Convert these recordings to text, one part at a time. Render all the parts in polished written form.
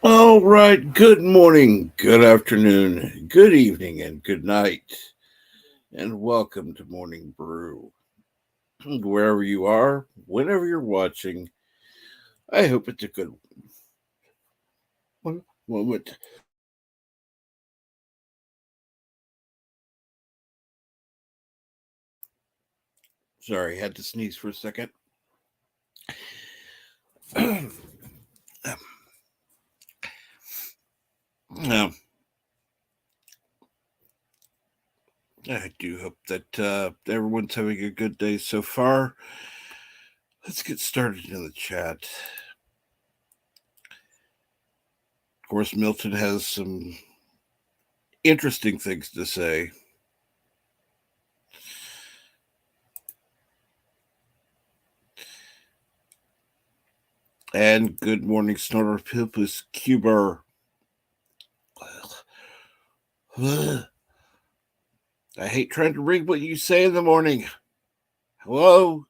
All right. Good morning, good afternoon, good evening, and good night. And welcome to Morning Brew. Wherever you are, whenever you're watching, I hope it's a good one. Moment. Sorry, had to sneeze for a second. Now, I do hope that everyone's having a good day so far. Let's get started in the chat. Of course, Milton has some interesting things to say. And good morning, Snorter Pipus Cuber. I hate trying to read what you say in the morning. Hello,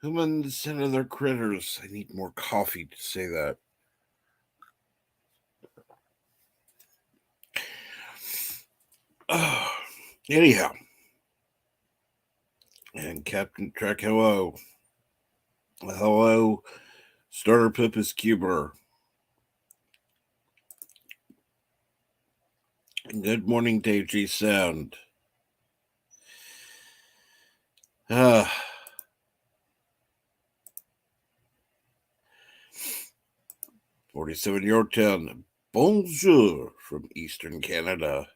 humans and other critters. I need more coffee to say that. Anyhow. And Captain Trek, hello. Hello, Starter Pipus Cuber. Good morning, Dave G. Sound. 47 Yorktown. Bonjour from Eastern Canada.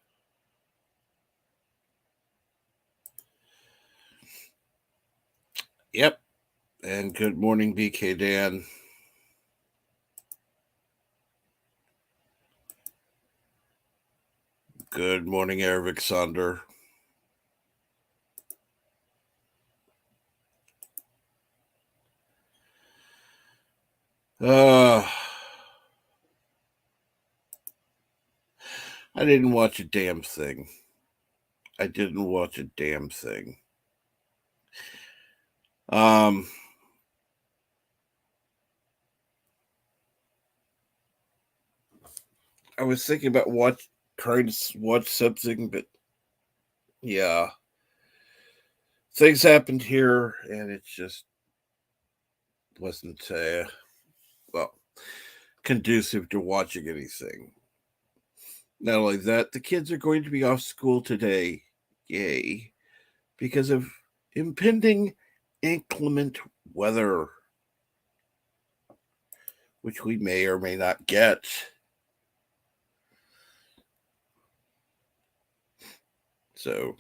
Yep. And good morning, BK Dan. Good morning, Eric Sonder. I didn't watch a damn thing. I was thinking about trying to watch something, but yeah, things happened here, and it just wasn't well conducive to watching anything. Not only that, the kids are going to be off school today, yay, because of impending inclement weather, which we may or may not get. So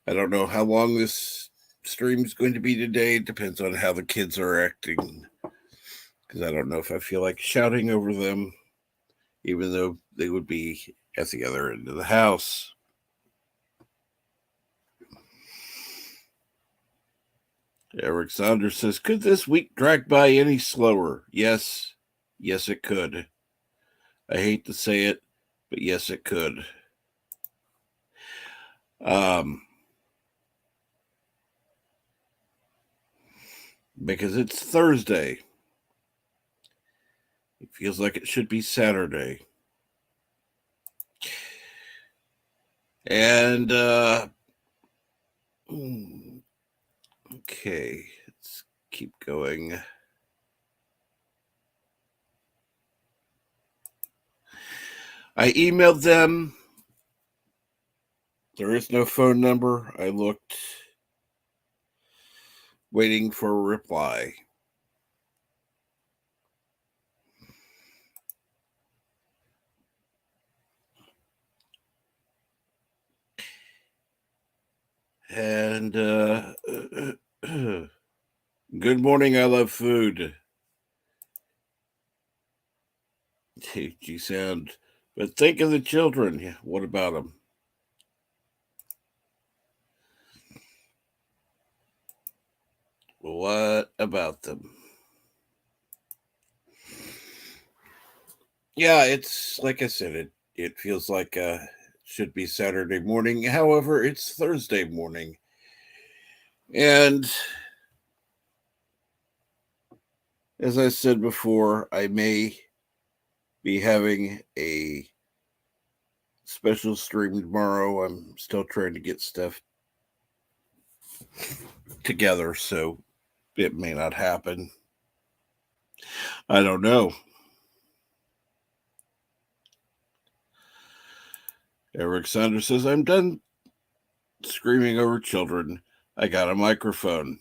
I don't know how long this stream is going to be today. It depends on how the kids are acting. Because I don't know if I feel like shouting over them, even though they would be at the other end of the house. Eric Saunders says, could this week drag by any slower? Yes. Yes, it could. I hate to say it, but yes, it could. Because it's Thursday. It feels like it should be Saturday. And, okay, let's keep going. I emailed them. There is no phone number. I looked, waiting for a reply. And good morning, I love food. You sound, but think of the children. What about them? What about them? Yeah, it's like I said, it feels like should be Saturday morning. However, it's Thursday morning. And as I said before, I may be having a special stream tomorrow. I'm still trying to get stuff together, so it may not happen. I don't know. Eric Sanders says, I'm done screaming over children. I got a microphone.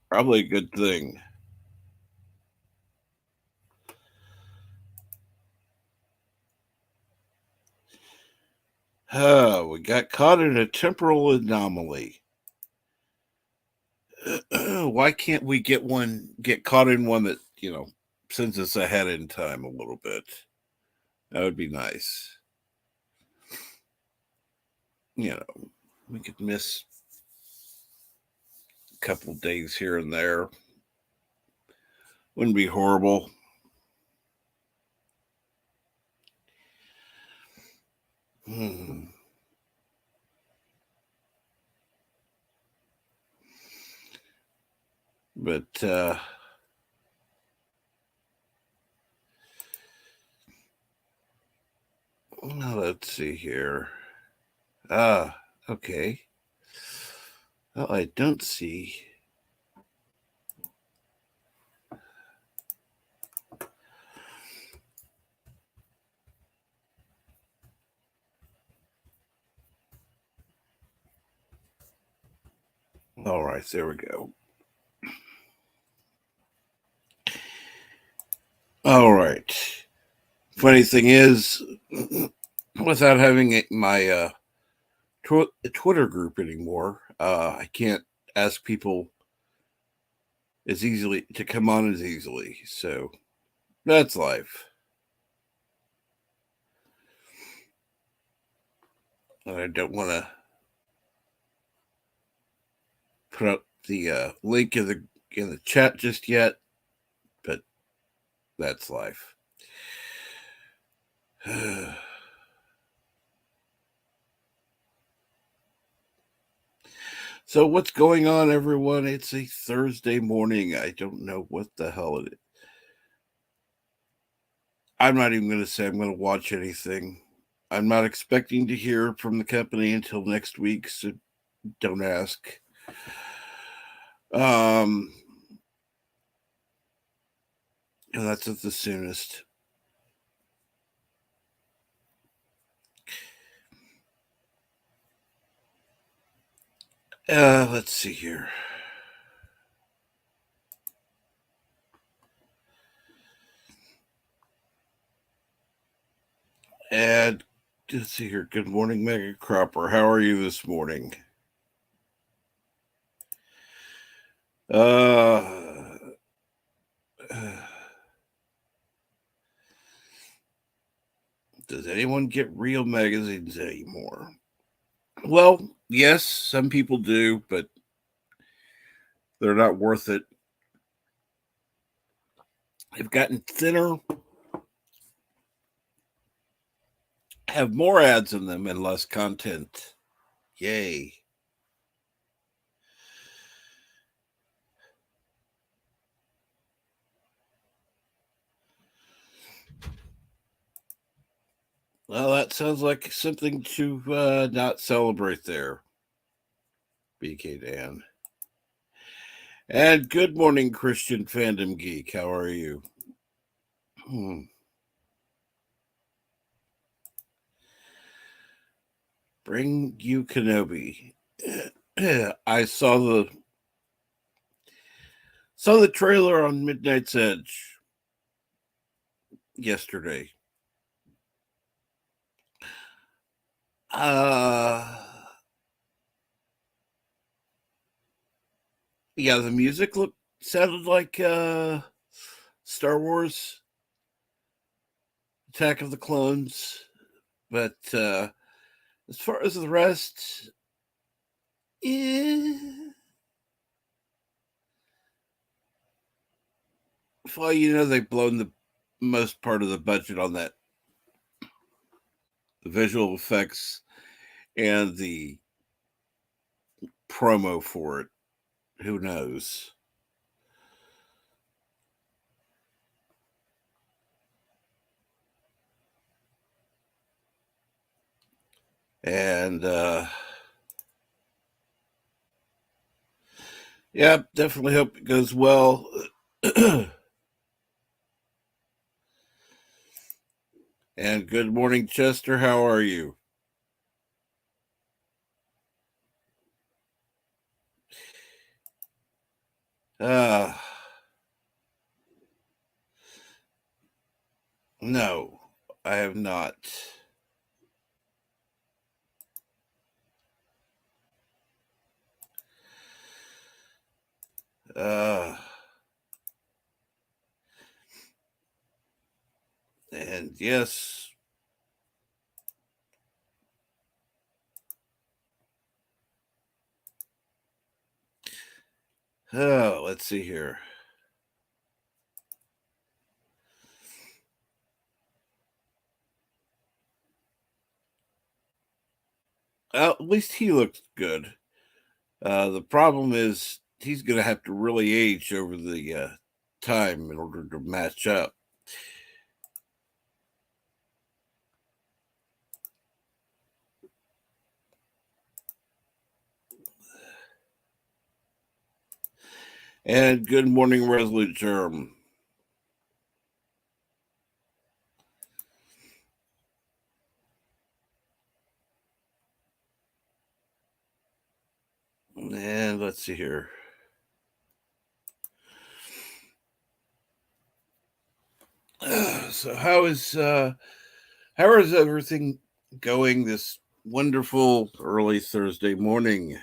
Probably a good thing. We got caught in a temporal anomaly. Why can't we get caught in one that, sends us ahead in time a little bit? That would be nice. We could miss a couple days here and there. Wouldn't be horrible. But let's see here. Okay. Well, I don't see. All right, there we go. All right. Funny thing is, without having my Twitter group anymore, I can't ask people as easily to come on as easily. So that's life. I don't want to put up the link in the chat just yet, but that's life. So what's going on, everyone? It's a Thursday morning. I don't know what the hell it is. I'm not even going to say I'm going to watch anything. I'm not expecting to hear from the company until next week, so don't ask. And that's at the soonest. Let's see here. And let's see here. Good morning, Mega Cropper. How are you this morning? Does anyone get real magazines anymore? Well, yes, some people do, but they're not worth it. They've gotten thinner, have more ads in them, and less content. Yay. Well, that sounds like something to not celebrate there, BK Dan. And good morning, Christian Fandom Geek. How are you? Bring you Kenobi. I saw the trailer on Midnight's Edge yesterday. Yeah, the music sounded like Star Wars Attack of the Clones, but as far as the rest, well, they've blown the most part of the budget on that, the visual effects and the promo for it. Who knows? And yeah, definitely hope it goes well. And good morning, Chester. How are you? No, I have not. And yes. Let's see here. At least he looks good. The problem is he's going to have to really age over the time in order to match up. And good morning, Resolute Germ. And let's see here. So how is everything going this wonderful early Thursday morning?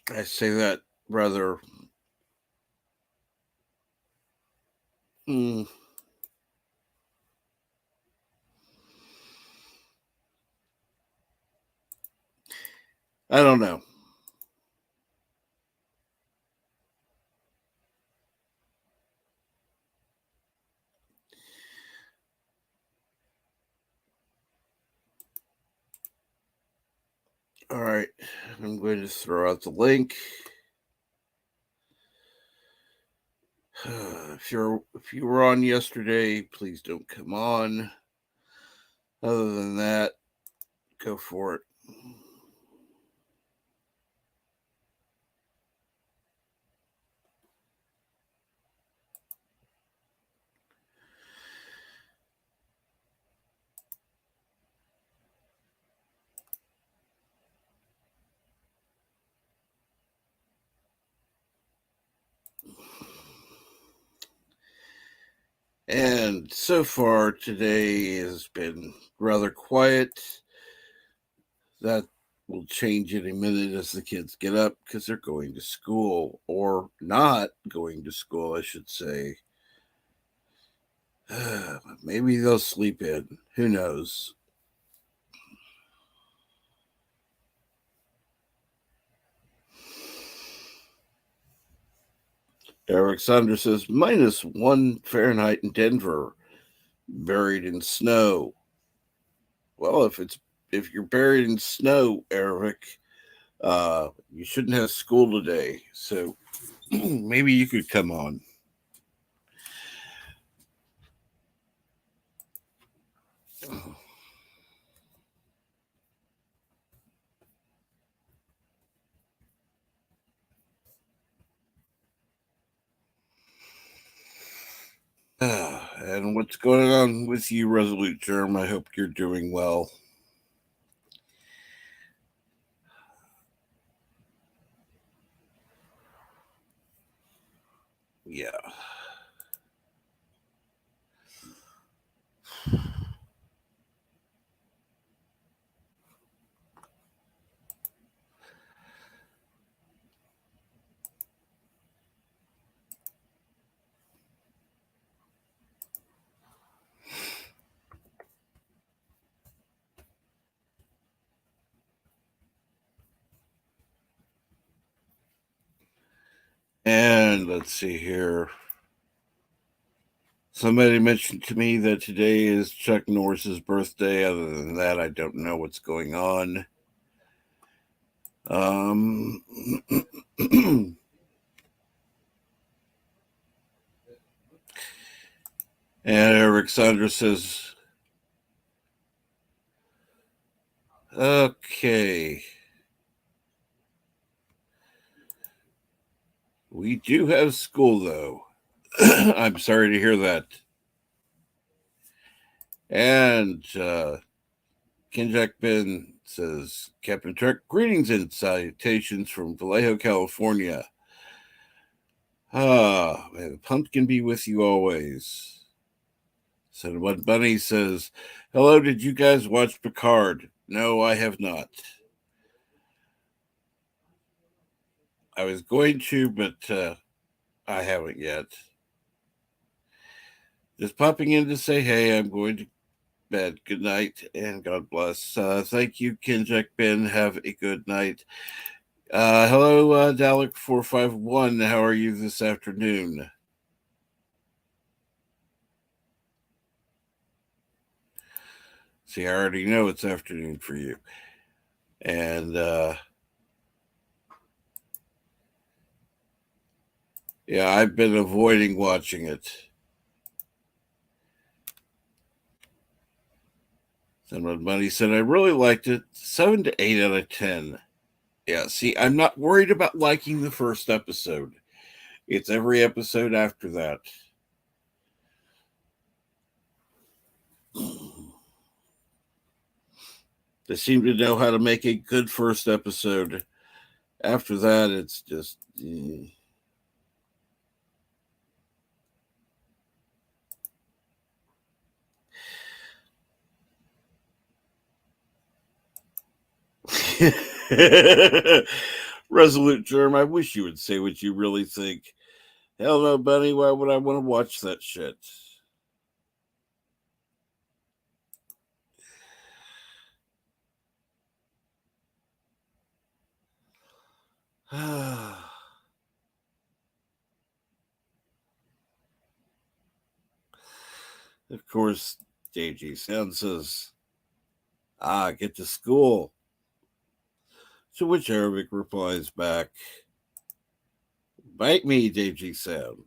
I say that rather hmm, I don't know. All right, I'm going to throw out the link. If you were on yesterday, please don't come on. Other than that, go for it. And so far today has been rather quiet. That will change in a minute as the kids get up because they're going to school or not going to school, I should say. Maybe they'll sleep in. Who knows? Eric Saunders says -1 Fahrenheit in Denver, buried in snow. Well, if you're buried in snow, Eric, you shouldn't have school today. So maybe you could come on. And what's going on with you, Resolute Germ? I hope you're doing well. Yeah. And let's see here. Somebody mentioned to me that today is Chuck Norris's birthday. Other than that, I don't know what's going on. And Eric Saunders says, okay. We do have school, though. I'm sorry to hear that. And Kinjack Ben says, Captain Trek, greetings and salutations from Vallejo, California. May the pumpkin be with you always. Cinnamon Bunny says, hello, did you guys watch Picard? No, I have not. I was going to, but I haven't yet. Just popping in to say, hey, I'm going to bed. Good night and God bless. Thank you, Kinjack Ben. Have a good night. Hello, Dalek451. How are you this afternoon? See, I already know it's afternoon for you. And yeah, I've been avoiding watching it. Someone Money said, I really liked it. 7 to 8 out of 10. Yeah, see, I'm not worried about liking the first episode. It's every episode after that. They seem to know how to make a good first episode. After that, it's just. Resolute Germ, I wish you would say what you really think. Hell no, buddy. Why would I want to watch that shit? Of course, JG Sound says, get to school. To which Arabic replies back, bite me, JG Sound.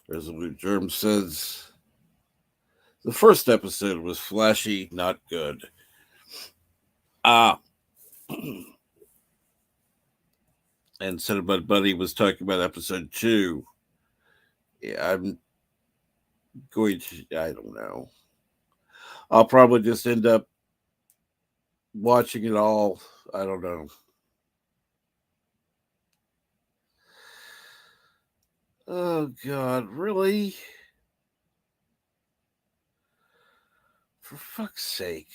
Resolute Germ says, the first episode was flashy, not good. And Cinnabon Buddy was talking about episode 2. Yeah, I'm going to, I don't know. I'll probably just end up watching it all. I don't know. Oh, God, really? For fuck's sake.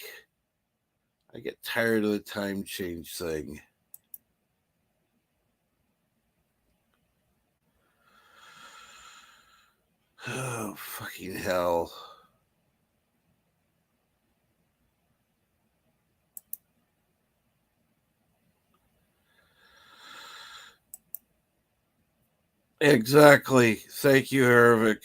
I get tired of the time change thing. Oh, fucking hell. Exactly. Thank you, Hervik.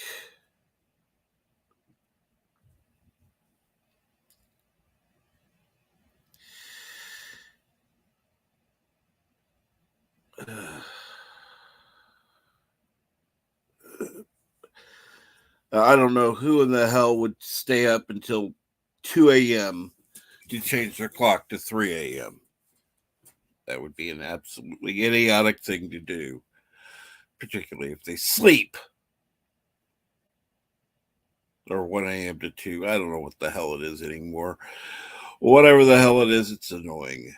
I don't know who in the hell would stay up until 2 a.m. to change their clock to 3 a.m. That would be an absolutely idiotic thing to do, particularly if they sleep. Or 1 a.m. to 2. I don't know what the hell it is anymore. Whatever the hell it is, it's annoying.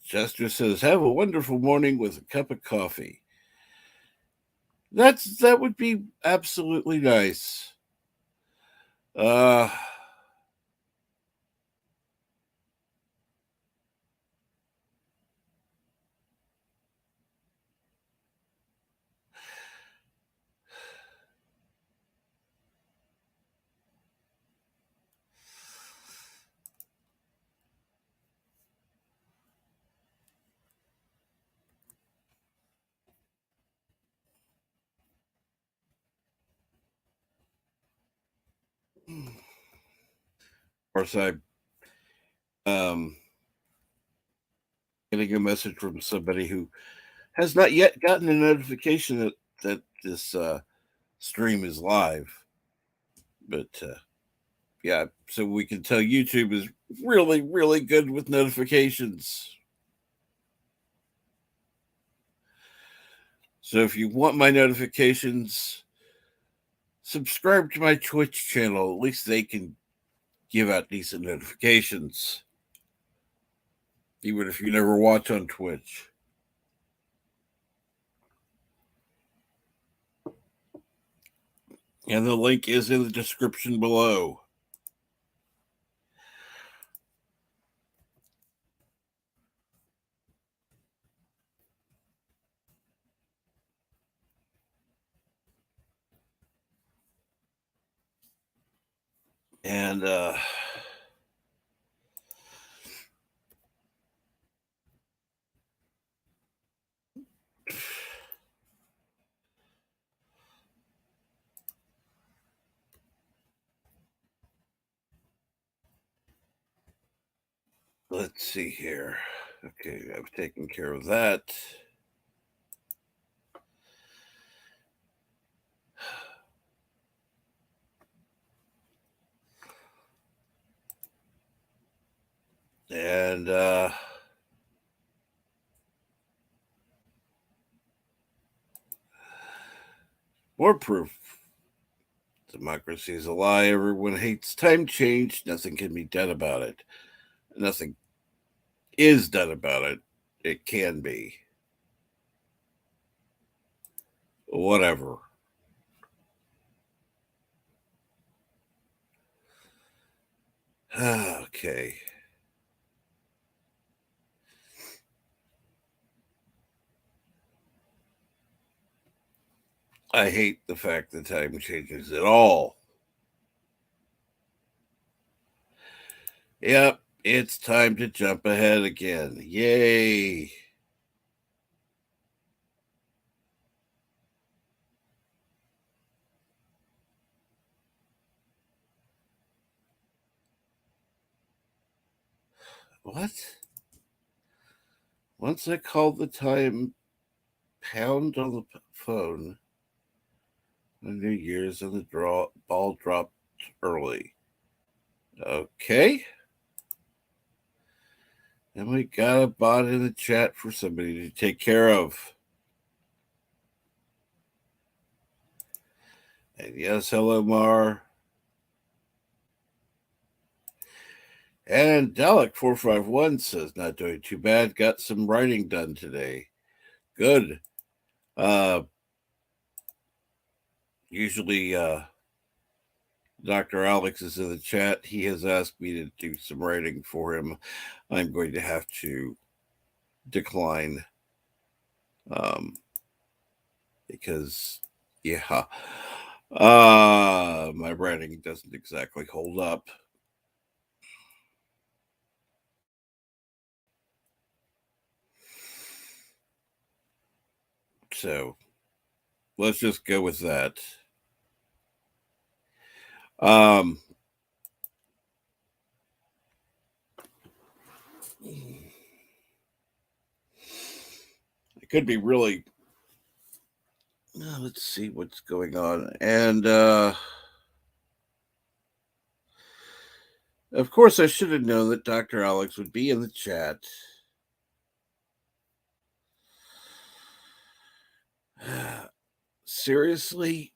Chester says, have a wonderful morning with a cup of coffee. That would be absolutely nice. Uh of course, I getting a message from somebody who has not yet gotten a notification that this stream is live. But yeah, so we can tell YouTube is really, really good with notifications. So if you want my notifications, subscribe to my Twitch channel. At least they can give out decent notifications, even if you never watch on Twitch. And the link is in the description below. And let's see here. Okay, I've taken care of that. And or proof. Democracy is a lie. Everyone hates time change. Nothing can be done about it. Nothing is done about it. It can be. Whatever. Okay. I hate the fact that time changes at all. Yep, it's time to jump ahead again. Yay. What? Once I called the time pound on the phone on New Year's and the ball dropped early. Okay. And we got a bot in the chat for somebody to take care of. And yes, hello, Mar. And Dalek451 says, not doing too bad. Got some writing done today. Good. Usually, Dr. Alex is in the chat. He has asked me to do some writing for him. I'm going to have to decline because, yeah, my writing doesn't exactly hold up. So let's just go with that. It could be really. Let's see what's going on. And of course, I should have known that Dr. Alex would be in the chat. Seriously?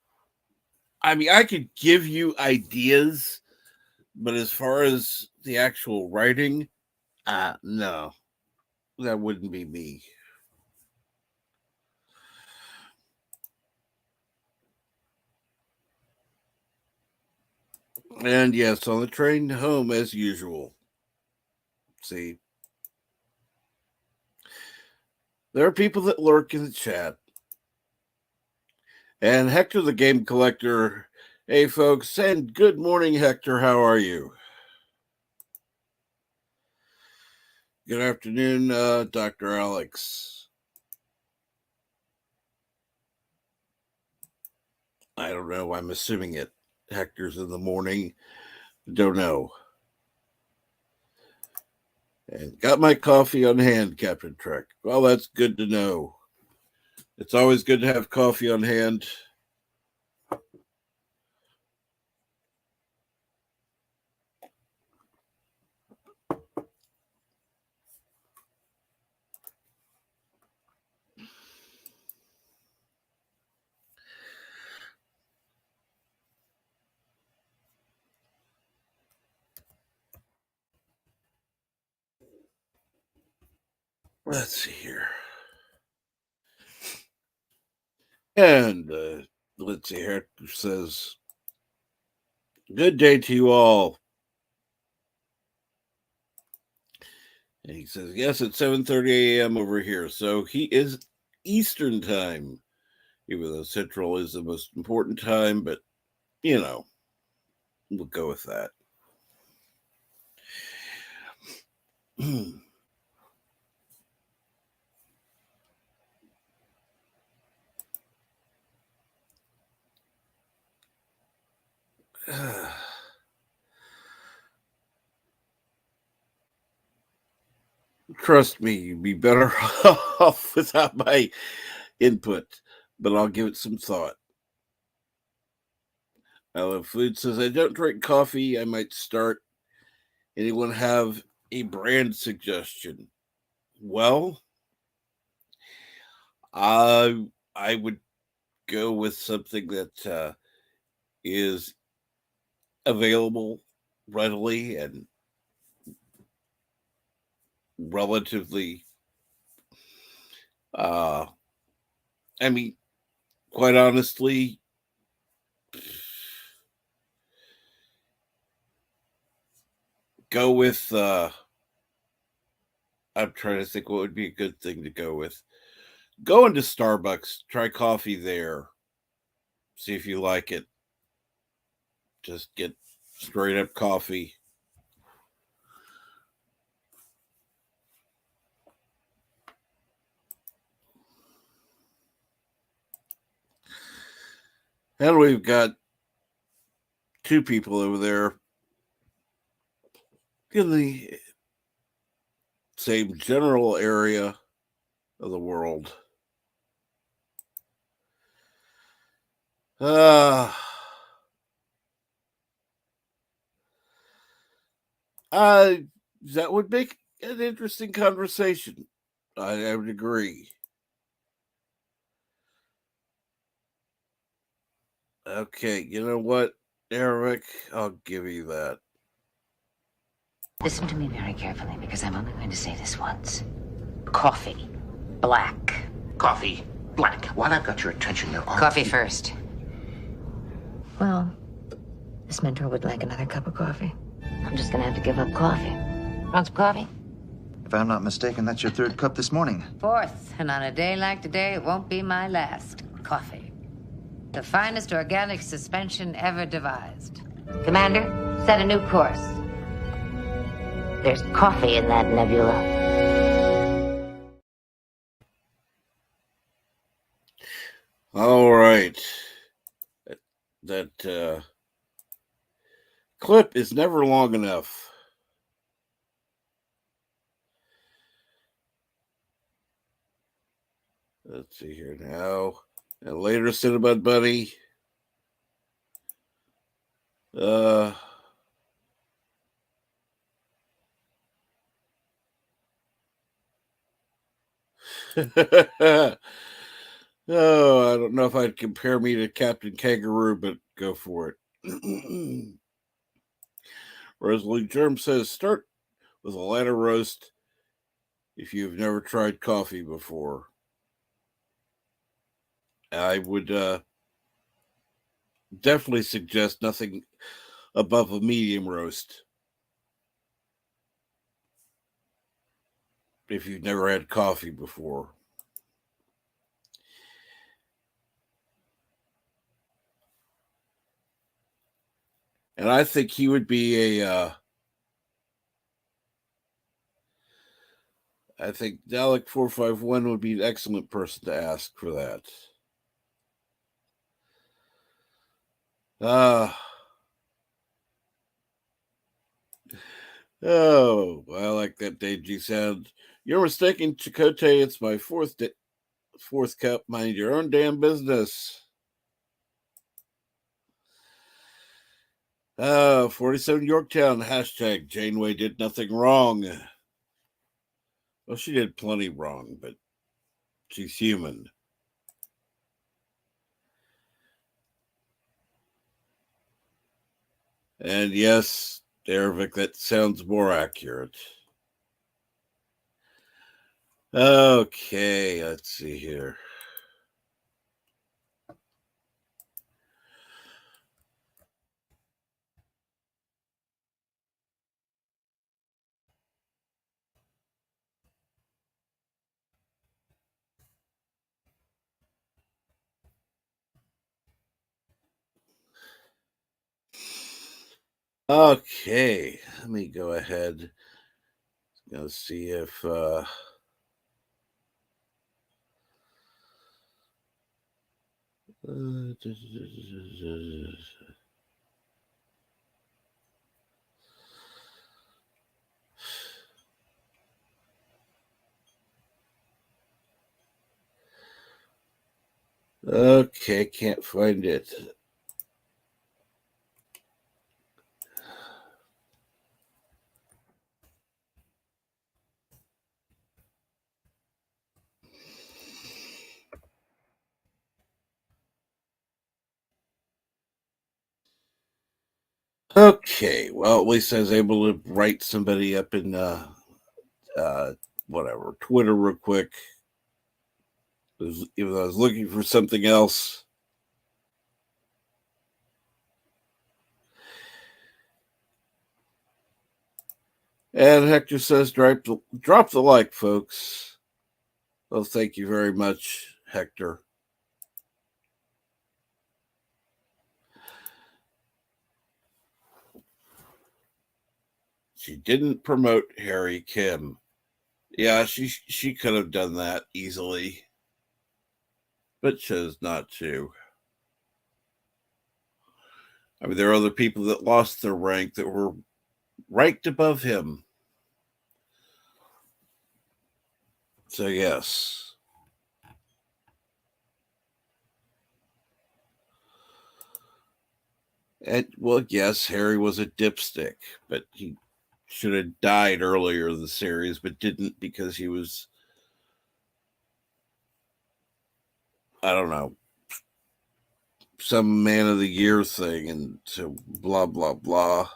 I mean, I could give you ideas, but as far as the actual writing, no, that wouldn't be me. And yes, on the train home as usual. See, there are people that lurk in the chat. And Hector the Game Collector, hey folks, and good morning, Hector. How are you? Good afternoon, Dr. Alex. I don't know. I'm assuming it. Hector's in the morning. Don't know. And got my coffee on hand, Captain Trek. Well, that's good to know. It's always good to have coffee on hand. Let's see here. And let's see here. It says, good day to you all. And he says, yes, it's 7:30 a.m. over here. So he is Eastern time, even though Central is the most important time. But, you know, we'll go with that. Trust me, you'd be better off without my input, but I'll give it some thought. I love food says, I don't drink coffee. I might start. Anyone have a brand suggestion? Well, I would go with something that is available readily and relatively, uh, I mean, quite honestly, go with, I'm trying to think what would be a good thing to go with. Go into Starbucks, try coffee there, see if you like it. Just get straight up coffee. And we've got two people over there in the same general area of the world. Uh, uh, that would make an interesting conversation. I would agree. Okay, you know what, Eric? I'll give you that. Listen to me very carefully, because I'm only going to say this once. Coffee. Black. Coffee. Black. While I've got your attention, there are... Coffee first. Well, this mentor would like another cup of coffee. I'm just gonna have to give up coffee. Want some coffee? If I'm not mistaken, that's your third cup this morning. Fourth, and on a day like today, it won't be my last. Coffee. The finest organic suspension ever devised. Commander, set a new course. There's coffee in that nebula. All right. That clip is never long enough. Let's see here now. And later, Cinnamon Buddy. Oh, I don't know if I'd compare me to Captain Kangaroo, but go for it. Rosalie Germ says, start with a ladder roast if you've never tried coffee before. I would definitely suggest nothing above a medium roast if you've never had coffee before. And I think he would be I think Dalek 451 would be an excellent person to ask for that. Oh, I like that Deji sound. You're mistaken, Chakotay. It's my fourth cup. Mind your own damn business. 47 Yorktown, hashtag Janeway did nothing wrong. Well, she did plenty wrong, but she's human. And yes, Dervik, that sounds more accurate. Okay, let's see here. Okay, let me go ahead. Let's see if okay, can't find it. Okay, well, at least I was able to write somebody up in uh, whatever Twitter real quick. Even though I was looking for something else. And Hector says, drop the like, folks. Well, thank you very much, Hector. She didn't promote Harry Kim. Yeah, she could have done that easily, but chose not to. I mean, there are other people that lost their rank that were ranked above him. So, yes. And, well, yes, Harry was a dipstick, but he should have died earlier in the series, but didn't because he was, I don't know, some man of the year thing, and so blah, blah, blah.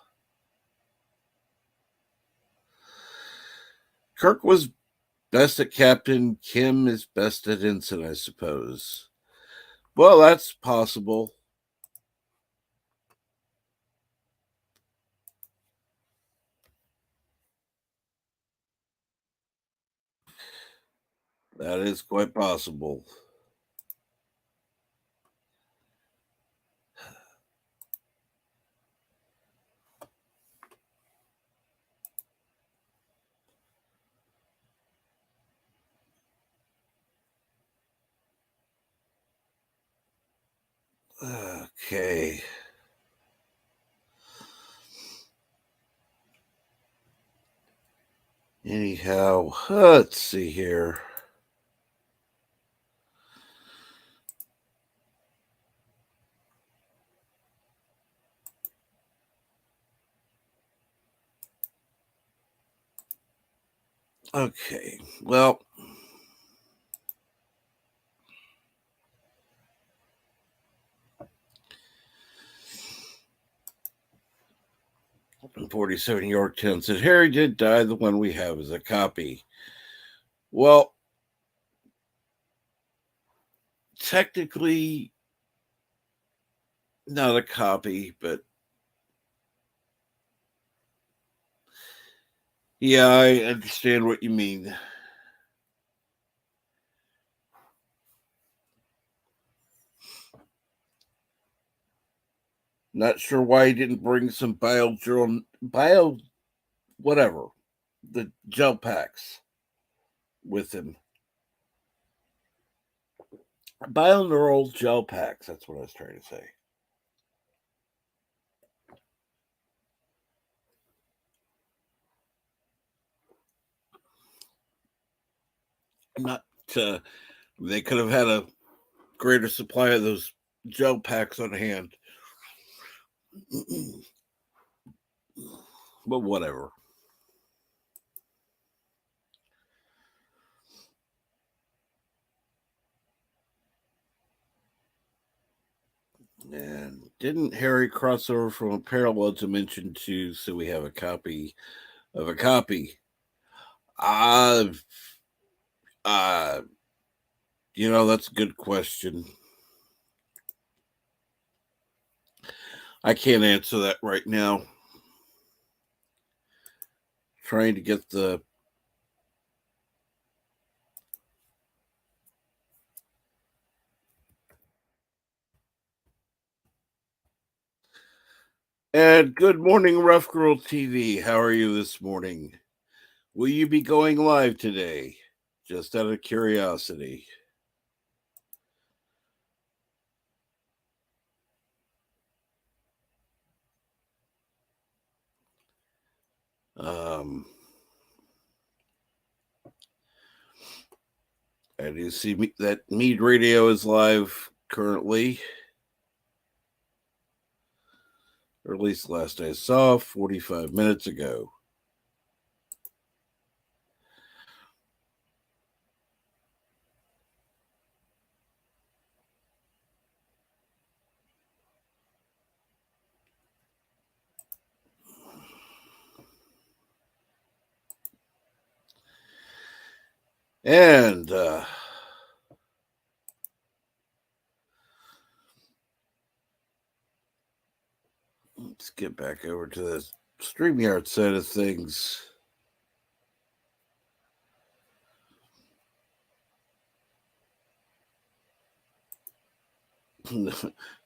Kirk was best at captain. Kim is best at ensign, I suppose. Well, that's possible. That is quite possible. Okay. Anyhow, let's see here. Okay, well, in 47 York 10 said Harry did die. The one we have is a copy. Well, technically, not a copy, but yeah, I understand what you mean. Not sure why he didn't bring some whatever, the gel packs with him. Bioneural gel packs, that's what I was trying to say. Not they could have had a greater supply of those gel packs on hand. But whatever. And didn't Harry cross over from a parallel dimension to so we have a copy of a copy? Uh uh that's a good question. I can't answer that right now. Trying to get the And good morning, Rough Girl TV. How are you this morning? Will you be going live today? Just out of curiosity. Um, I do see that Mead Radio is live currently. Or at least last I saw, 45 minutes ago. And let's get back over to the StreamYard side of things.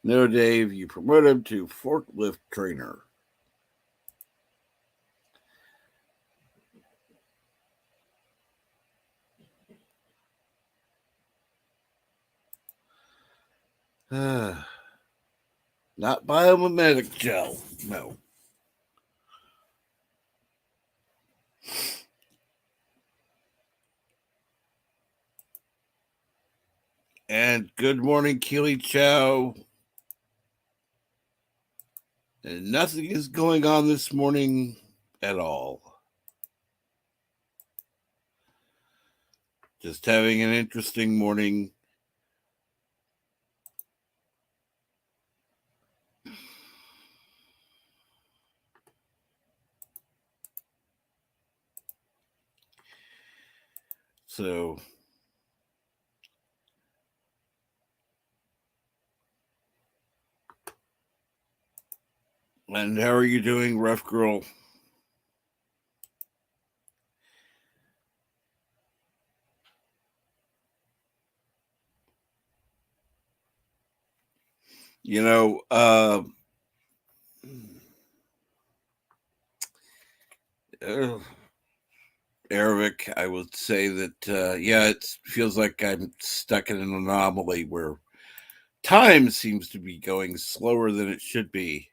No, Dave, you promote him to forklift trainer. Not biomimetic gel, no. And good morning, Keely Chow. And nothing is going on this morning at all. Just having an interesting morning. So, and how are you doing, Rough Girl? You know, Eric, I would say that, yeah, it feels like I'm stuck in an anomaly where time seems to be going slower than it should be.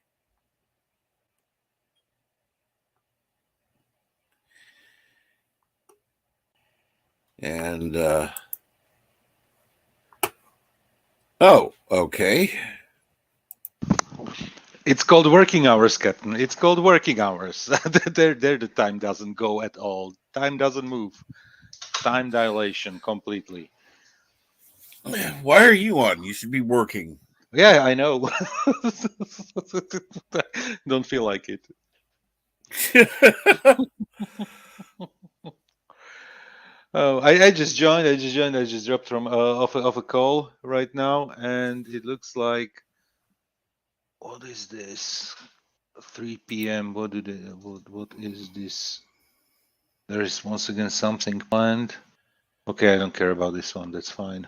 And, oh, okay. It's called working hours, Captain. It's called working hours. there, the time doesn't go at all. Time doesn't move. Time dilation completely. Why are you on? You should be working. Yeah, I know. Don't feel like it. Oh, I just joined. I just dropped from off a call right now, and it looks like what is this? 3 p.m. What is this? There is once again something planned. Okay, I don't care about this one. That's fine.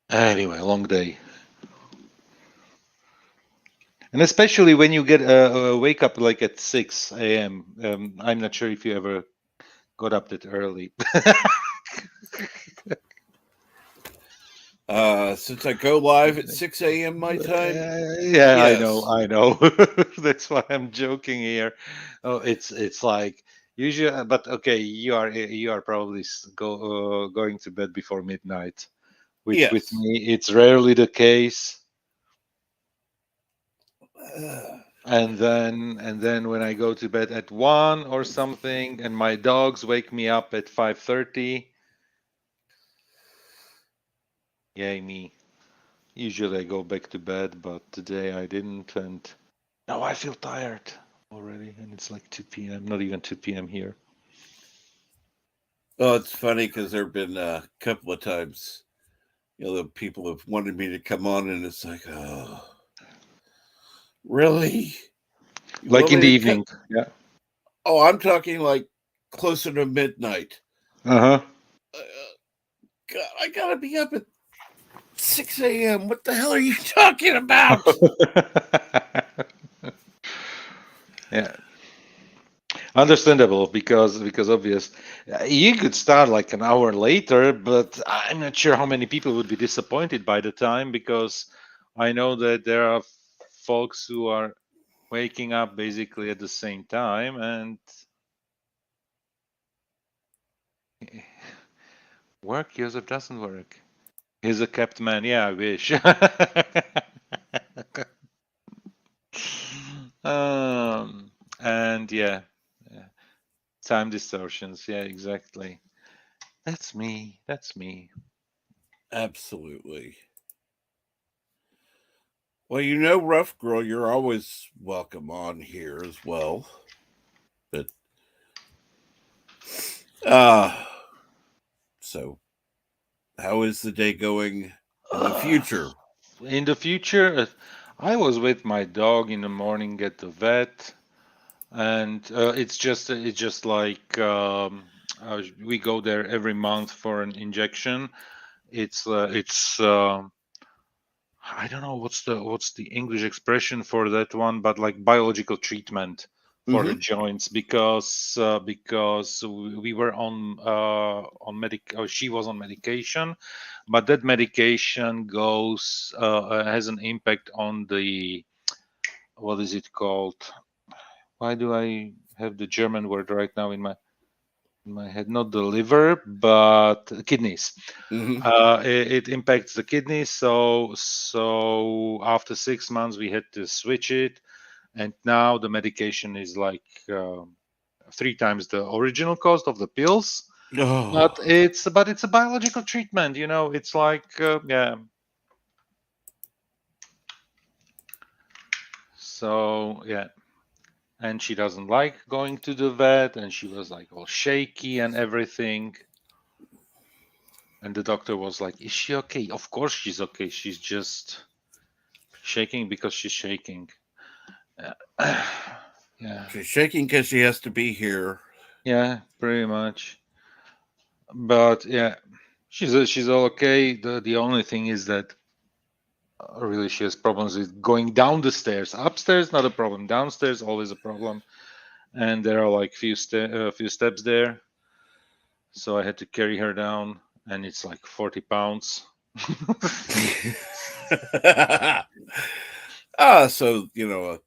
Anyway, long day. And especially when you get wake up like at 6 a.m. I'm not sure if you ever got up that early. Since I go live at 6 a.m. my time. Yeah, Yes. I know. That's why I'm joking here. Oh, it's like usually, but okay, you are probably going to bed before midnight, which Yes. with me it's rarely the case. And then when I go to bed at 1 or something, and my dogs wake me up at 5:30, yay me. Usually I go back to bed, but today I didn't, and now I feel tired already, and it's like 2 p.m. Not even 2 p.m. here. Oh, it's funny because there have been a couple of times, the people have wanted me to come on, and it's like, oh, really? You Like want in me the to evening. Yeah. Oh, I'm talking like closer to midnight. Uh-huh. God, I gotta be up at 6 a.m. What the hell are you talking about? Yeah. Understandable because obvious. You could start like an hour later, but I'm not sure how many people would be disappointed by the time, because I know that there are folks who are waking up basically at the same time, and work, Joseph, doesn't work. He's a kept man. Yeah, I wish. And yeah, time distortions. Yeah, exactly. That's me. That's me. Absolutely. Well, Rough Girl, you're always welcome on here as well. But Uh, so, how is the day going in the future? In the future, I was with my dog in the morning at the vet, and it's just like we go there every month for an injection. It's I don't know what's the English expression for that one, but like biological treatment for the Mm-hmm. joints because we were on medic or she was on medication, but that medication has an impact on the, what is it called? Why do I have the German word right now in my head? Not the liver, but kidneys. Mm-hmm. It impacts the kidneys. So after 6 months, we had to switch it, and now the medication is like 3 times the original cost of the pills. But Oh, it's a biological treatment. It's like yeah. So yeah, and she doesn't like going to the vet, and she was like all shaky and everything. And the doctor was like, "Is she okay?" Of course she's okay. She's just shaking because she's shaking. Yeah, she's shaking because she has to be here. yeah, pretty much. But yeah, she's all okay. The only thing is that really she has problems with going down the stairs. Upstairs, not a problem. Downstairs, always a problem. And there are like few steps there, so I had to carry her down, and it's like 40 pounds. So a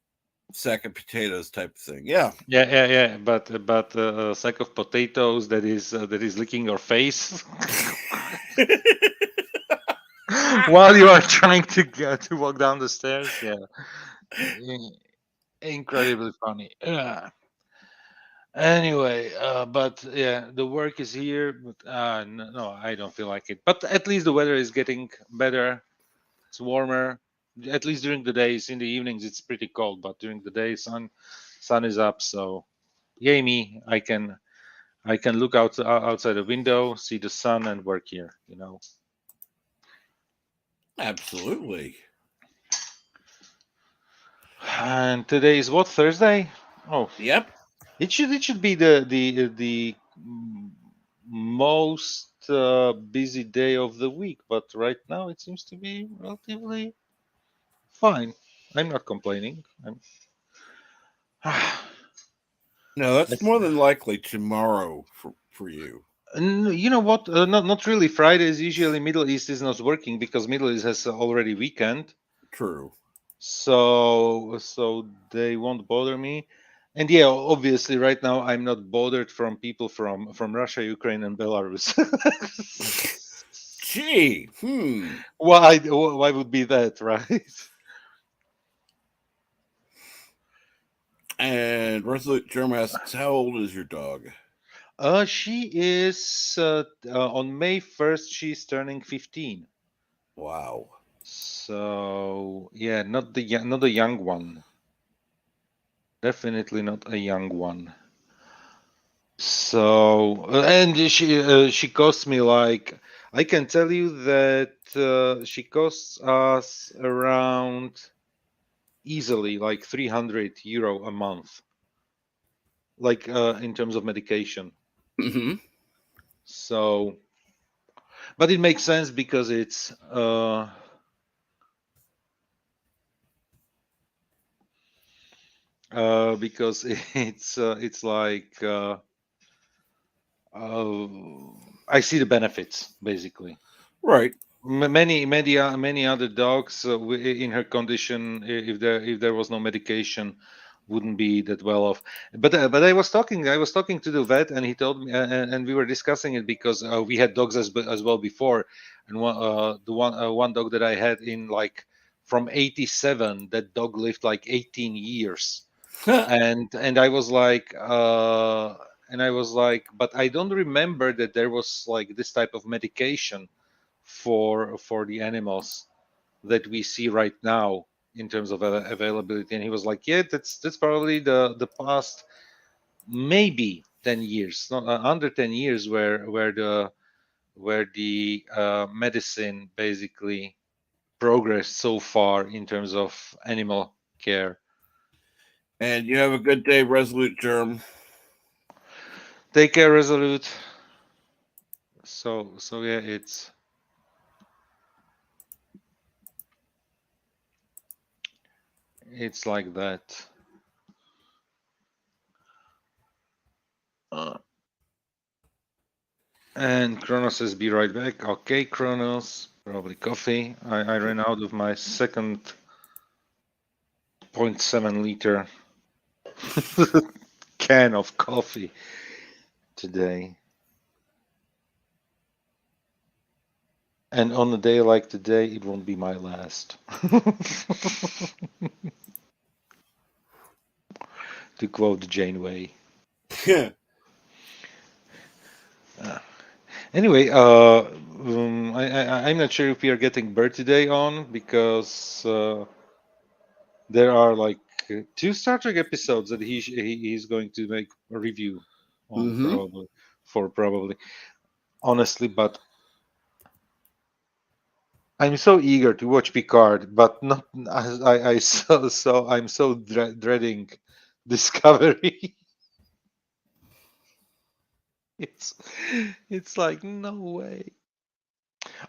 sack of potatoes type of thing. Yeah. Yeah, yeah, yeah. But a sack of potatoes that is licking your face while you are trying to walk down the stairs. Yeah, incredibly funny. Yeah. Anyway, but yeah, the work is here. But no, I don't feel like it. But at least the weather is getting better. It's warmer. At least during the days. In the evenings, it's pretty cold. But during the day, sun is up. So yay me! I can look outside the window, see the sun, and work here. Absolutely. And today is what, Thursday? Oh, Yep. it should be the most busy day of the week, but right now it seems to be relatively fine. I'm not complaining. No, that's more than likely tomorrow for you. You know what? Not really. Fridays usually Middle East is not working because Middle East has already weekend, True. so they won't bother me. And yeah, obviously, right now I'm not bothered from people from Russia, Ukraine, and Belarus. Gee. Hmm. Why would be that, right? And Resolute Germ asks, "How old is your dog?" She is on May 1st. She's turning 15. Wow. So yeah, not a young one. Definitely not a young one. So and she cost me like, I can tell you that she costs us around easily like 300 euro a month, like in terms of medication. Hmm. So, but it makes sense because because it's like uh, I see the benefits basically. Right. Many other dogs in her condition, if there was no medication, wouldn't be that well off. But I was talking to the vet, and he told me, and we were discussing it because we had dogs as well before, and one dog that I had in like from 87, that dog lived like 18 years. And I was like, but I don't remember that there was like this type of medication for the animals that we see right now in terms of availability. And he was like, yeah, that's probably the past maybe 10 years, not under 10 years, where the medicine basically progressed so far in terms of animal care. And you have a good day, Resolute Germ. Take care, Resolute. So yeah, it's like that. Uh, and Kronos says, "Be right back." Okay, Kronos. Probably coffee. I ran out of my second 0.7 liter can of coffee today. And on a day like today, it won't be my last. To quote Janeway. Uh, anyway, I'm not sure if we are getting birthday on because there are like two Star Trek episodes that he's going to make a review on Mm-hmm. probably honestly, but I'm so eager to watch Picard, but not I so I'm so dreading Discovery. it's it's like no way.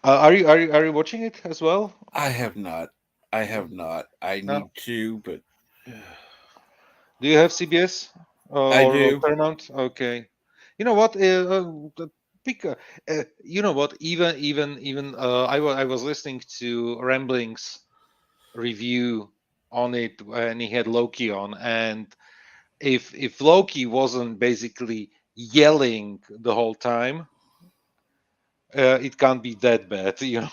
Are you watching it as well? I have not. I have not. I No. need to, but Do you have CBS I or do. Paramount? Okay. You know what? Pick. You know what? Even I was listening to Ramblings review on it, and he had Loki on, and if Loki wasn't basically yelling the whole time, it can't be that bad. You know,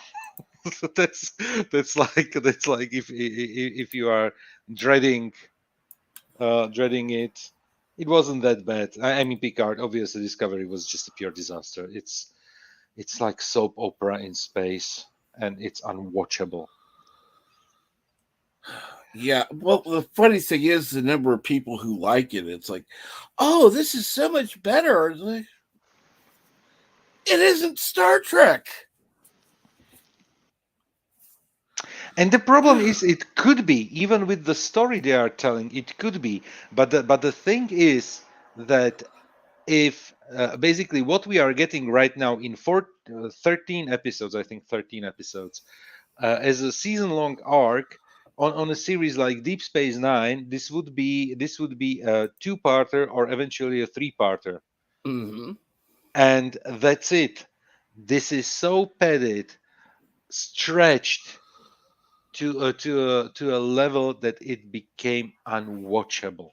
that's that's like if you are dreading dreading it. It wasn't that bad. I mean, Picard, obviously, Discovery was just a pure disaster. It's like soap opera in space, and it's unwatchable. Yeah. Well, the funny thing is the number of people who like it. It's like, oh, this is so much better. It's like, it isn't Star Trek. And the problem is, it could be, even with the story they are telling, it could be. But the thing is that if basically what we are getting right now in 13 episodes, I think 13 episodes, as a season-long arc on a series like Deep Space Nine, this would be a two-parter or eventually a three-parter, Mm-hmm. and that's it. This is so padded, stretched to a level that it became unwatchable.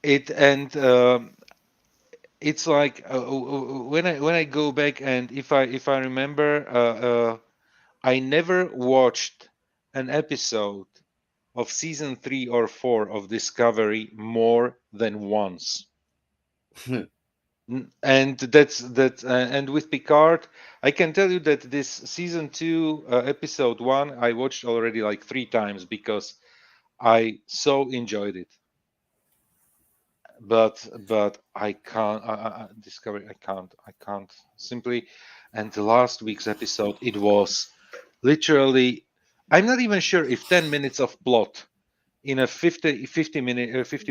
It and it's like when I go back, and if I remember, I never watched an episode of season 3 or 4 of Discovery more than once. And and with Picard, I can tell you that this season 2 episode 1 I watched already like 3 times because I so enjoyed it. But I can't Discovery. I can't simply. And the last week's episode, it was literally, I'm not even sure if 10 minutes of plot in a 50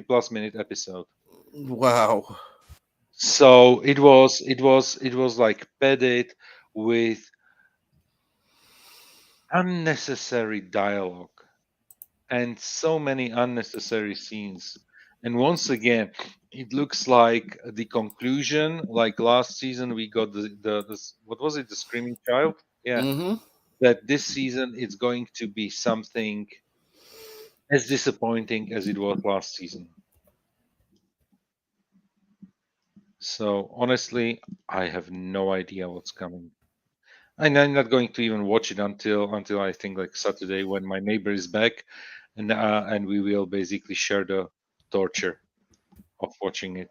plus minute episode. Wow. So it was like padded with unnecessary dialogue and so many unnecessary scenes. And once again, it looks like the conclusion, like last season we got the what was it, the screaming child? Yeah, Mm-hmm. that this season it's going to be something as disappointing as it was last season. So honestly, I have no idea what's coming. And I'm not going to even watch it until I think like Saturday when my neighbor is back, and we will basically share the torture of watching it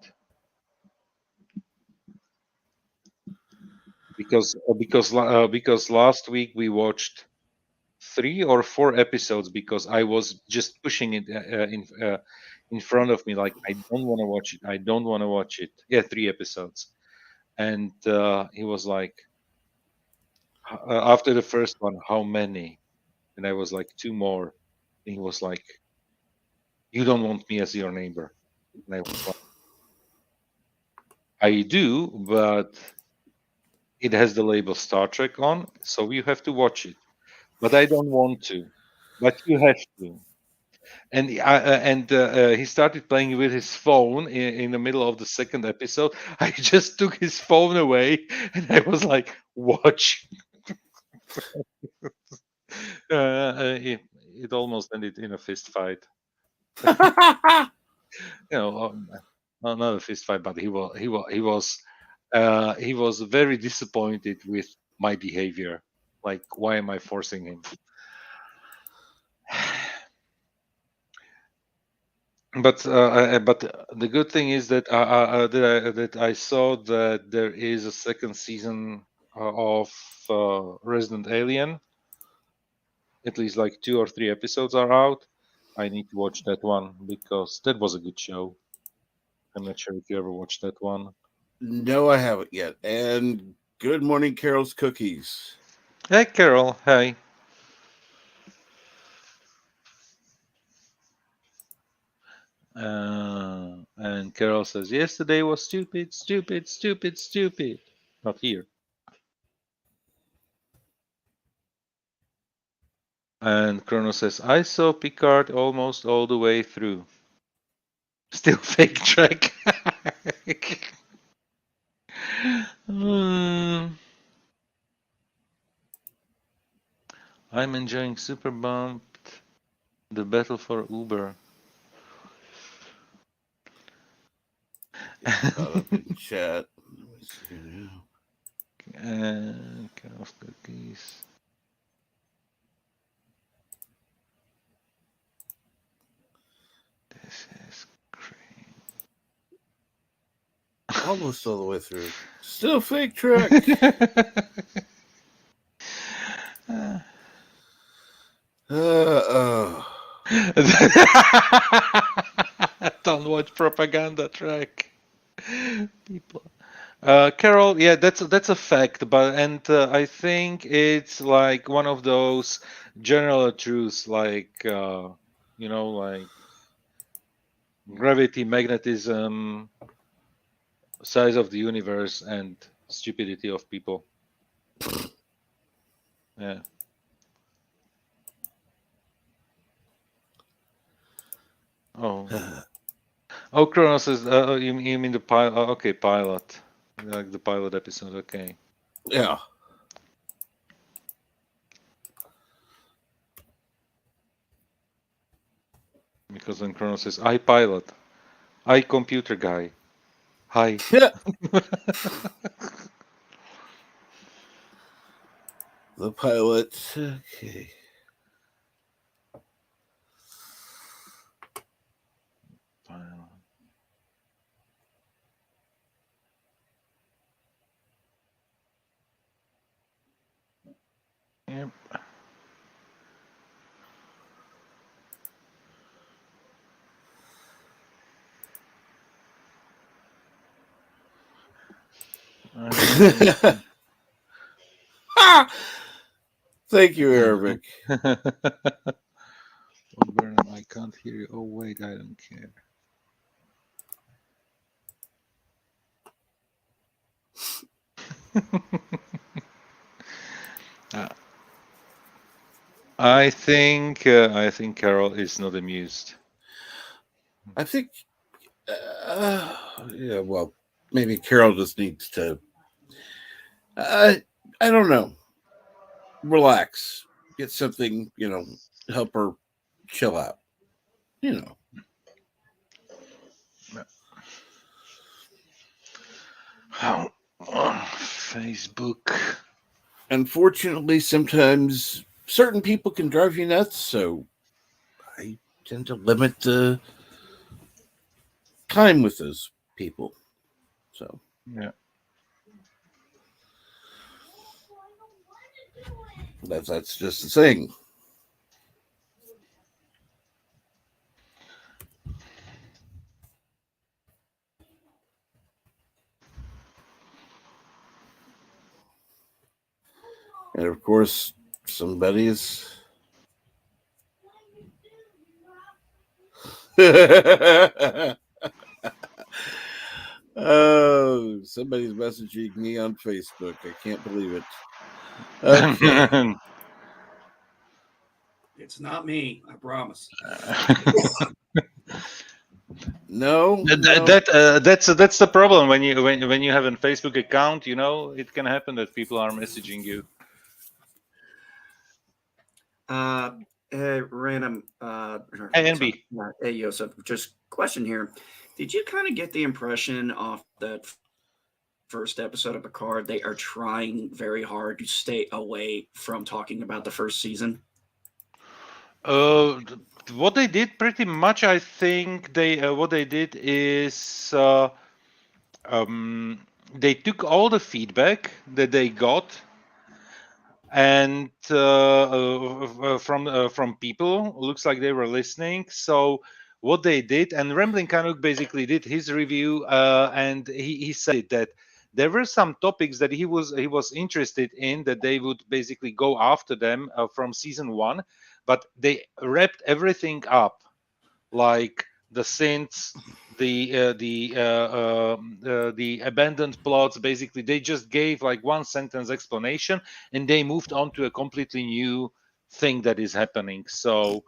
because last week we watched 3 or 4 episodes because I was just pushing it in front of me, like, I don't want to watch it. I don't want to watch it. Yeah, 3 episodes. And he was like, after the first one, how many? And I was like, two more. And he was like, you don't want me as your neighbor. And I was like, I do, but it has the label Star Trek on, so you have to watch it. But I don't want to. But you have to. And he started playing with his phone in the middle of the second episode. I just took his phone away, and I was like, "Watch." It almost ended in a fist fight. You know, not a fist fight, but he was very disappointed with my behavior. Like, why am I forcing him? But the good thing is that that I saw that there is a second season of Resident Alien. At least like 2 or 3 episodes are out. I need to watch that one because that was a good show. I'm not sure if you ever watched that one. No, I haven't yet. And good morning, Carol's Cookies. Hey, Carol. Hey. And Carol says, yesterday was stupid, stupid, stupid, stupid. Not here. And Chrono says, I saw Picard almost all the way through. Still fake track. Hmm. I'm enjoying Super Bumped, the battle for Uber. Getting caught up in chat. Let me see here now. And of cookies. This is great. Almost all the way through. Still fake track. Oh. Don't watch propaganda track. People. Carol, yeah, that's a fact, but I think it's like one of those general truths, like like gravity, magnetism, size of the universe, and stupidity of people. Yeah. Oh. Oh, Kronos is. You mean the pilot? Oh, okay, pilot. Like the pilot episode. Okay. Yeah. Because then Kronos says, "I pilot. I computer guy. Hi." The pilot. Okay. Pilot. Yep. Thank you, Arabic. Oh, Burnham, I can't hear you. Oh, wait, I don't care. I think Carol is not amused. I think, yeah, well, maybe Carol just needs to, I don't know, relax, get something, help her chill out, Oh, Facebook. Unfortunately, sometimes certain people can drive you nuts, so I tend to limit the time with those people. So, Yeah. that's just the thing. And of course, somebody's. Oh, somebody's messaging me on Facebook. I can't believe it. Okay. It's not me, I promise. No, no. That's the problem when you have a Facebook account. It can happen that people are messaging you. Random. Hey, What's up? NB. Hey, Joseph. Just question here. Did you kind of get the impression off that first episode of Picard they are trying very hard to stay away from talking about the first season? What they did pretty much, I think what they did is they took all the feedback that they got and from people. Looks like they were listening. So what they did, and Rambling Canuck basically did his review, and he said that there were some topics that he was interested in that they would basically go after them from season one, but they wrapped everything up, like the synths, the abandoned plots. Basically, they just gave like one sentence explanation, and they moved on to a completely new thing that is happening. So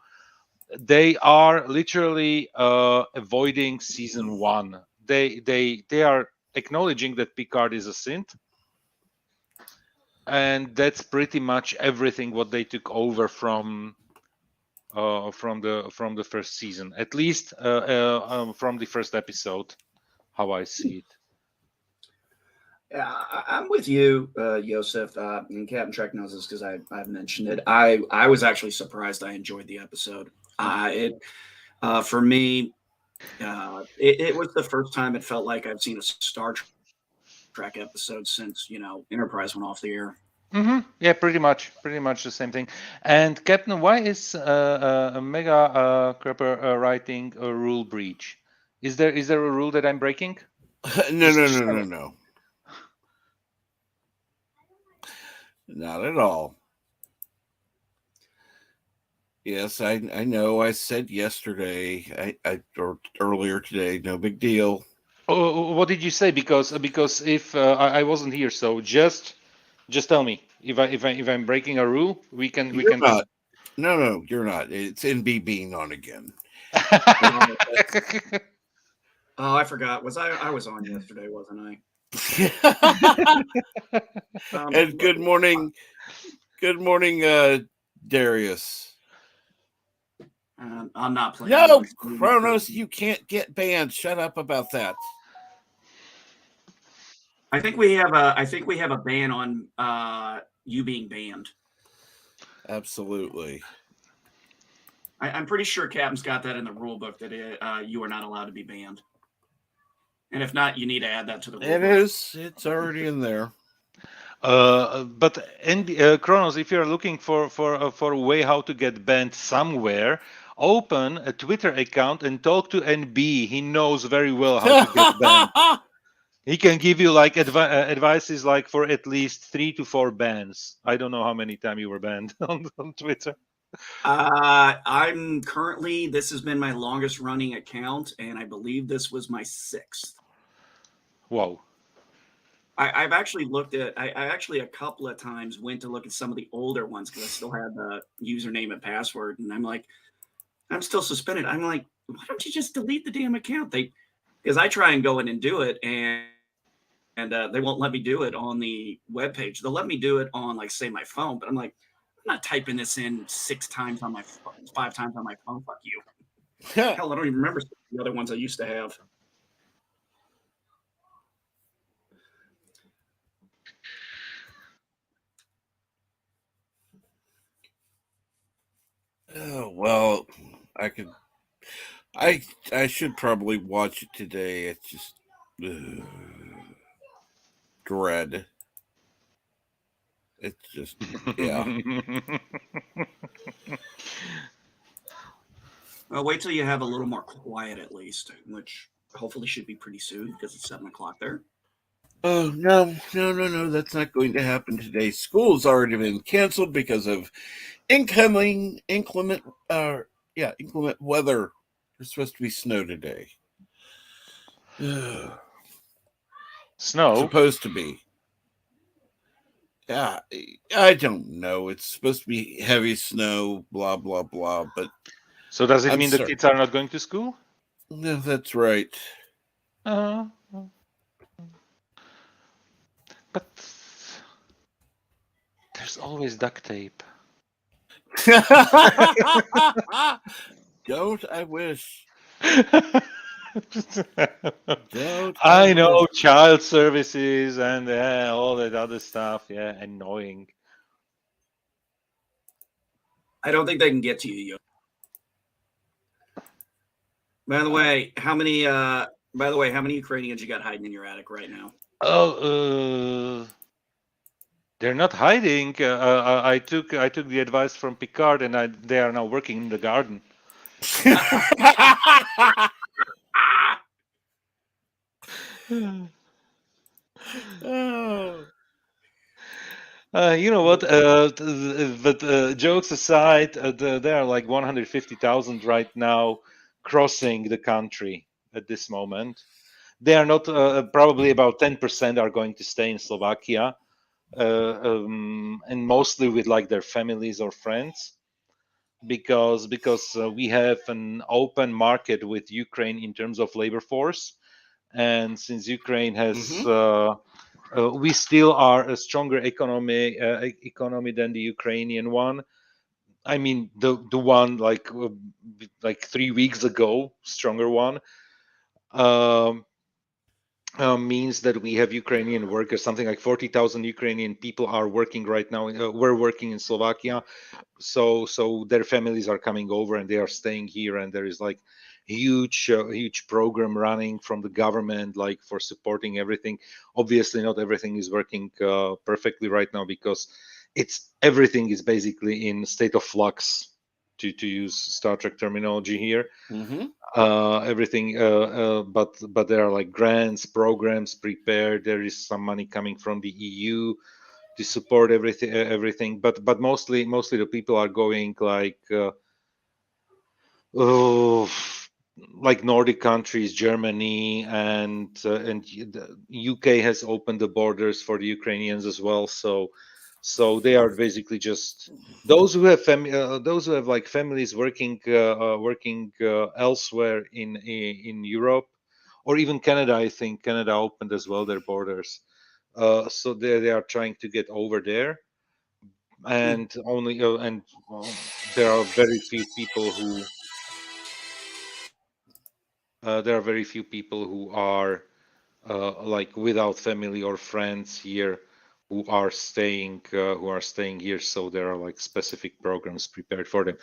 they are literally avoiding season one. They are acknowledging that Picard is a synth, and that's pretty much everything what they took over from the first season, at least from the first episode, how I see it. Yeah, I'm with you, Joseph. And Captain Trek knows this because I've mentioned it. I was actually surprised. I enjoyed the episode. It For me, it was the first time it felt like I've seen a Star Trek episode since Enterprise went off the air. Yeah, pretty much the same thing. And Captain, why is Mega Crapper writing a rule breach? Is there a rule that I'm breaking? No, Just, no, just no, tell no, me. no. Not at all. Yes, I know. I said yesterday, or earlier today, no big deal. Oh, what did you say? Because if I wasn't here, so just tell me if I'm breaking a rule, we You're can talk. not. No, no, you're not. It's NB being on again. Oh, I forgot. I was on yesterday, wasn't I? And good morning, Darius. I'm not playing No, anymore. Kronos, you can't get banned. Shut up about that. I think we have a ban on you being banned. Absolutely. I'm pretty sure Captain's got that in the rule book that you are not allowed to be banned. And if not, you need to add that to the rule It book. is. It's already in there. But Kronos, if you're looking for a way how to get banned somewhere, open a Twitter account and talk to NB. He knows very well how to get banned. He can give you like advices like for at least 3 to 4 bans. I don't know how many times you were banned on Twitter. I'm currently, this has been my longest running account, and I believe this was my 6th. Wow. I've actually looked at, I actually a couple of times went to look at some of the older ones because I still had the username and password, and I'm like, I'm still suspended. I'm like, why don't you just delete the damn account? Because I try and go in and do it, and they won't let me do it on the webpage. They'll let me do it on, like, say, my phone, but I'm like, I'm not typing this in 5 times on my phone. Fuck you. Hell, I don't even remember the other ones I used to have. Oh, well, I could. I should probably watch it today. It's just dread. It's just yeah. Well, wait till you have a little more quiet at least, which hopefully should be pretty soon because it's 7 o'clock there. Oh, no. That's not going to happen today. School's already been canceled because of incoming inclement weather. There's supposed to be snow today. Snow. Supposed to be. Yeah, I don't know. It's supposed to be heavy snow, blah, blah, blah. But So does it I'm mean the sorry. kids are not going to school? No, that's right. Uh, but there's always duct tape. Don't I wish? Don't I I wish? know child services and all that other stuff. Yeah, annoying. I don't think they can get to you. By the way, how many Ukrainians you got hiding in your attic right now? Oh, they're not hiding. I took the advice from Picard, and they are now working in the garden. Oh. You know what? But jokes aside, there are like 150,000 right now crossing the country at this moment. They are not probably about 10% are going to stay in Slovakia, and mostly with like their families or friends, because we have an open market with Ukraine in terms of labor force, and since Ukraine has we still are a stronger economy than the Ukrainian one. I mean, the one like 3 weeks ago, stronger one. Um, Means that we have Ukrainian workers. Something like 40,000 Ukrainian people are working right now. We're working in Slovakia, so their families are coming over and they are staying here, and there is like huge program running from the government, like for supporting everything. Obviously not everything is working perfectly right now, because everything is basically in state of flux, to use Star Trek terminology here. Everything but there are like grants, programs prepared. There is some money coming from the EU to support everything, but mostly the people are going oh, like Nordic countries, Germany, and the UK has opened the borders for the Ukrainians as well. So they are basically just those who have those who have like families working elsewhere in Europe, or even Canada. I think Canada opened as well their borders. So they are trying to get over there, and only and there are very few people who there are very few people who are like without family or friends here, who are staying here. So there are like specific programs prepared for them.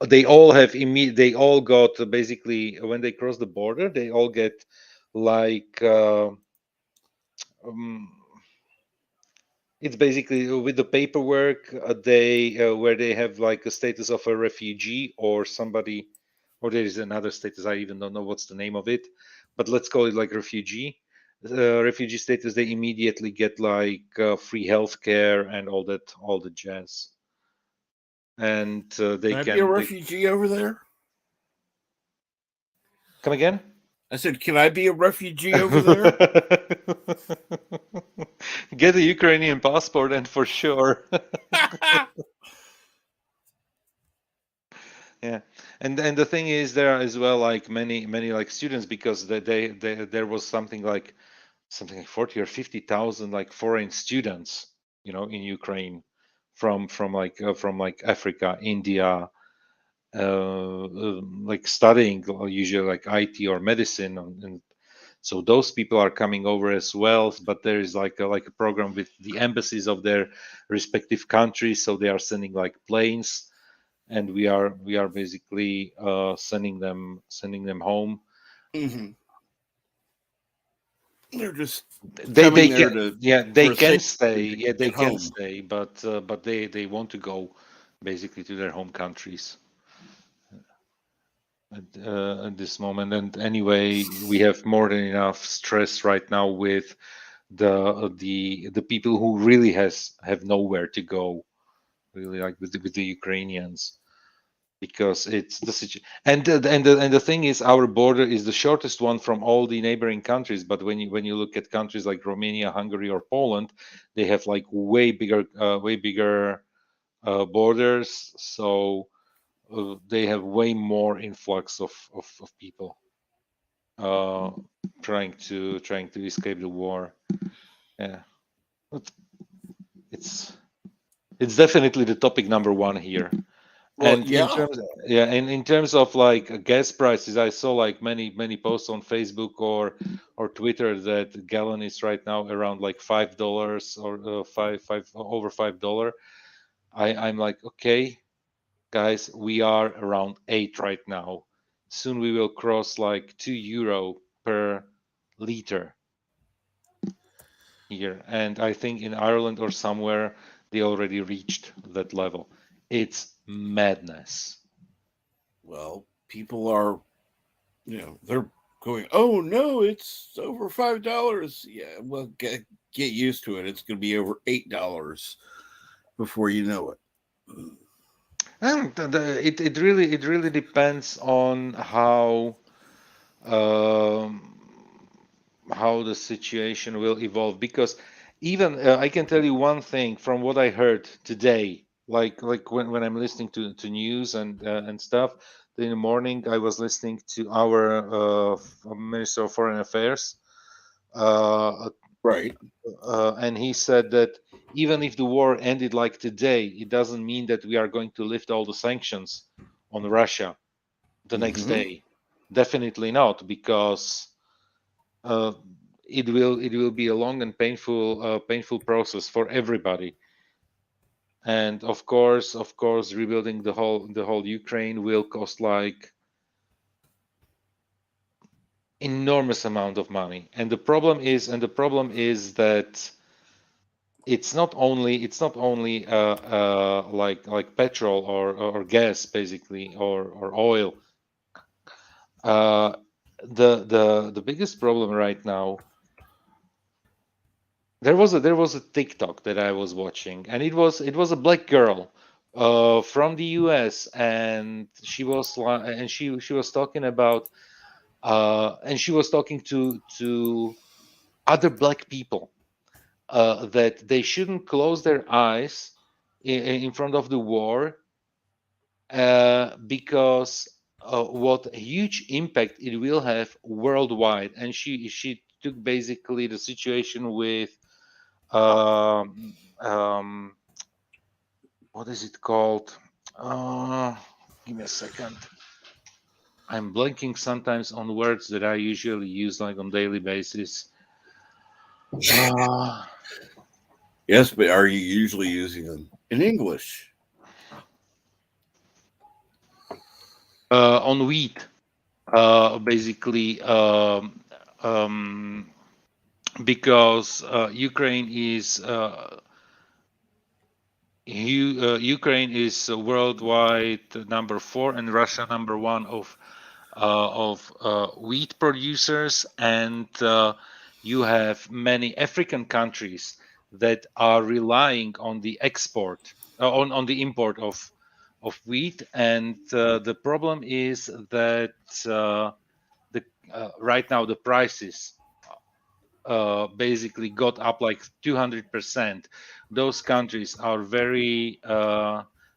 They all got basically, when they cross the border, they all get like um, it's basically with the paperwork, they where they have like a status of a refugee or somebody, or there is another status. I even don't know what's the name of it, but let's call it like refugee. Refugee status. They immediately get like free healthcare and all the jazz, and Can I be a refugee over there? come again. I said, can I be a refugee over there? Get a Ukrainian passport, and for sure. Yeah, and the thing is, there are as well like many like students, because there was something like 40 or 50,000 like foreign students, in Ukraine, from like Africa, India, like studying usually like IT or medicine, and so those people are coming over as well. But there is like a program with the embassies of their respective countries, so they are sending like planes, and we are basically sending them home. Mm-hmm. They're just They coming there can, to yeah, they for a can safe stay, to yeah, they get can home. stay, but they want to go basically to their home countries at this moment. And anyway, we have more than enough stress right now with the people who really have nowhere to go, really, like with the Ukrainians, because it's the situation. And the thing is, our border is the shortest one from all the neighboring countries. But when you look at countries like Romania, Hungary, or Poland, they have like way bigger borders. So they have way more influx of people uh, trying to escape the war. Yeah, But it's definitely the topic number one here. Well, And in yeah. terms, yeah, and in terms of like gas prices, I saw like many posts on Facebook or Twitter that gallon is right now around like $5 or five over $5. I'm like, okay, guys, we are around 8 right now. Soon we will cross like €2 per liter here, and I think in Ireland or somewhere they already reached that level. It's madness. Well, people are, they're going, oh no, it's over $5. Yeah, well, get used to it. It's going to be over $8 before you know it. And it really depends on um, how the situation will evolve, because even I can tell you one thing from what I heard today, like when I'm listening to news and stuff in the morning. I was listening to our Minister of Foreign Affairs, uh, Right. and he said that even if the war ended like today, it doesn't mean that we are going to lift all the sanctions on Russia the next Mm-hmm. day. Definitely not, because uh, it will be a long and painful process for everybody. And of course, rebuilding the whole Ukraine will cost like enormous amount of money. And the problem is that it's not only like petrol or gas, basically, or oil. uh the biggest problem right now, there was a TikTok that I was watching, and it was a black girl from the US, and she was talking about and she was talking to other black people, that they shouldn't close their eyes in front of the war, because what a huge impact it will have worldwide. And she took basically the situation with um, um, what is it called? Uh, Give me a second. I'm blanking sometimes on words that I usually use like on daily basis. Uh, Yes, but are you usually using them in English? on wheat, basically, um, because Ukraine is worldwide number four, and Russia number one of wheat producers. And you have many African countries that are relying on the on the import of wheat. And the problem is that the right now the prices basically got up like 200%. Those countries are very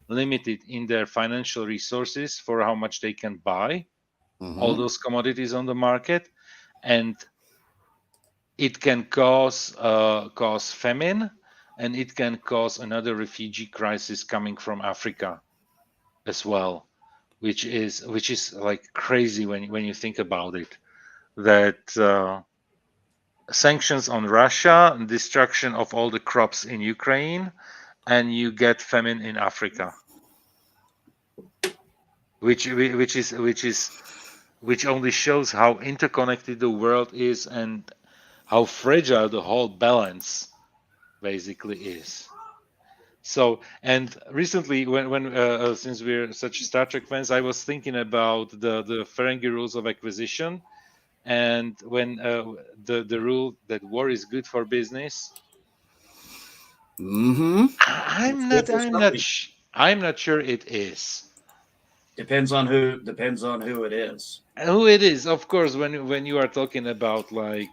limited in their financial resources for how much they can buy all Mm-hmm. those commodities on the market. And it can cause famine, and it can cause another refugee crisis coming from Africa as well, which is like crazy when you think about it, that sanctions on Russia and destruction of all the crops in Ukraine, and you get famine in Africa, which only shows how interconnected the world is, and how fragile the whole balance basically is. So, and recently, when since we're such Star Trek fans, I was thinking about the Ferengi rules of acquisition, And when the rule that war is good for business, Mm-hmm. It's good for somebody. I'm not sure it is. Depends on who. Depends on who it is. Who it is, of course, when you are talking about like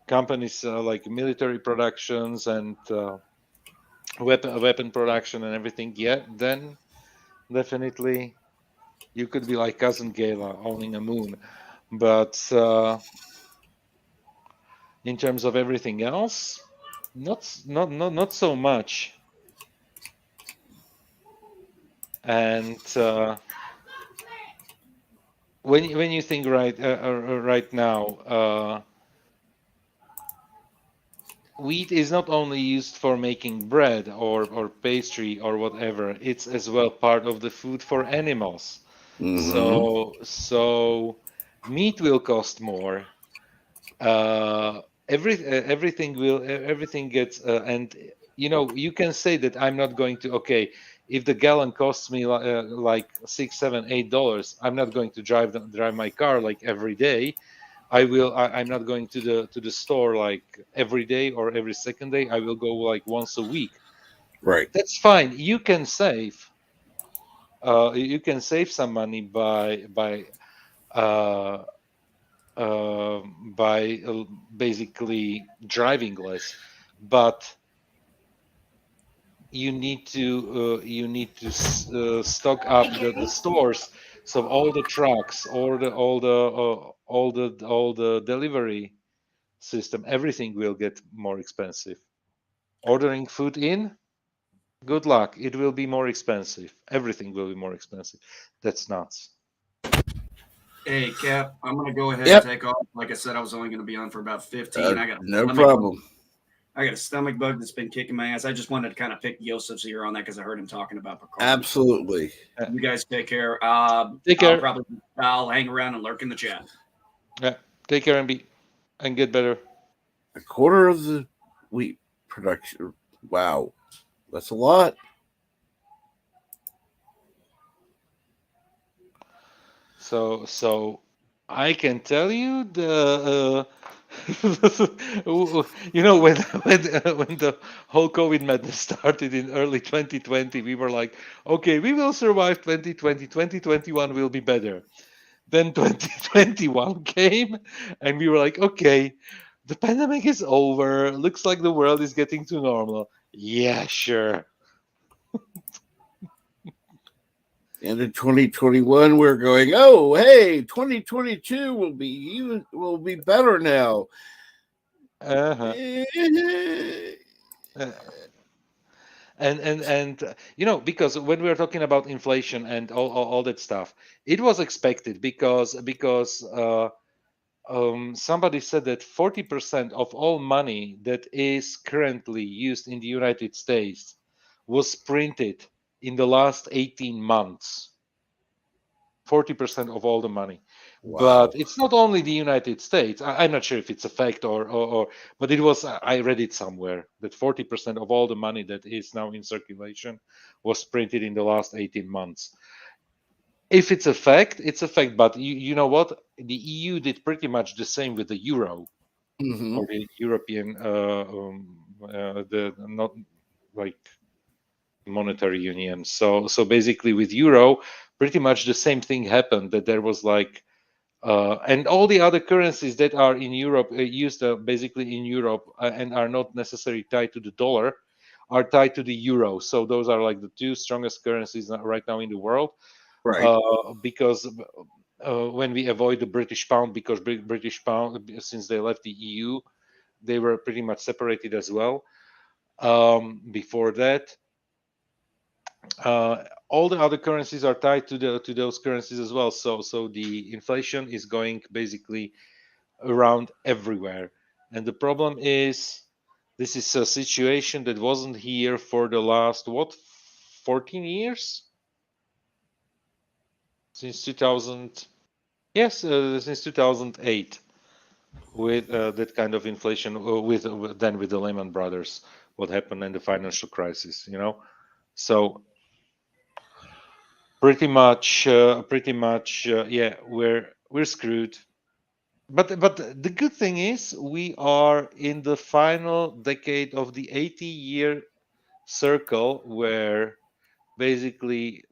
companies like military productions and weapon production and everything, yeah, then definitely you could be like cousin Gala owning a moon. But in terms of everything else, not so much. And when you think right now, wheat is not only used for making bread or pastry or whatever, it's as well part of the food for animals. Mm-hmm. So meat will cost more. Everything gets and you can say that I'm not going to, okay, if the gallon costs me like $6, $7, $8, I'm not going to drive my car like every day. I'm not going to the store like every day or every second day. I will go like once a week. Right. That's fine. You can save some money uh, by basically driving less, but you need to stock up the stores, so all the trucks, all the delivery system, everything will get more expensive. Ordering food in, good luck, it will be more expensive. Everything will be more expensive. That's nuts. Hey, Cap, I'm gonna go ahead and Yep. take off. Like I said, I was only gonna be on for about 15. No problem. I got a stomach bug that's been kicking my ass. I just wanted to kind of pick Yosef's ear on that because I heard him talking about Picard. Absolutely. You guys take care. Take care. I'll hang around and lurk in the chat. Yeah, take care and get better. A quarter of the wheat production. Wow. That's a lot. So I can tell you when the whole COVID madness started in early 2020, we were like, okay, we will survive 2020. 2021 will be better. Then 2021 came, and we were like, okay, the pandemic is over. Looks like the world is getting to normal. Yeah, sure. And in 2021, we're going, oh, hey, 2022 will be better now. Uh-huh. Uh, and because when we are talking about inflation and all that stuff, it was expected because somebody said that 40% of all money that is currently used in the United States was printed in the last 18 months. 40% of all the money. Wow. But it's not only the United States. I'm not sure if it's a fact or but it was, I read it somewhere that 40% of all the money that is now in circulation was printed in the last 18 months. If it's a fact, it's a fact. But you know what? The EU did pretty much the same with the euro Mm-hmm. or the European, the not like monetary union. So basically, with euro, pretty much the same thing happened. That there was like, and all the other currencies that are in Europe used basically in Europe and are not necessarily tied to the dollar, are tied to the euro. So those are like the two strongest currencies right now in the world. Right. Because when we avoid the British pound, because British pound, since they left the EU, they were pretty much separated as well. Before that, all the other currencies are tied to those currencies as well. So the inflation is going basically around everywhere, and the problem is this is a situation that wasn't here for the last 14 years, since 2000. Yes, since 2008, with that kind of inflation, with the Lehman Brothers, what happened in the financial crisis. So pretty much, yeah, we're screwed. But the good thing is we are in the final decade of the 80-year circle where basically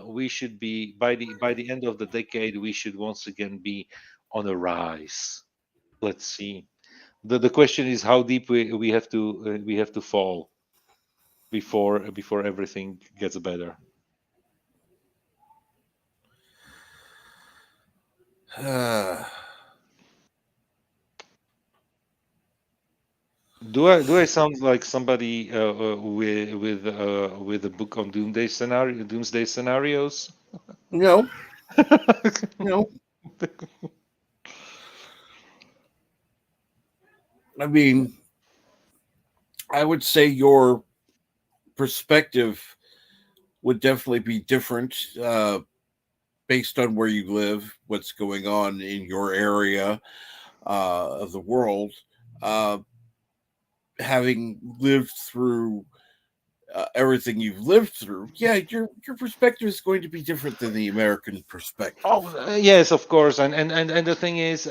we should be by the end of the decade we should once again be on a rise. Let's see. The question is how deep we have to fall before everything gets better. Do I sound like somebody with a book on doomsday scenarios? No, no. I mean, I would say your perspective would definitely be different based on where you live, what's going on in your area of the world. Uh, Having lived through everything you've lived through, yeah, your perspective is going to be different than the American Oh, perspective. yes, of course. And the thing is,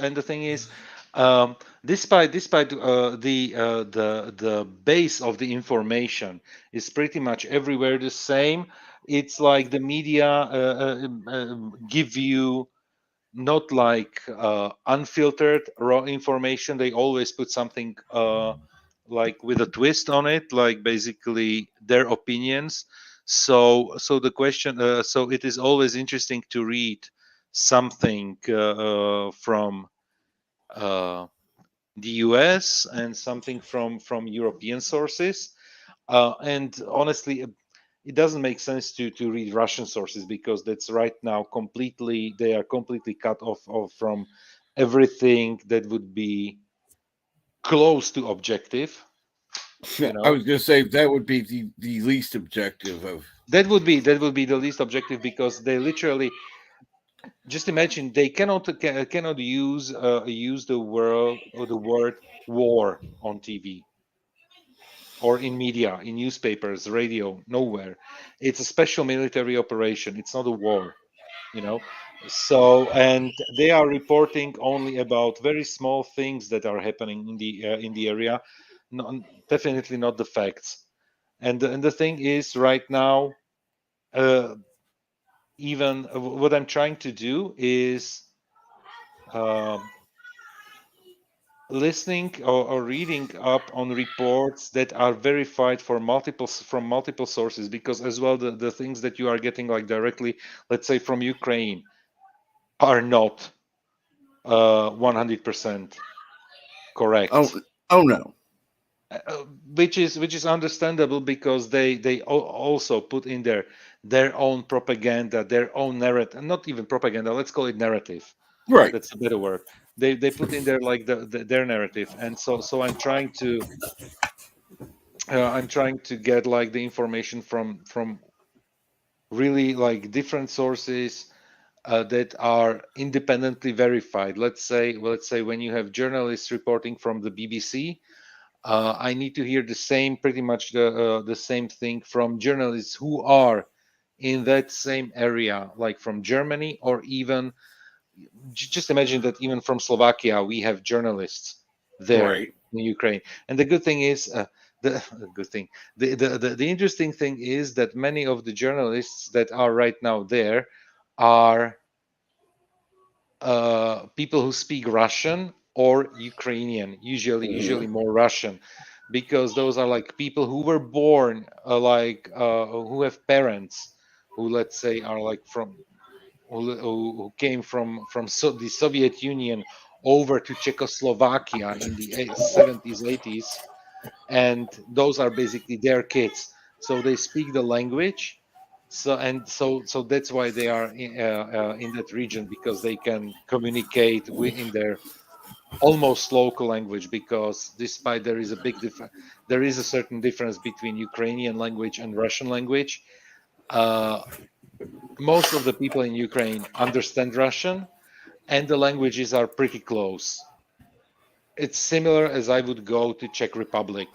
despite the base of the information is pretty much everywhere the same. It's like the media give you not like unfiltered raw information. They always put something like with a twist on it, like basically their opinions. So the question, so it is always interesting to read something from uh, the US and something from European sources. And honestly, it doesn't make sense to read Russian sources because that's right now completely they are completely cut off from everything that would be close to objective. You I know, was going to say that would be the least objective of. that would be the least objective because they literally just imagine they cannot use the word war on TV or in media, in newspapers, radio, nowhere. It's a special military operation. It's not a war, you know. So, and they are reporting only about very small things that are happening in the area, no, definitely not the facts. And the thing is, right now, uh, even what I'm trying to do is um listening or reading up on reports that are verified from multiple sources because as well the things that you are getting like directly, let's say from Ukraine, are not 100% Oh, correct. oh no. Which is understandable because they also put in their own propaganda, their own narrative, not even propaganda, let's call it narrative. Right. That's a better word. They put in there like their narrative, and so I'm trying to get like the information from really like different sources that are independently verified. Let's say when you have journalists reporting from the BBC, I need to hear the same, pretty much the same thing from journalists who are in that same area, like from Germany or even just imagine that even from Slovakia, we have journalists there Right. in Ukraine. And the good thing is, the good thing, the interesting thing is that many of the journalists that are right now there are people who speak Russian or Ukrainian, usually Mhm. more Russian, because those are like people who were born who have parents who, let's say, are like who came from the Soviet Union over to Czechoslovakia in the 70s, 80s, and those are basically their kids. So they speak the language. So that's why they are in that region because they can communicate in their almost local language because despite there is a certain difference between Ukrainian language and Russian language. Uh, Most of the people in Ukraine understand Russian, and the languages are pretty close. It's similar as I would go to Czech Republic.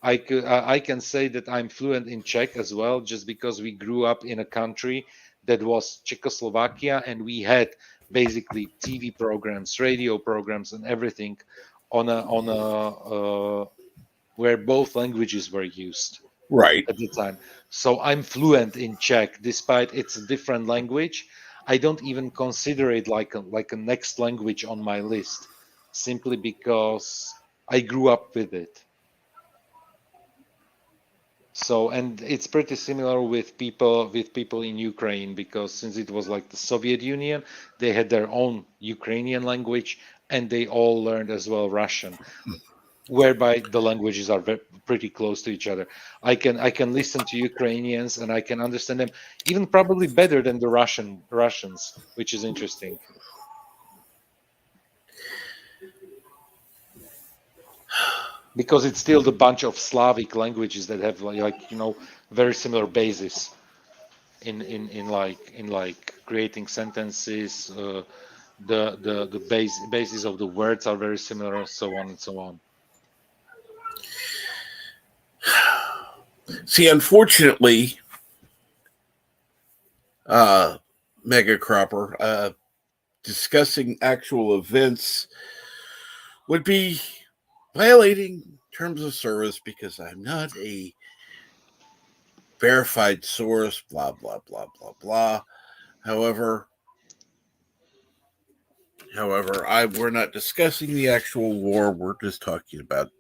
I can say that I'm fluent in Czech as well, just because we grew up in a country that was Czechoslovakia, and we had basically TV programs, radio programs, and everything on a where both languages were used Right. at the time. So I'm fluent in Czech, despite it's a different language. I don't even consider it like a next language on my list, simply because I grew up with it. So, and it's pretty similar with people in Ukraine, because since it was like the Soviet Union, they had their own Ukrainian language, and they all learned as well Russian, whereby the languages are pretty close to each other. I can listen to Ukrainians and I can understand them even probably better than the Russians, which is interesting. Because it's still the bunch of Slavic languages that have very similar basis in creating sentences. The basis of the words are very similar, so on and so on. See, unfortunately, uh, Mega Cropper, discussing actual events would be violating terms of service because I'm not a verified source, blah, blah, blah, blah, blah. However, we're not discussing the actual war. We're just talking about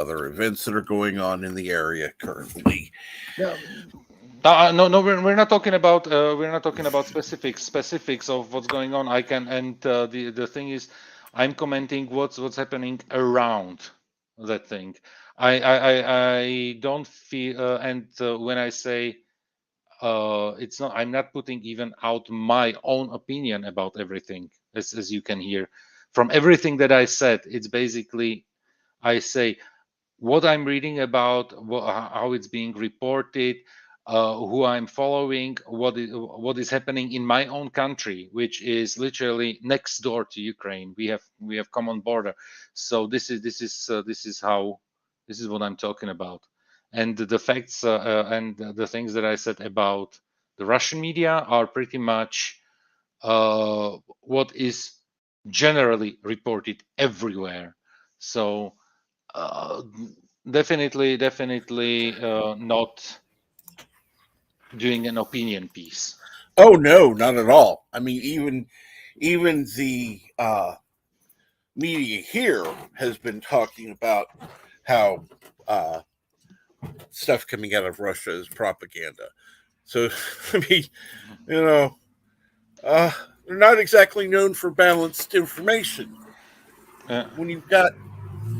other events that are going on in the area currently. Yeah. No, we're not talking about specifics of what's going on. I can, and the thing is, I'm commenting what's happening around that thing. I don't feel, and when I say it's not, I'm not putting even out my own opinion about everything, as you can hear from everything that I said. It's basically, I say what I'm reading about, how it's being reported, who I'm following, what is happening in my own country, which is literally next door to Ukraine. We have common border, so this is what I'm talking about, and the facts and the things that I said about the Russian media are pretty much what is generally reported everywhere. So uh, definitely not doing an opinion piece. Oh no, not at all. I mean, even the media here has been talking about how uh, stuff coming out of Russia is propaganda. So, I mean, you know, uh, they're not exactly known for balanced information. Uh, When you've got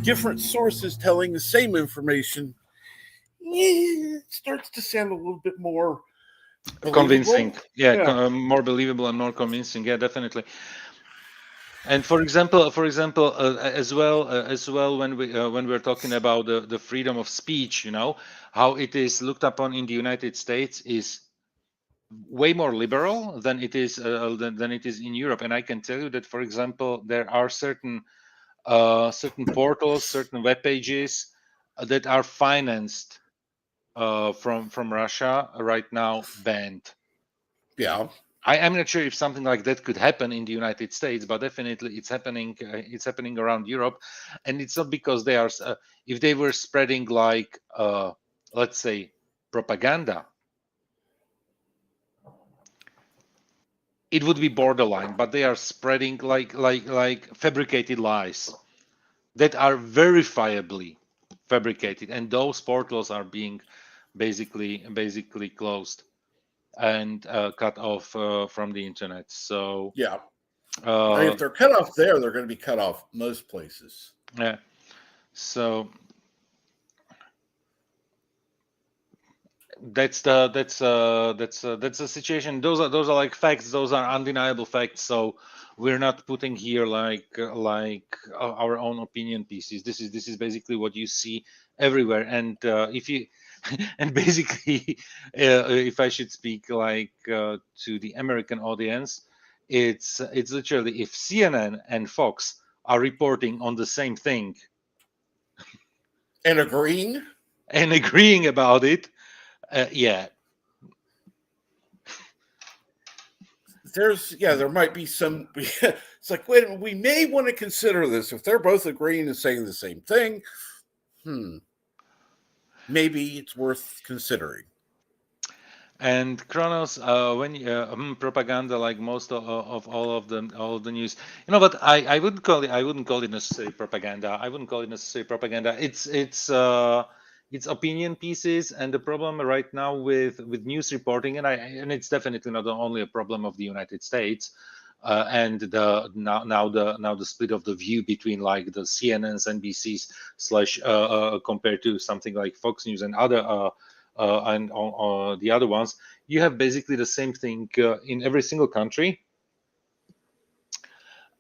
different sources telling the same information, it starts to sound a little bit more Convincing, believable. yeah, Yeah. more believable and more convincing, yeah, definitely. And for example, as well, when we're talking about the freedom of speech, how it is looked upon in the United States is way more liberal than it is in Europe. And I can tell you that, for example, there are certain portals, certain web pages that are financed from Russia right now banned. Yeah. I'm not sure if something like that could happen in the United States, but definitely it's happening. It's happening around Europe, and it's not because they are. If they were spreading like, let's say, propaganda, it would be borderline. But they are spreading like fabricated lies that are verifiably fabricated, and those portals are being basically closed and cut off from the internet. So Yeah. I mean, uh, if they're cut off there, they're going to be cut off most places. yeah, so that's the situation. Those are like facts. Those are undeniable facts. So we're not putting here our own opinion pieces. This is basically what you see everywhere. And if you and basically, if I should speak to the American audience, it's literally if CNN and Fox are reporting on the same thing And agreeing, and agreeing about it, yeah, there might be some. It's like, wait a minute, we may want to consider this if they're both agreeing and saying the same thing. Maybe it's worth considering. And Kronos, when propaganda, like most of all of the news, but I wouldn't call it necessarily propaganda. I wouldn't call it necessarily propaganda. It's opinion pieces, and the problem right now with news reporting, and it's definitely not only a problem of the United States, and now the split of the view between like the CNNs, NBCs slash compared to something like Fox News and other. And on the other ones, you have basically the same thing in every single country.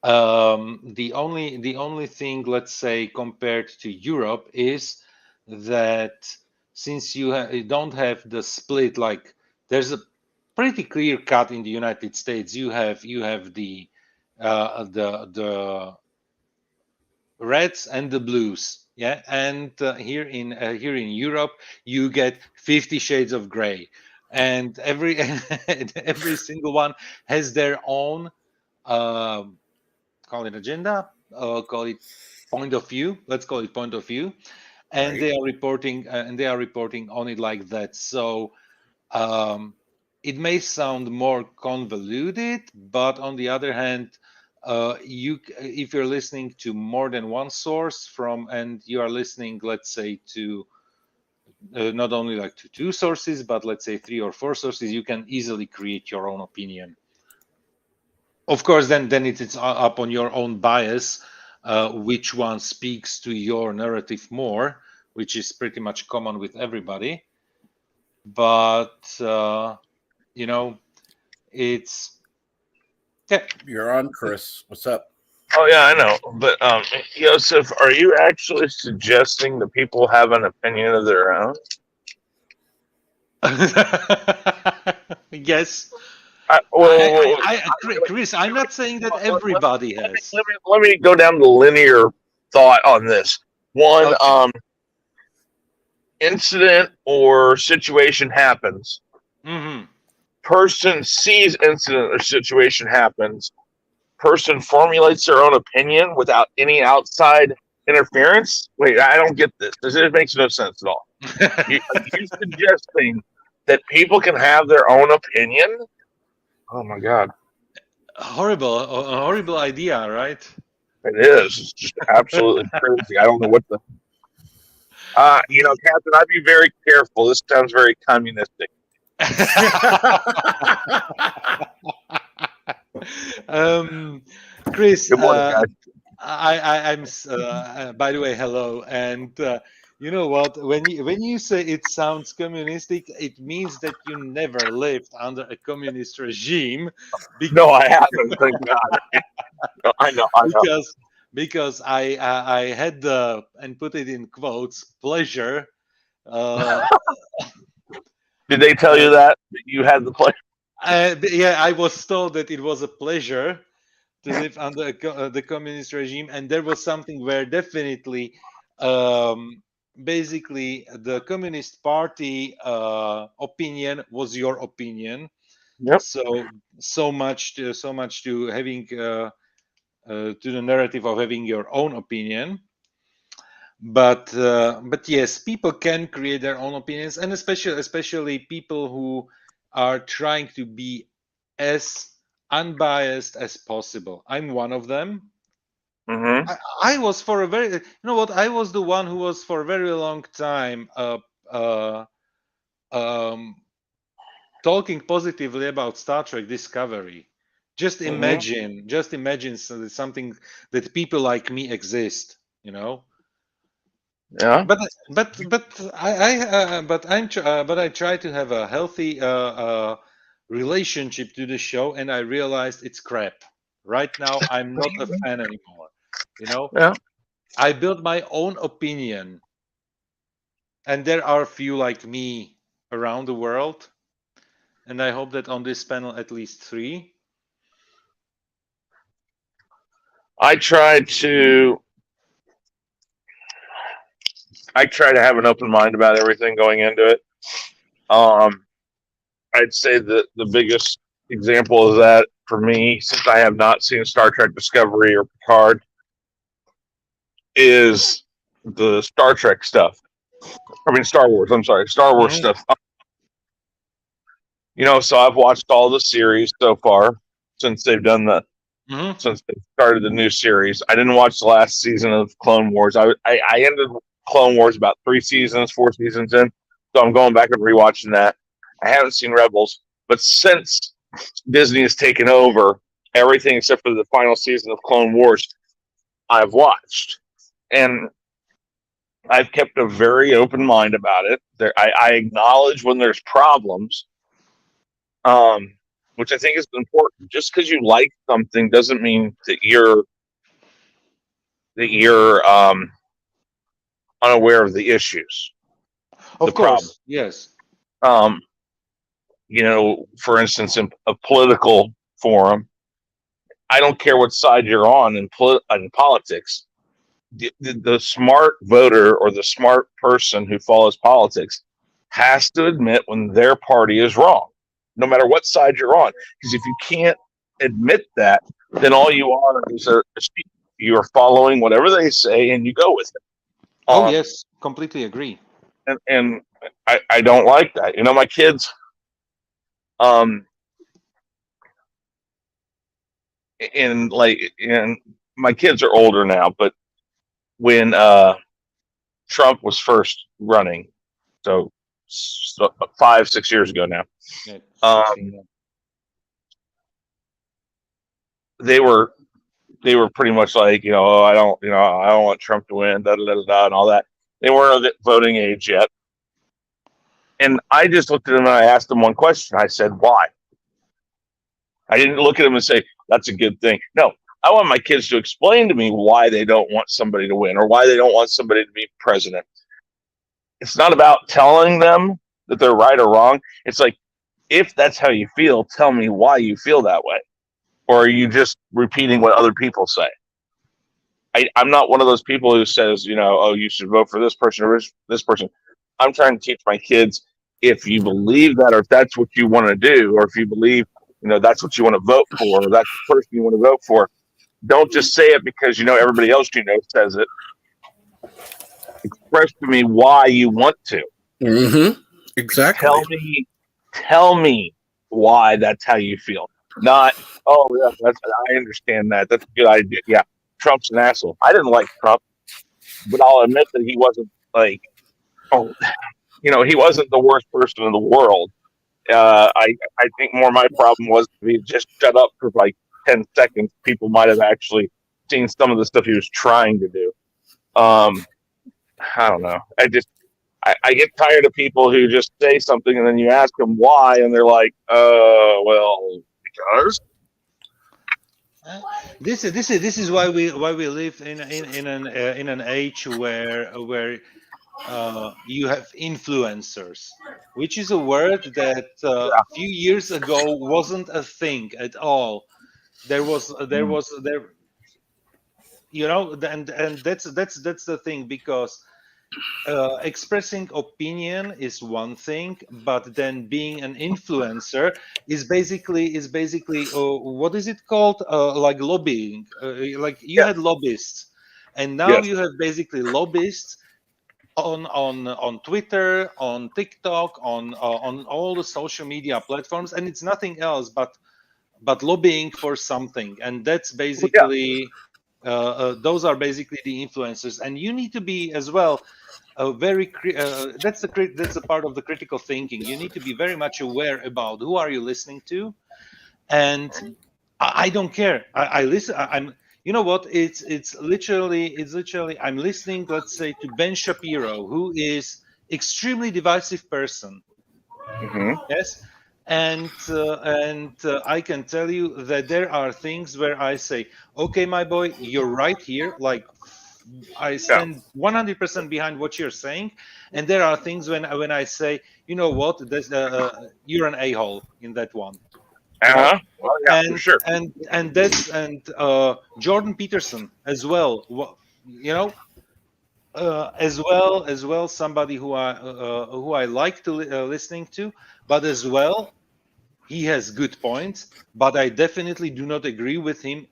The only thing, let's say, compared to Europe, is that since you don't have the split, like there's a pretty clear cut in the United States. You have the reds and the blues, yeah, and here in Europe you get 50 shades of gray, and every single one has their own call it agenda, call it point of view, let's call it point of view, and Right. they are reporting on it like that. So it may sound more convoluted, but on the other hand, if you're listening to more than one source and you are listening, let's say, to not only like to two sources, but let's say 3 or 4 sources, you can easily create your own opinion. Of course, then it's up on your own bias, which one speaks to your narrative more, which is pretty much common with everybody. But it's You're on, Chris. What's up? Oh yeah, I know. But Yosef, are you actually suggesting that people have an opinion of their own? Yes. Chris, I'm not saying that everybody has. Let me go down the linear thought on this. One incident or situation happens. Mm-hmm. Person sees incident or situation happens. Person formulates their own opinion without any outside interference. Wait, I don't get this. It makes no sense at all. Are you suggesting that people can have their own opinion? Oh my God. A horrible idea, right? It is. It's just absolutely crazy. I don't know what the. Captain, I'd be very careful. This sounds very communistic. Chris, Good morning, guys. I'm by the way, hello. And you know what? When you say it sounds communistic, it means that you never lived under a communist regime. No, I haven't. Thank God. No, I know. Because I had the, and put it in quotes, pleasure. Did they tell you that you had the pleasure? Yeah, I was told that it was a pleasure to live under the communist regime, and there was something where definitely, basically, the Communist Party opinion was your opinion. Yep. So much to having to the narrative of having your own opinion. But yes, people can create their own opinions, and especially people who are trying to be as unbiased as possible. I'm one of them. Mm-hmm. I was for a very, I was the one who was for a very long time talking positively about Star Trek Discovery. Just imagine something that people like me exist. Yeah. But I try to have a healthy relationship to the show, and I realized it's crap. Right now, I'm not a fan anymore. Yeah. I built my own opinion, and there are a few like me around the world, and I hope that on this panel at least 3. I try to have an open mind about everything going into it. I'd say that the biggest example of that for me, since I have not seen Star Trek Discovery or Picard, is the Star Trek stuff. I mean, Star Wars. I'm sorry, Star Wars Mhm. stuff. So I've watched all the series so far since they've done Mhm. since they started the new series. I didn't watch the last season of Clone Wars. I ended Clone Wars about 3 seasons, 4 seasons in, so I'm going back and rewatching that. I haven't seen Rebels, but since Disney has taken over everything except for the final season of Clone Wars, I've watched, and I've kept a very open mind about it. I acknowledge when there's problems, um, which I think is important. Just because you like something doesn't mean that you're unaware of the issues, the Of problem. course, yes. Um, for instance, in a political forum, I don't care what side you're on in politics. The smart voter or the smart person who follows politics has to admit when their party is wrong, no matter what side you're on. Because if you can't admit that, then all you are is you are following whatever they say and you go with it. Oh, Um, yes, completely agree. and I don't like that. My kids, um, and my kids are older now, but when Trump was first running, so 5, 6 years ago now, Yeah, six. um, they were pretty much like, oh, I don't want Trump to win, da da da da, and all that. They weren't of voting age yet, and I just looked at them and I asked them one question. I said, "Why?" I didn't look at them and say that's a good thing. No, I want my kids to explain to me why they don't want somebody to win or why they don't want somebody to be president. It's not about telling them that they're right or wrong. It's like, if that's how you feel, tell me why you feel that way. Or are you just repeating what other people say? I'm not one of those people who says, oh, you should vote for this person or this person. I'm trying to teach my kids, if you believe that, or if that's what you want to do, or if you believe, that's what you want to vote for, or that's the person you want to vote for, don't just say it because everybody else says it. Express to me why you want to. Mm-hmm. Exactly. Tell me why that's how you feel. Not, oh yeah, I understand that. That's a good idea. Yeah, Trump's an asshole. I didn't like Trump, but I'll admit that he wasn't like, oh, he wasn't the worst person in the world. I think more my problem was if he just shut up for like 10 seconds, people might have actually seen some of the stuff he was trying to do. I don't know. I get tired of people who just say something and then you ask them why, and they're like, well, because. This is why we live in an age where you have influencers, which is a word that a few years ago wasn't a thing at all. There was and that's the thing, because expressing opinion is one thing, but then being an influencer is basically what is it called, like lobbying, like you Yes, had lobbyists, and now yes, you have basically lobbyists on Twitter, on TikTok, on all the social media platforms, and it's nothing else but lobbying for something, and that's yeah, basically those are basically the influencers, and you need to be as well that's a part of the critical thinking. You need to be very much aware about who are you listening to, and I don't care. I listen. I'm. You know what? It's literally. I'm listening. Let's say to Ben Shapiro, who is extremely divisive person. hmm Yes, and I can tell you that there are things where I say, okay, my boy, you're right here. Like I yeah, stand 100% behind what you're saying, and there are things when I say, you know what, you're an a-hole in that one, you know, well, yeah, for and sure. and that's and Jordan Peterson as well. You know, as well somebody who I like to listening to, but as well he has good points, but I definitely do not agree with him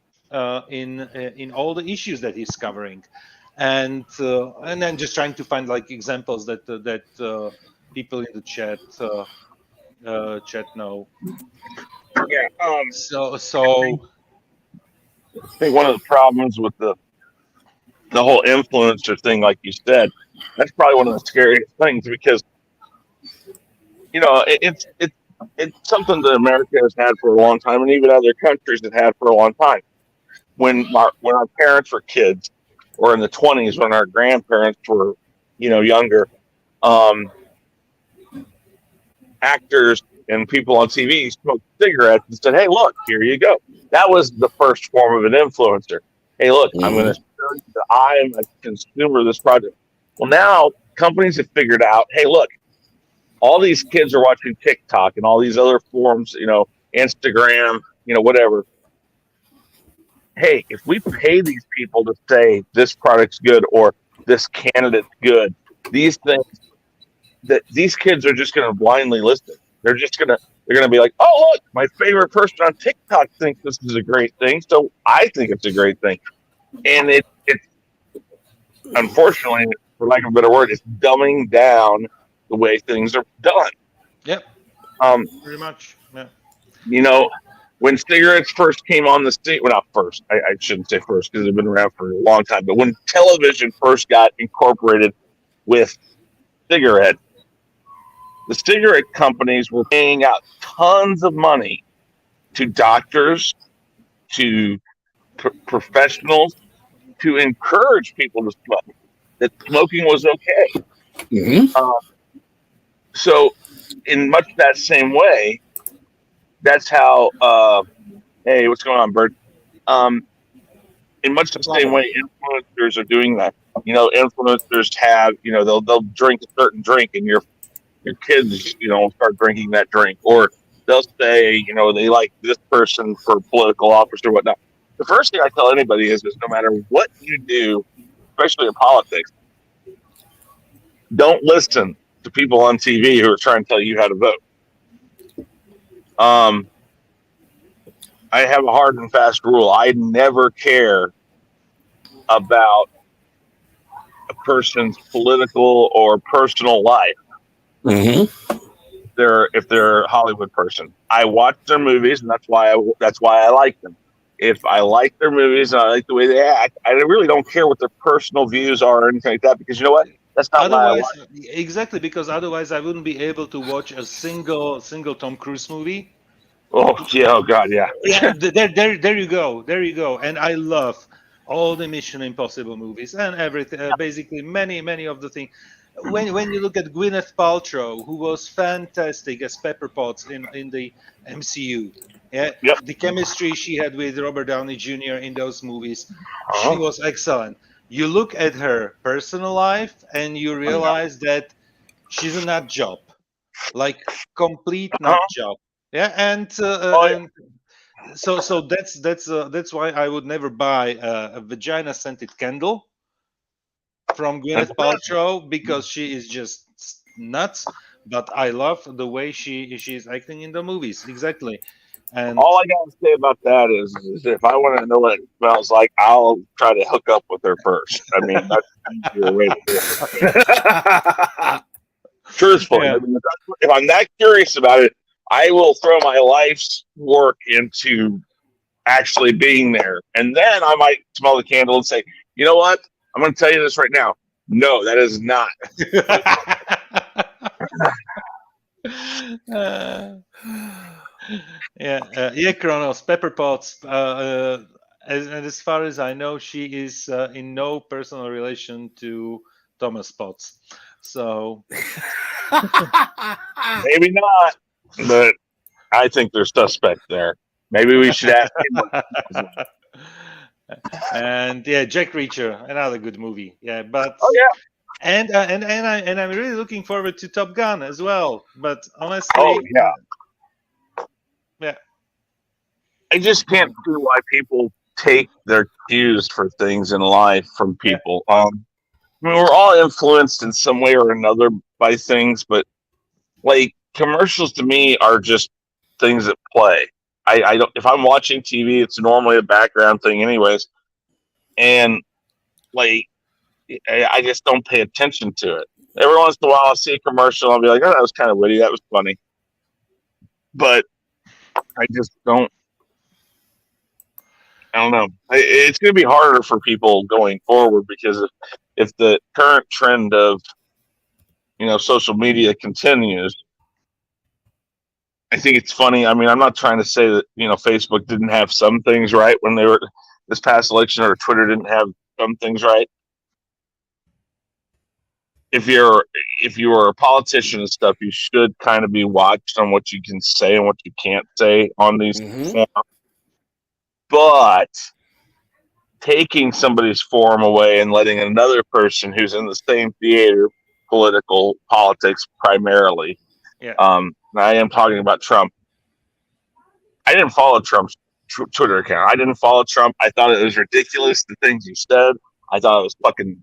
in all the issues that he's covering, and then just trying to find like examples that people in the chat know. Yeah. So I think one of the problems with the whole influencer thing, like you said, that's probably one of the scariest things because it's something that America has had for a long time, and even other countries have had for a long time. When our parents were kids, or in the 20s when our grandparents were, younger, um, actors and people on TV smoked cigarettes and said, "Hey, look, here you go." That was the first form of an influencer. Hey, look, I'm going to show you that I'm a consumer of this project. Well, now companies have figured out, hey, look, all these kids are watching TikTok and all these other forms, Instagram, whatever. Hey, if we pay these people to say this product's good or this candidate's good, these things that these kids are just going to blindly listen. They're going to be like, oh, look, my favorite person on TikTok thinks this is a great thing, so I think it's a great thing. And it's unfortunately, for lack of a better word, it's dumbing down the way things are done. yep, pretty much. Yeah. When cigarettes first came on the scene, well, not first, I shouldn't say first because they've been around for a long time, but when television first got incorporated with cigarettes, the cigarette companies were paying out tons of money to doctors, to professionals, to encourage people to smoke, that smoking was okay. Mm-hmm. So, in much that same way, that's how. Hey, what's going on, Bird? In much the same way, influencers are doing that. Influencers have, they'll drink a certain drink, and your kids, start drinking that drink, or they'll say, they like this person for political office or whatnot. The first thing I tell anybody is no matter what you do, especially in politics, don't listen to people on TV who are trying to tell you how to vote. I have a hard and fast rule. I never care about a person's political or personal life. Mm-hmm. If they're a Hollywood person, I watch their movies, and that's why I like them. If I like their movies and I like the way they act, I really don't care what their personal views are or anything like that, because you know what? That's not why I Otherwise, watch. exactly, because otherwise I wouldn't be able to watch a single Tom Cruise movie. Oh yeah, oh god, yeah. Yeah, there you go. And I love all the Mission Impossible movies and everything. Basically, many of the things. When you look at Gwyneth Paltrow, who was fantastic as Pepper Potts in the MCU, yeah, Yep. the chemistry she had with Robert Downey Jr. in those movies, Uh-huh. she was excellent. You look at her personal life and you realize that she's a nut job, like complete nut job. Yeah, and so that's why I would never buy a vagina scented candle from Gwyneth Paltrow, because she is just nuts. But I love the way she's acting in the movies. Exactly. And All I gotta say about that is if I want to know what it smells like, I'll try to hook up with her first. I mean, that's an easier way to do it. Truthfully, yeah. I mean, if I'm that curious about it, I will throw my life's work into actually being there, and then I might smell the candle and say, you know what? I'm going to tell you this right now. No, that is not. Yeah, Kronos, Pepper Potts. As far as I know, she is in no personal relation to Thomas Potts. So Maybe not, but I think there's suspect there. Maybe we should ask him. And yeah, Jack Reacher, another good movie. Yeah, but Oh yeah. And I'm really looking forward to Top Gun as well. But honestly, Oh yeah. Yeah. I just can't see why people take their cues for things in life from people. I mean, we're all influenced in some way or another by things, but like commercials to me are just things at play. I don't. If I'm watching TV, it's normally a background thing, anyways, and like I just don't pay attention to it. Every once in a while, I'll see a commercial. I'll be like, "Oh, that was kind of witty. That was funny," but I just don't. I don't know. It's going to be harder for people going forward because if the current trend of social media continues, I think it's funny. I mean, I'm not trying to say that Facebook didn't have some things right when they were this past election, or Twitter didn't have some things right. If you are a politician and stuff, you should kind of be watched on what you can say and what you can't say on these forums. But taking somebody's forum away and letting another person who's in the same theater, politics primarily. Yeah. I am talking about Trump. I didn't follow Trump's Twitter account. I didn't follow Trump. I thought it was ridiculous, the things he said. I thought it was fucking.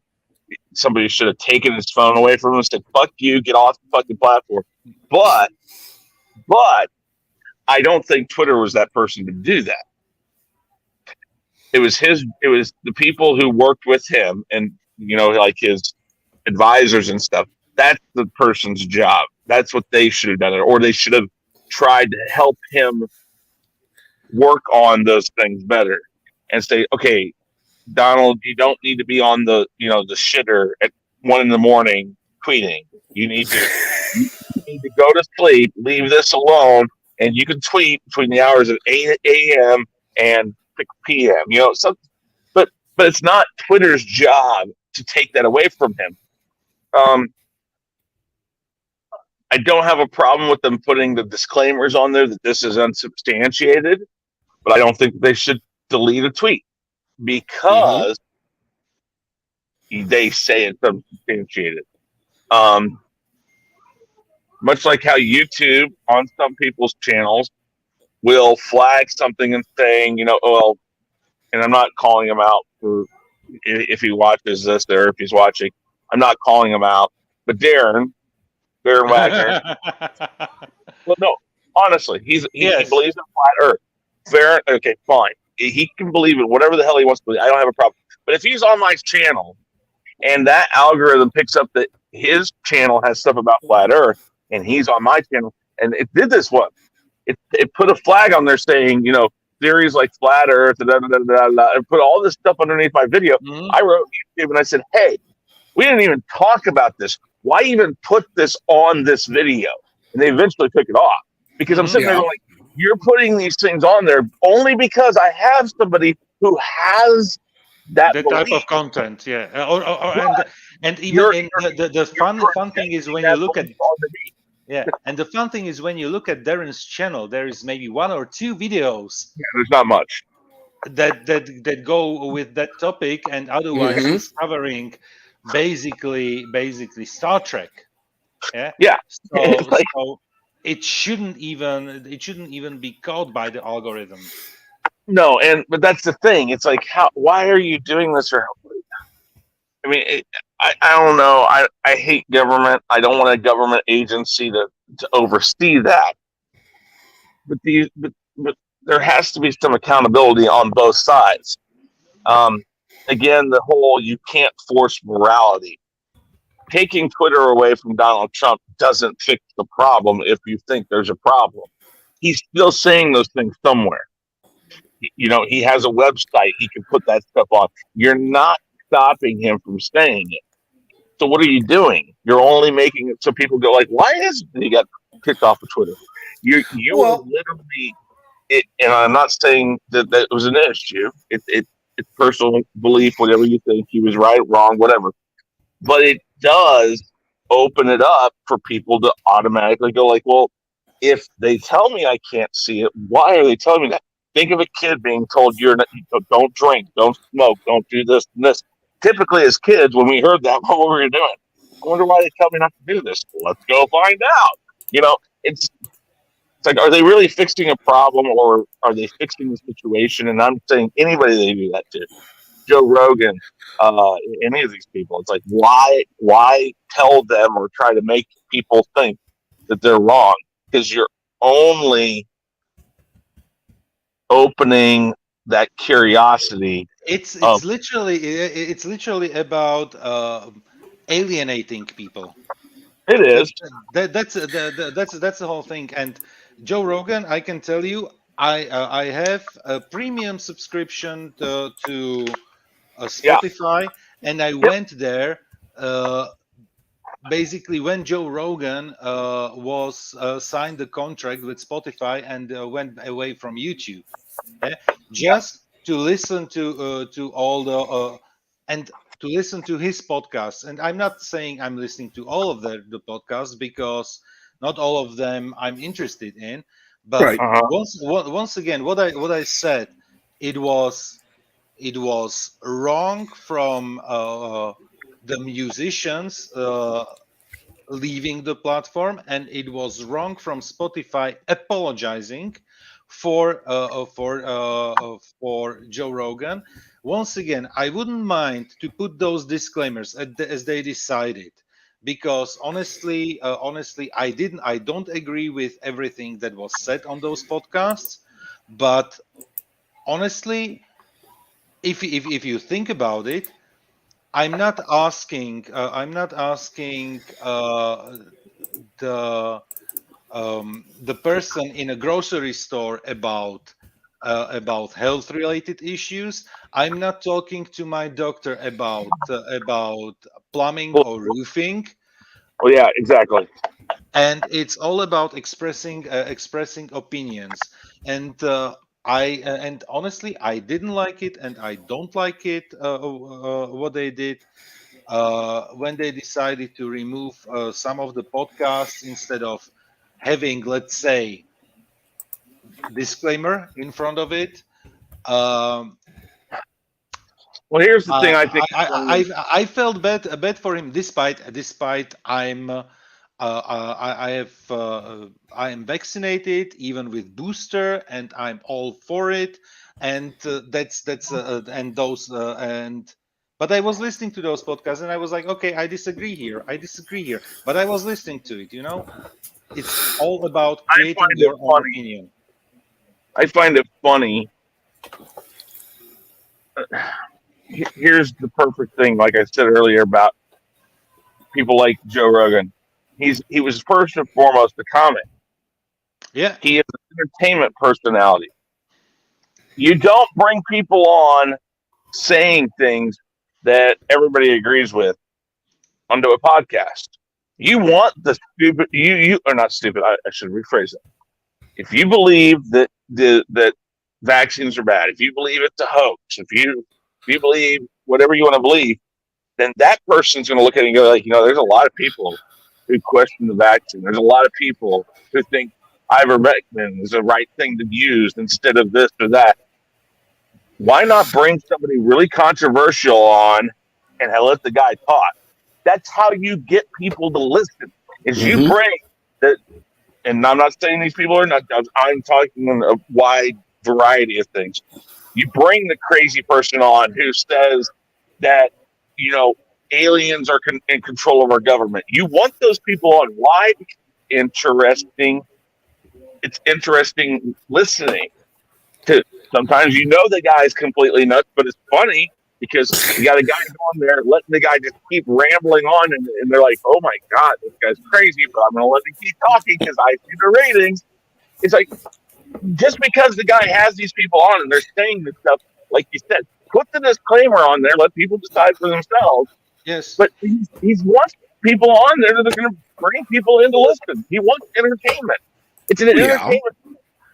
Somebody should have taken his phone away from him and said, "Fuck you, get off the fucking platform." But I don't think Twitter was that person to do that. It was the people who worked with him and like his advisors and stuff. That's the person's job. That's what they should have done, or they should have tried to help him work on those things better and say, "Okay, Donald, you don't need to be on the the shitter at 1 a.m. tweeting. You need to go to sleep, leave this alone, and you can tweet between the hours of 8 a.m. and 6 p.m." But it's not Twitter's job to take that away from him. I don't have a problem with them putting the disclaimers on there that this is unsubstantiated, but I don't think they should delete a tweet because they say it's unsubstantiated. Much like how YouTube on some people's channels will flag something and saying, and I'm not calling him out for if he watches this or if he's watching. I'm not calling him out, but Darren Wagner. Well, no, honestly, he believes in flat Earth. Fair, okay, fine. He can believe in whatever the hell he wants to believe. I don't have a problem. But if he's on my channel and that algorithm picks up that his channel has stuff about flat Earth, and he's on my channel, and it did this one. It put a flag on there saying, theories like flat Earth, and put all this stuff underneath my video. I wrote YouTube and I said, "Hey, we didn't even talk about this. Why even put this on this video?" And they eventually took it off because I'm sitting there like, "You're putting these things on there only because I have somebody who has that type of content." Yeah, and even the fun thing is when you look at and the fun thing is when you look at Darren's channel, there is maybe 1 or 2 videos. Yeah, there's not much that go with that topic, and otherwise he's covering basically Star Trek. Yeah. So it shouldn't even be caught by the algorithm. No, but that's the thing. It's like, why are you doing this? I mean, I don't know. I hate government. I don't want a government agency to oversee that. But there has to be some accountability on both sides. Again, the whole you can't force morality. Taking Twitter away from Donald Trump doesn't fix the problem if you think there's a problem. He's still saying those things somewhere. He has a website. He can put that stuff on. You're not stopping him from saying it. So what are you doing? You're only making it so people go like, "Why hasn't he got kicked off of Twitter?" You are literally it, and I'm not saying that it was an issue. It's personal belief, whatever you think. He was right, wrong, whatever. But it does open it up for people to automatically go like, "Well, if they tell me I can't see it, why are they telling me that?" Think of a kid being told don't drink, don't smoke, don't do this and this. Typically, as kids, when we heard that, what were we doing? I wonder why they tell me not to do this. Let's go find out. It's like, are they really fixing a problem, or are they fixing the situation? And I'm saying anybody they do that to, Joe Rogan, any of these people, it's like, why tell them or try to make people think that they're wrong? Because you're only opening that curiosity It's of it's literally it's literally about alienating people. it That, is. that's the whole thing. And Joe Rogan, I can tell you, I have a premium subscription to Yeah. Spotify, and I Yep. went there uh, basically when Joe Rogan was signed the contract with Spotify and went away from YouTube. Yeah, Yeah. just to listen to all the and to listen to his podcasts. And I'm not saying I'm listening to all of the podcasts because not all of them I'm interested in. But Right. Uh-huh. once again, what I said, it was it was wrong from the musicians leaving the platform, and it was wrong from Spotify apologizing for Joe Rogan. Once again, I wouldn't mind to put those disclaimers as they decided, because honestly, I don't agree with everything that was said on those podcasts, but honestly, if you think about it, I'm not asking the person in a grocery store about health related issues. I'm not talking to my doctor about plumbing Well, or roofing. well, yeah, exactly. And it's all about expressing opinions. And and honestly, I didn't like it, and I don't like it, what they did when they decided to remove some of the podcasts instead of having, let's say, disclaimer in front of it. Um, Well, here's the thing. I think I felt bad for him, despite I am vaccinated even with booster, and I'm all for it. And that's and those and but I was listening to those podcasts, and I was like, okay, I disagree here, but I was listening to it. It's all about I creating find it your own funny. opinion. I find it funny. Here's the perfect thing. Like I said earlier about people like Joe Rogan. He was first and foremost a comic. Yeah. He is an entertainment personality. You don't bring people on saying things that everybody agrees with onto a podcast. You want the stupid you are not stupid. I should rephrase it. If you believe that vaccines are bad, if you believe it's a hoax, if you believe whatever you want to believe, then that person's going to look at it and go like, there's a lot of people who question the vaccine. There's a lot of people who think ivermectin is the right thing to use instead of this or that. Why not bring somebody really controversial on and let the guy talk? That's how you get people to listen. Is you Mm-hmm. bring the, and I'm not saying these people are not. I'm talking a wide variety of things. You bring the crazy person on who says that you know aliens are in control of our government. You want those people on. Why? Interesting. It's interesting listening to. Sometimes the guy's completely nuts, but it's funny because you got a guy on there letting the guy just keep rambling on, and they're like, "Oh my god, this guy's crazy," but I'm going to let him keep talking because I see the ratings. It's like just because the guy has these people on and they're saying this stuff, like you said, put the disclaimer on there, let people decide for themselves. Yes. But he wants people on there that are going to bring people in to listen. He wants entertainment. It's an Yeah. entertainment.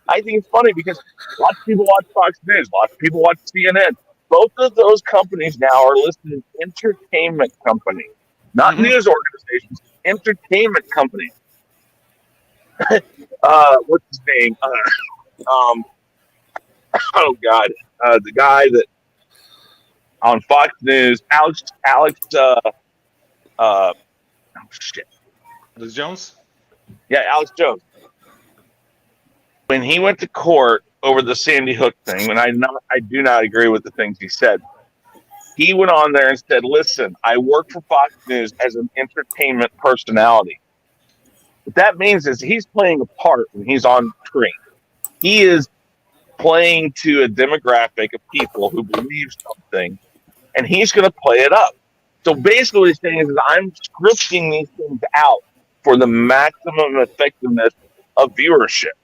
I think it's funny because lots of people watch Fox News, lots of people watch CNN. Both of those companies now are listed as entertainment companies, not Mhm. news organizations, entertainment companies. What's his name? Um, oh God, the guy that on Fox News, Alex, oh shit, Alex Jones. yeah, Alex Jones. When he went to court over the Sandy Hook thing, and I do not agree with the things he said. He went on there and said, "Listen, I work for Fox News as an entertainment personality. What that means is he's playing a part when he's on screen. He is playing to a demographic of people who believe something, and he's going to play it up. So basically, what he's saying is I'm scripting these things out for the maximum effectiveness of viewership.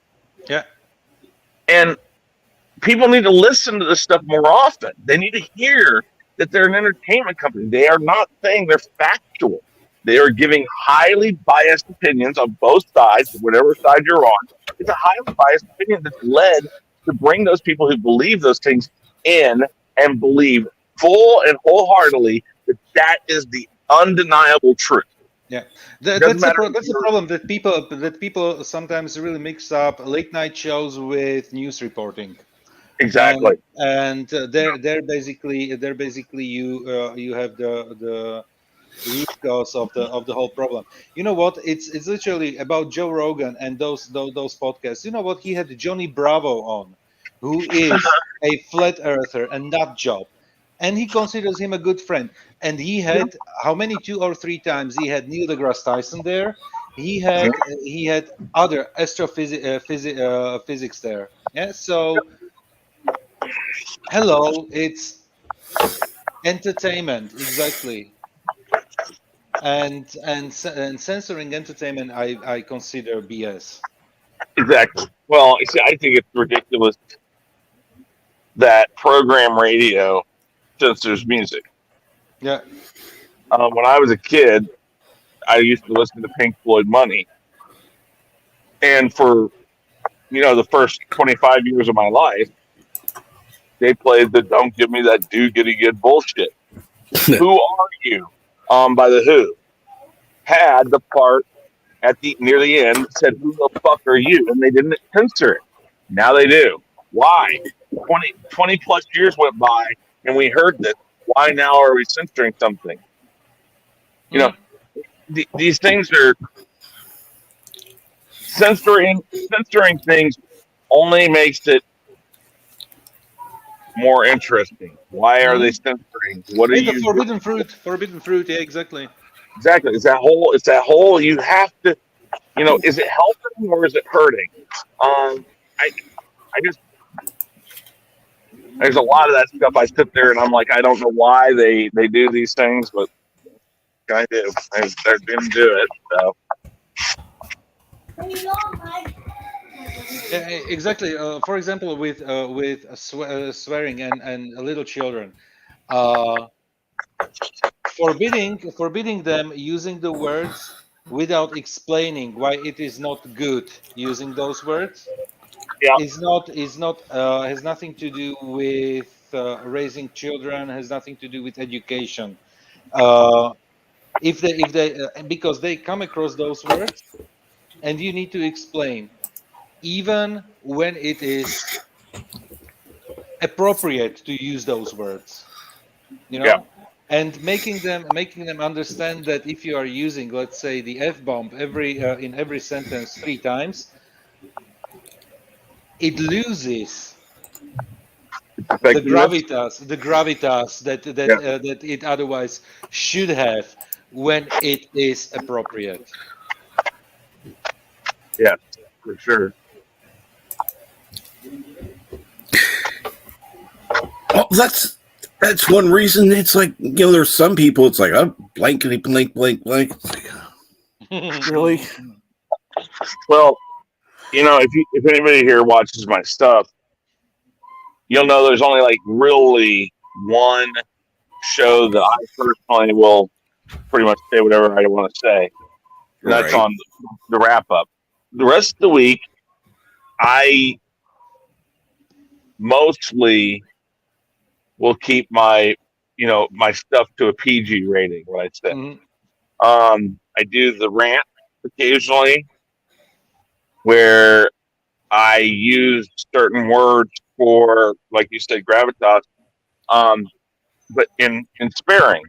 Yeah. And people need to listen to this stuff more often. They need to hear that they're an entertainment company. They are not saying they're factual. They are giving highly biased opinions on both sides, whatever side you're on. It's a highly biased opinion that's led to bring those people who believe those things in and believe full and wholeheartedly that that is the undeniable truth. Yeah, that's the problem that people sometimes really mix up late night shows with news reporting. Exactly. And they're basically you have the root cause of the whole problem. You know what? It's literally about Joe Rogan and those podcasts. You know what? He had Johnny Bravo on, who is a flat earther, a nut job, and he considers him a good friend. And he had how many 2 or 3 times he had Neil deGrasse Tyson there. He had other physics there. Yeah. So hello, it's entertainment exactly. And censoring entertainment, I consider BS. Exactly. Well, see, I think it's ridiculous that program radio censors music. Yeah. When I was a kid, I used to listen to Pink Floyd Money, and for the first 25 years of my life, they played the "Don't Give Me That Do Giddy Good" bullshit. Who Are You? By the Who had the part at the near the end that said, "Who the fuck are you?" and they didn't censor it. Now they do. Why? 20 plus years went by and we heard this. Why now are we censoring something? These things are censoring things only makes it more interesting. Why are they censoring? What are you forbidden fruit? Yeah, exactly. Exactly. It's that whole you have to is it helping or is it hurting? I just there's a lot of that stuff I sit there and I'm like, I don't know why they do these things, but I do. They're going to do it. So. Yeah, exactly. For example, with swearing and little children, forbidding them using the words without explaining why it is not good using those words. Yeah. Is not has nothing to do with raising children. Has nothing to do with education. If they because they come across those words, and you need to explain, even when it is appropriate to use those words, and making them understand that if you are using, let's say, the F-bomb in every sentence 3 times, it loses the gravitas that it otherwise should have when it is appropriate. Yeah, for sure. Well, that's one reason. It's like, there's some people, it's like, oh, blankety blank blank blank. Really? Well, if anybody here watches my stuff, you'll know there's only like really one show that I personally will pretty much say whatever I want to say. And that's on the wrap up. The rest of the week, I mostly will keep my stuff to a PG rating, what I say. Mm-hmm. I do the rant occasionally where I use certain words for, like you said, gravitas, but in sparing.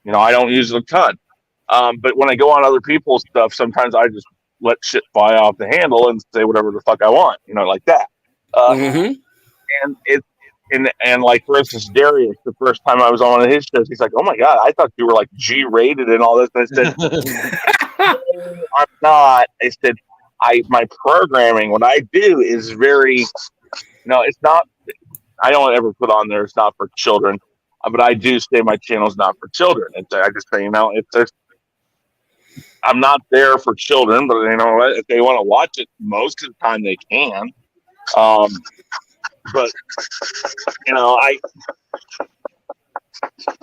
I don't use it a ton. But when I go on other people's stuff, sometimes I just let shit fly off the handle and say whatever the fuck I want, like that. And it's and like, for instance, Darius, the first time I was on one of his shows, he's like, "Oh my God, I thought you were like G-rated and all this." And I said, "No, I'm not." I said, my programming, what I do is very No, it's not. I don't ever put on there. It's not for children, but I do say my channel's not for children. I just say, I'm not there for children, but you know what? If they want to watch it, most of the time they can. But you know,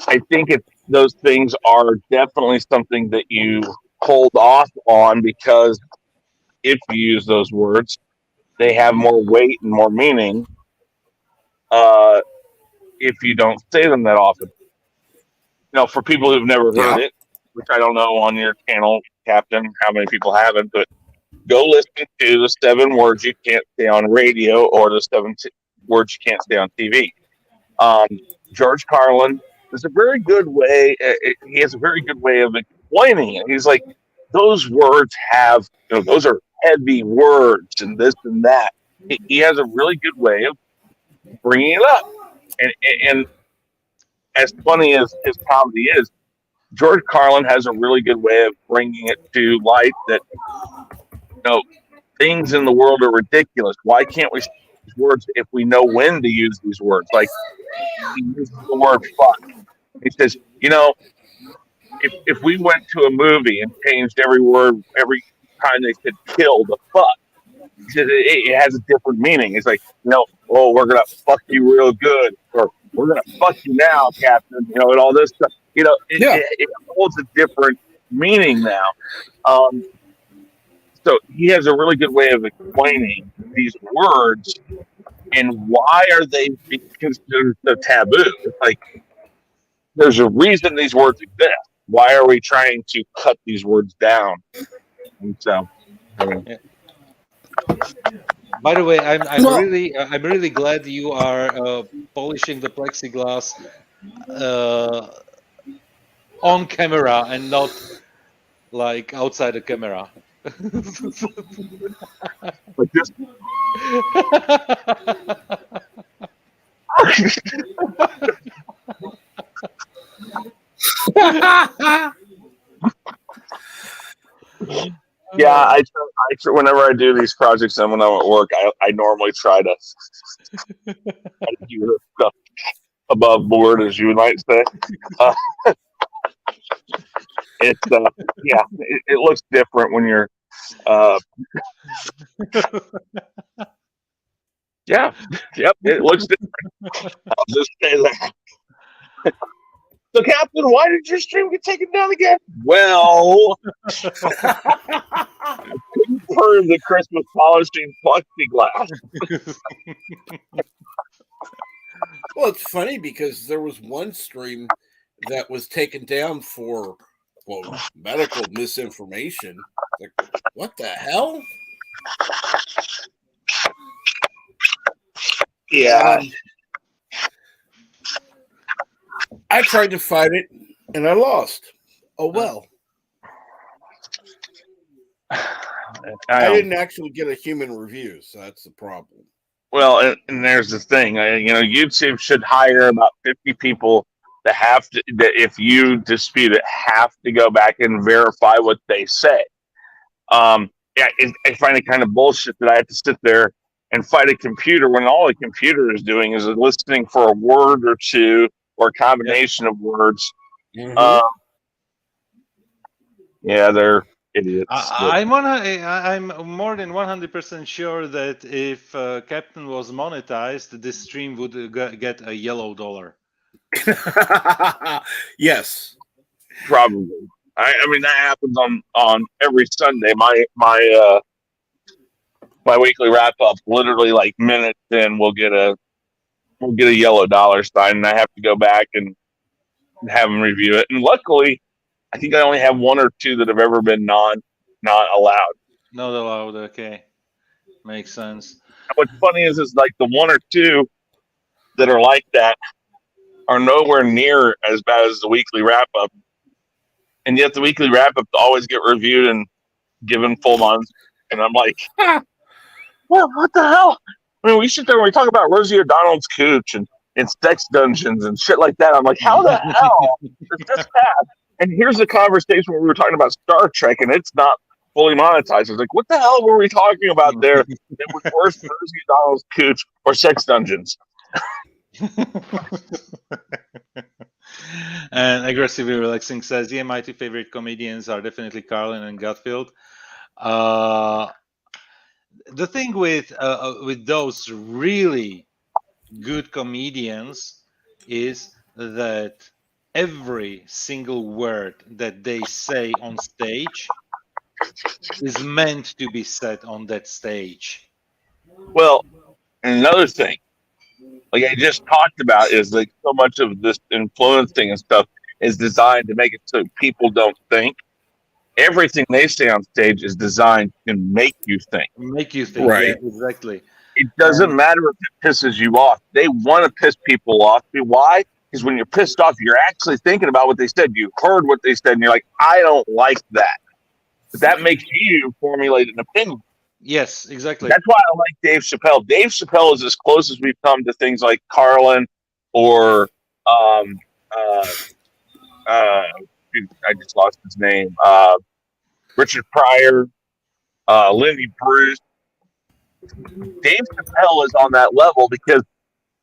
I think those things are definitely something that you hold off on, because if you use those words, they have more weight and more meaning. If you don't say them that often, for people who've never heard Yeah. it, which I don't know on your channel, Captain, how many people haven't, but go listen to the 7 words you can't say on radio, or the 7 words you can't say on TV. George Carlin is a very good way. He has a very good way of explaining it. He's like, those words have, those are heavy words and this and that. He has a really good way of bringing it up. And as funny as his comedy is, George Carlin has a really good way of bringing it to light that, things in the world are ridiculous. Why can't we use these words if we know when to use these words? Like, he uses the word fuck. He says, if we went to a movie and changed every word every time they said kill to fuck, he says it has a different meaning. It's like, oh, we're gonna fuck you real good, or we're gonna fuck you now, Captain. And all this stuff. It holds a different meaning now. So he has a really good way of explaining these words and why are they being considered so taboo. It's like, there's a reason these words exist. Why are we trying to cut these words down? And so, By the way, I'm really glad you are polishing the plexiglass on camera and not like outside the camera. But just yeah, I whenever I do these projects and when I'm at work, I normally try to do stuff above board, as you might say. It looks different when you're it looks different. I'll just say that. So, Captain, why did your stream get taken down again? Well, I couldn't prove that Chris was polishing plexiglass. Well, it's funny because there was one stream that was taken down for, medical misinformation. Like, what the hell? Yeah. I tried to fight it and I lost. Oh, well. I didn't actually get a human review, so that's the problem. Well, and there's the thing. YouTube should hire about 50 people that if you dispute it, have to go back and verify what they say. I find it kind of bullshit that I have to sit there and fight a computer when all a computer is doing is listening for a word or two or a combination of words. Mm-hmm. They're idiots. I'm more than 100% sure that if Captain was monetized, this stream would get a yellow dollar. Yes, probably. I mean, that happens on every Sunday. My weekly wrap up, literally like minutes in, we'll get a yellow dollar sign, and I have to go back and have them review it. And luckily, I think I only have 1 or 2 that have ever been not allowed. Not allowed. Okay, makes sense. What's funny is like the 1 or 2 that are like that are nowhere near as bad as the weekly wrap up, and yet the weekly wrap up always get reviewed and given full months. And I'm like, well, what the hell? I mean, we sit there and we talk about Rosie O'Donnell's cooch and sex dungeons and shit like that. I'm like, how the hell does this pass? And here's the conversation where we were talking about Star Trek, and it's not fully monetized. I was like, what the hell were we talking about there? It was worse than Rosie O'Donnell's Cooch or Sex Dungeons. And Aggressively Relaxing says, yeah, my two favorite comedians are definitely Carlin and Gutfield. The thing with those really good comedians is that every single word that they say on stage is meant to be said on that stage. Well, another thing, like I just talked about, is like so much of this influencing and stuff is designed to make it so people don't think. Everything they say on stage is designed to make you think. Make you think, Right. yeah, exactly. It doesn't matter if it pisses you off. They want to piss people off. Why? Because when you're pissed off, you're actually thinking about what they said. You heard what they said, and you're like, I don't like that. But that makes you formulate an opinion. Yes, exactly. That's why I like Dave Chappelle. Dave Chappelle is as close as we've come to things like Carlin or I just lost his name. Richard Pryor, Lindy Bruce. Dave Chappelle is on that level because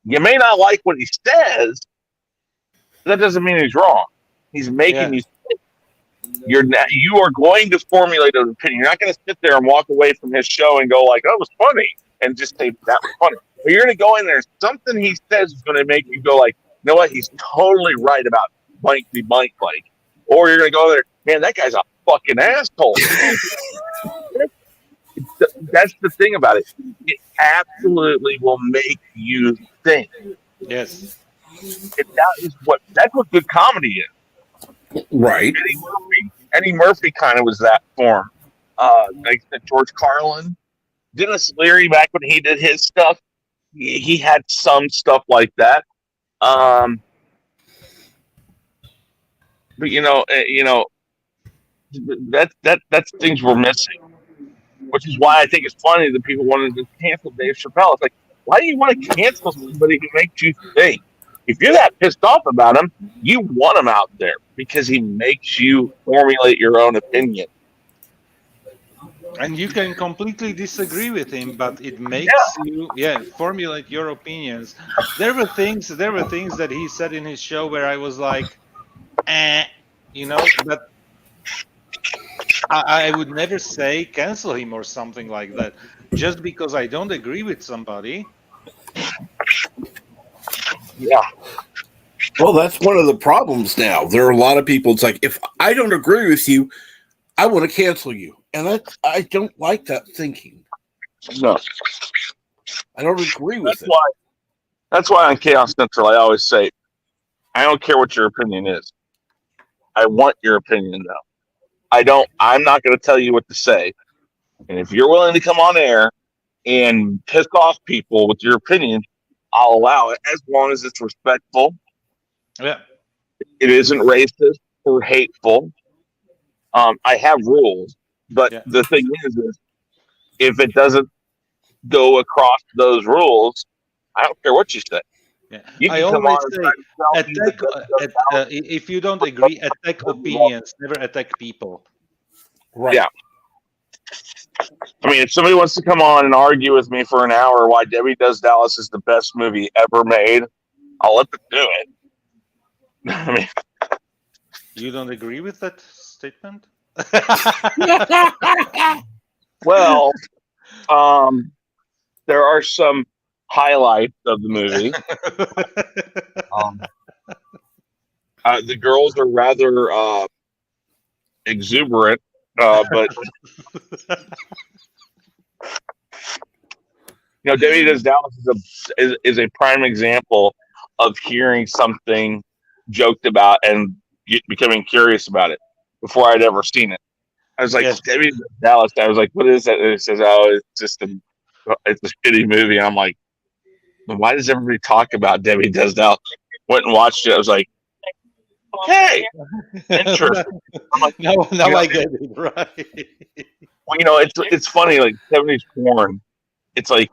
you may not like what he says, but that doesn't mean he's wrong. He's making you think. You are going to formulate an opinion. You're not going to sit there and walk away from his show and go like, "Oh, it was funny," and just say that was funny. But you're going to go in there. Something he says is going to make you go like, "You know what? He's totally right about blankly blank like." Or you're going to go there, man, that guy's a fucking asshole. That's the thing about it. It absolutely will make you think. Yes. That's what good comedy is. Right. Eddie Murphy kind of was that form. Like George Carlin, Dennis Leary back when he did his stuff, he had some stuff like that. But that's things we're missing. Which is why I think it's funny that people wanted to cancel Dave Chappelle. It's like, why do you want to cancel somebody who makes you think? If you're that pissed off about him, you want him out there because he makes you formulate your own opinion. And you can completely disagree with him, but it makes you formulate your opinions. There were things that he said in his show where I was like, but I would never say cancel him or something like that. Just because I don't agree with somebody. Yeah. Well, that's one of the problems now. There are a lot of people. It's like, if I don't agree with you, I want to cancel you. And I don't like that thinking. No. I don't agree with it. That's why on Chaos Central, I always say, I don't care what your opinion is. I want your opinion, though. I'm not going to tell you what to say. And if you're willing to come on air and piss off people with your opinion, I'll allow it as long as it's respectful. Yeah. It isn't racist or hateful. I have rules, but the thing is if it doesn't go across those rules, I don't care what you say. Yeah. I always say, if you don't agree, attack opinions, never attack people. Right. Yeah. I mean, if somebody wants to come on and argue with me for an hour why Debbie Does Dallas is the best movie ever made, I'll let them do it. I mean, you don't agree with that statement? Well, there are some highlights of the movie. The girls are rather exuberant, but Debbie Does Dallas is a prime example of hearing something joked about and becoming curious about it before I'd ever seen it. I was like, Debbie Does Dallas. I was like, what is that? And it says, oh, it's a shitty movie. And I'm like, why does everybody talk about Debbie Does Dallas? Went and watched it. I was like, okay, interesting. I'm like, now I get it, right? Well, it's funny, like 70s porn. It's like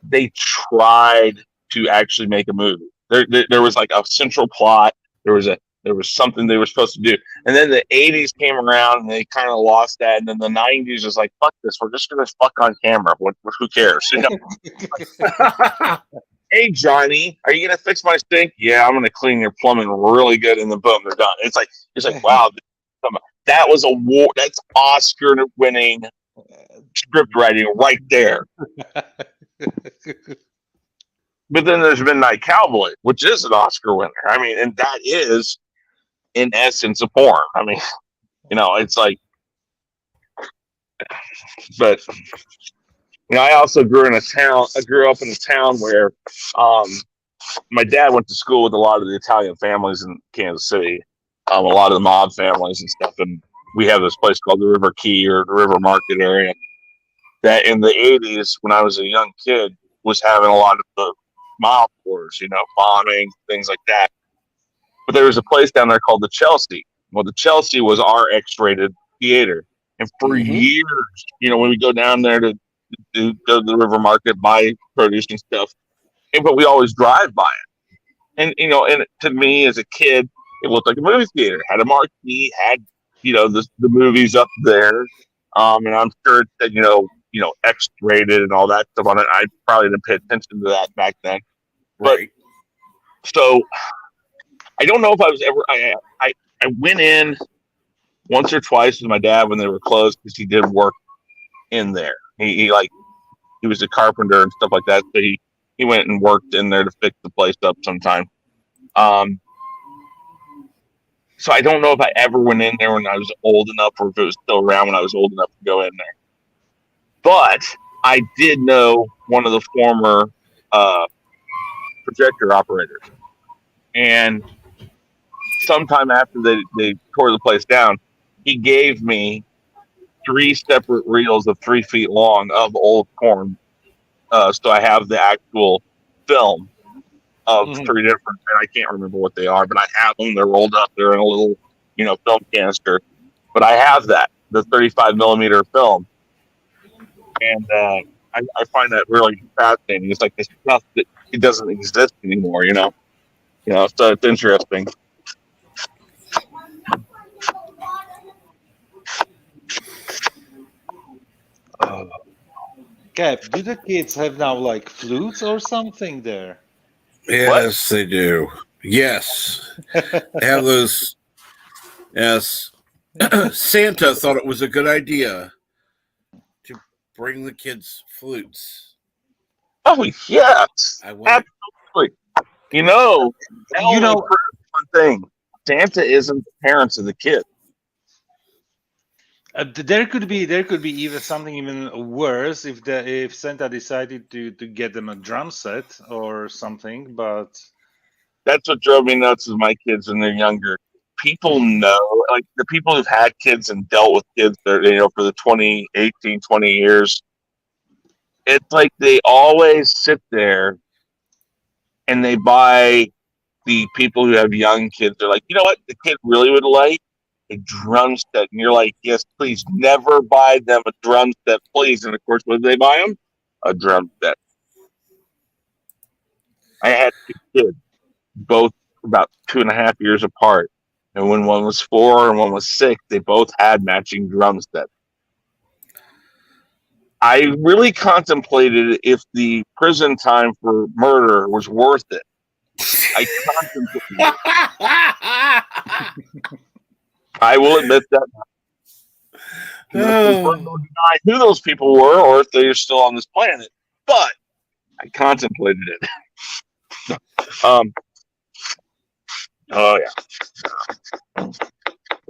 they tried to actually make a movie. There was like a central plot. There was a There was something they were supposed to do. And then the 80s came around and they kind of lost that. And then the 90s was like, fuck this. We're just going to fuck on camera. Who cares? You know? Hey, Johnny, are you going to fix my sink? Yeah, I'm going to clean your plumbing really good. And then boom, they're done. It's like, wow, that was a war. That's Oscar winning script writing right there. But then there's Midnight Cowboy, which is an Oscar winner. I mean, and that is, in essence, a porn. I mean, you know, it's like, but you know, I also grew up in a town where my dad went to school with a lot of the Italian families in Kansas City, a lot of the mob families and stuff. And we have this place called the River Key or the River Market area that in the 80s, when I was a young kid, was having a lot of the mob wars, you know, bombing, things like that. But there was a place down there called the Chelsea. Well, the Chelsea was our X-rated theater. And for years, you know, when we go down there to go to the River Market, buy produce and stuff, but we always drive by it. And, you know, and to me as a kid, it looked like a movie theater. It had a marquee, had, you know, the movies up there. And I'm sure it said, you know, X-rated and all that stuff on it. I probably didn't pay attention to that back then. Right. But so I don't know if I was ever. I went in once or twice with my dad when they were closed because he did work in there. He was a carpenter and stuff like that. So he went and worked in there to fix the place up sometime. So I don't know if I ever went in there when I was old enough, or if it was still around when I was old enough to go in there. But I did know one of the former projector operators, and sometime after they tore the place down, he gave me 3 separate reels of 3 feet long of old porn. So I have the actual film of 3 different, and I can't remember what they are, but I have them. They're rolled up. They're in a little, you know, film canister. But I have the 35 millimeter film, and I find that really fascinating. It's like this stuff that it doesn't exist anymore, you know. So it's interesting. Cap, do the kids have now like flutes or something there? Yes, they do. Yes. They have those. Yes. Santa thought it was a good idea to bring the kids flutes. Oh, yes. Absolutely. You know, one thing. Santa isn't the parents of the kids. There could be even something even worse if Santa decided to get them a drum set or something. But that's what drove me nuts with my kids when they're younger. People know, like the people who've had kids and dealt with kids that, you know, for the 20 years. It's like they always sit there and they buy the people who have young kids. They're like, you know what, the kid really would like a drum set, and you're like, yes, please, never buy them a drum set, please. And of course, what did they buy them? A drum set. I had 2 kids, both about 2.5 years apart, and when one was 4 and one was 6, they both had matching drum sets. I really contemplated if the prison time for murder was worth it. I contemplated. I will admit that. I knew those people were, or if they're still on this planet, but I contemplated it. Oh yeah.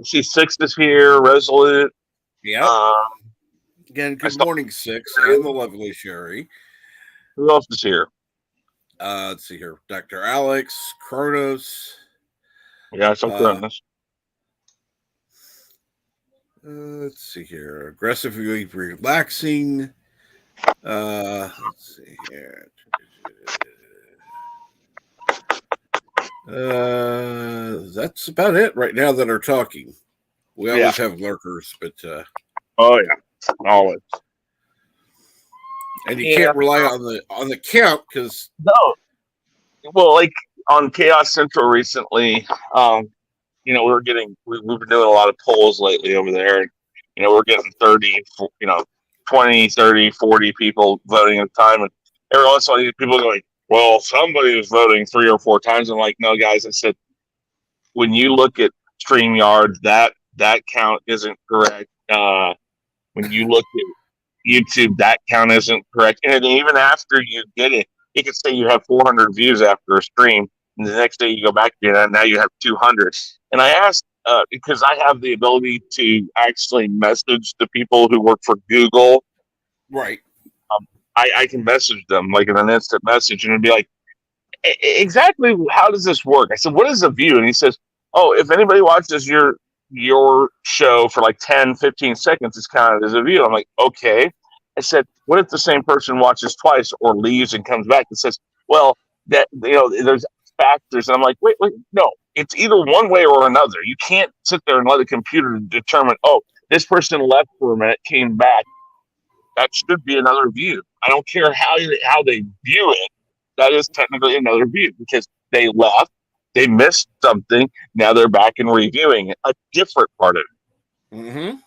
See, 6 is here, Resolute. Yeah. Again, good morning, 6, and the lovely Sherry. Who else is here? Let's see here. Dr. Alex, Kronos. Yeah, some Kronos. Let's see here. Aggressively relaxing. Let's see here. That's about it right now that are talking. We always have lurkers, but oh yeah, always. And you can't rely on the count because no. Well, like on Chaos Central recently, we've been doing a lot of polls lately over there. And, we're getting 30, 20, 30, 40 people voting at a time. And every once in a while, people are like, well, somebody was voting 3 or 4 times. I'm like, no, guys, I said, when you look at StreamYard, that count isn't correct. When you look at YouTube, that count isn't correct. And even after you get it, you can say you have 400 views after a stream, and the next day you go back to it, and now you have 200. And I asked, because I have the ability to actually message the people who work for Google. Right. I can message them like in an instant message, and it'd be like, exactly how does this work? I said, what is a view? And he says, oh, if anybody watches your show for like 10, 15 seconds, it's counted as a view. I'm like, okay. I said, what if the same person watches twice or leaves and comes back and says, well, that there's factors. And I'm like, wait, no, it's either one way or another. You can't sit there and let a computer determine, oh, this person left for a minute, came back. That should be another view. I don't care how they view it. That is technically another view because they left, they missed something. Now they're back and reviewing it, a different part of it. Mm-hmm.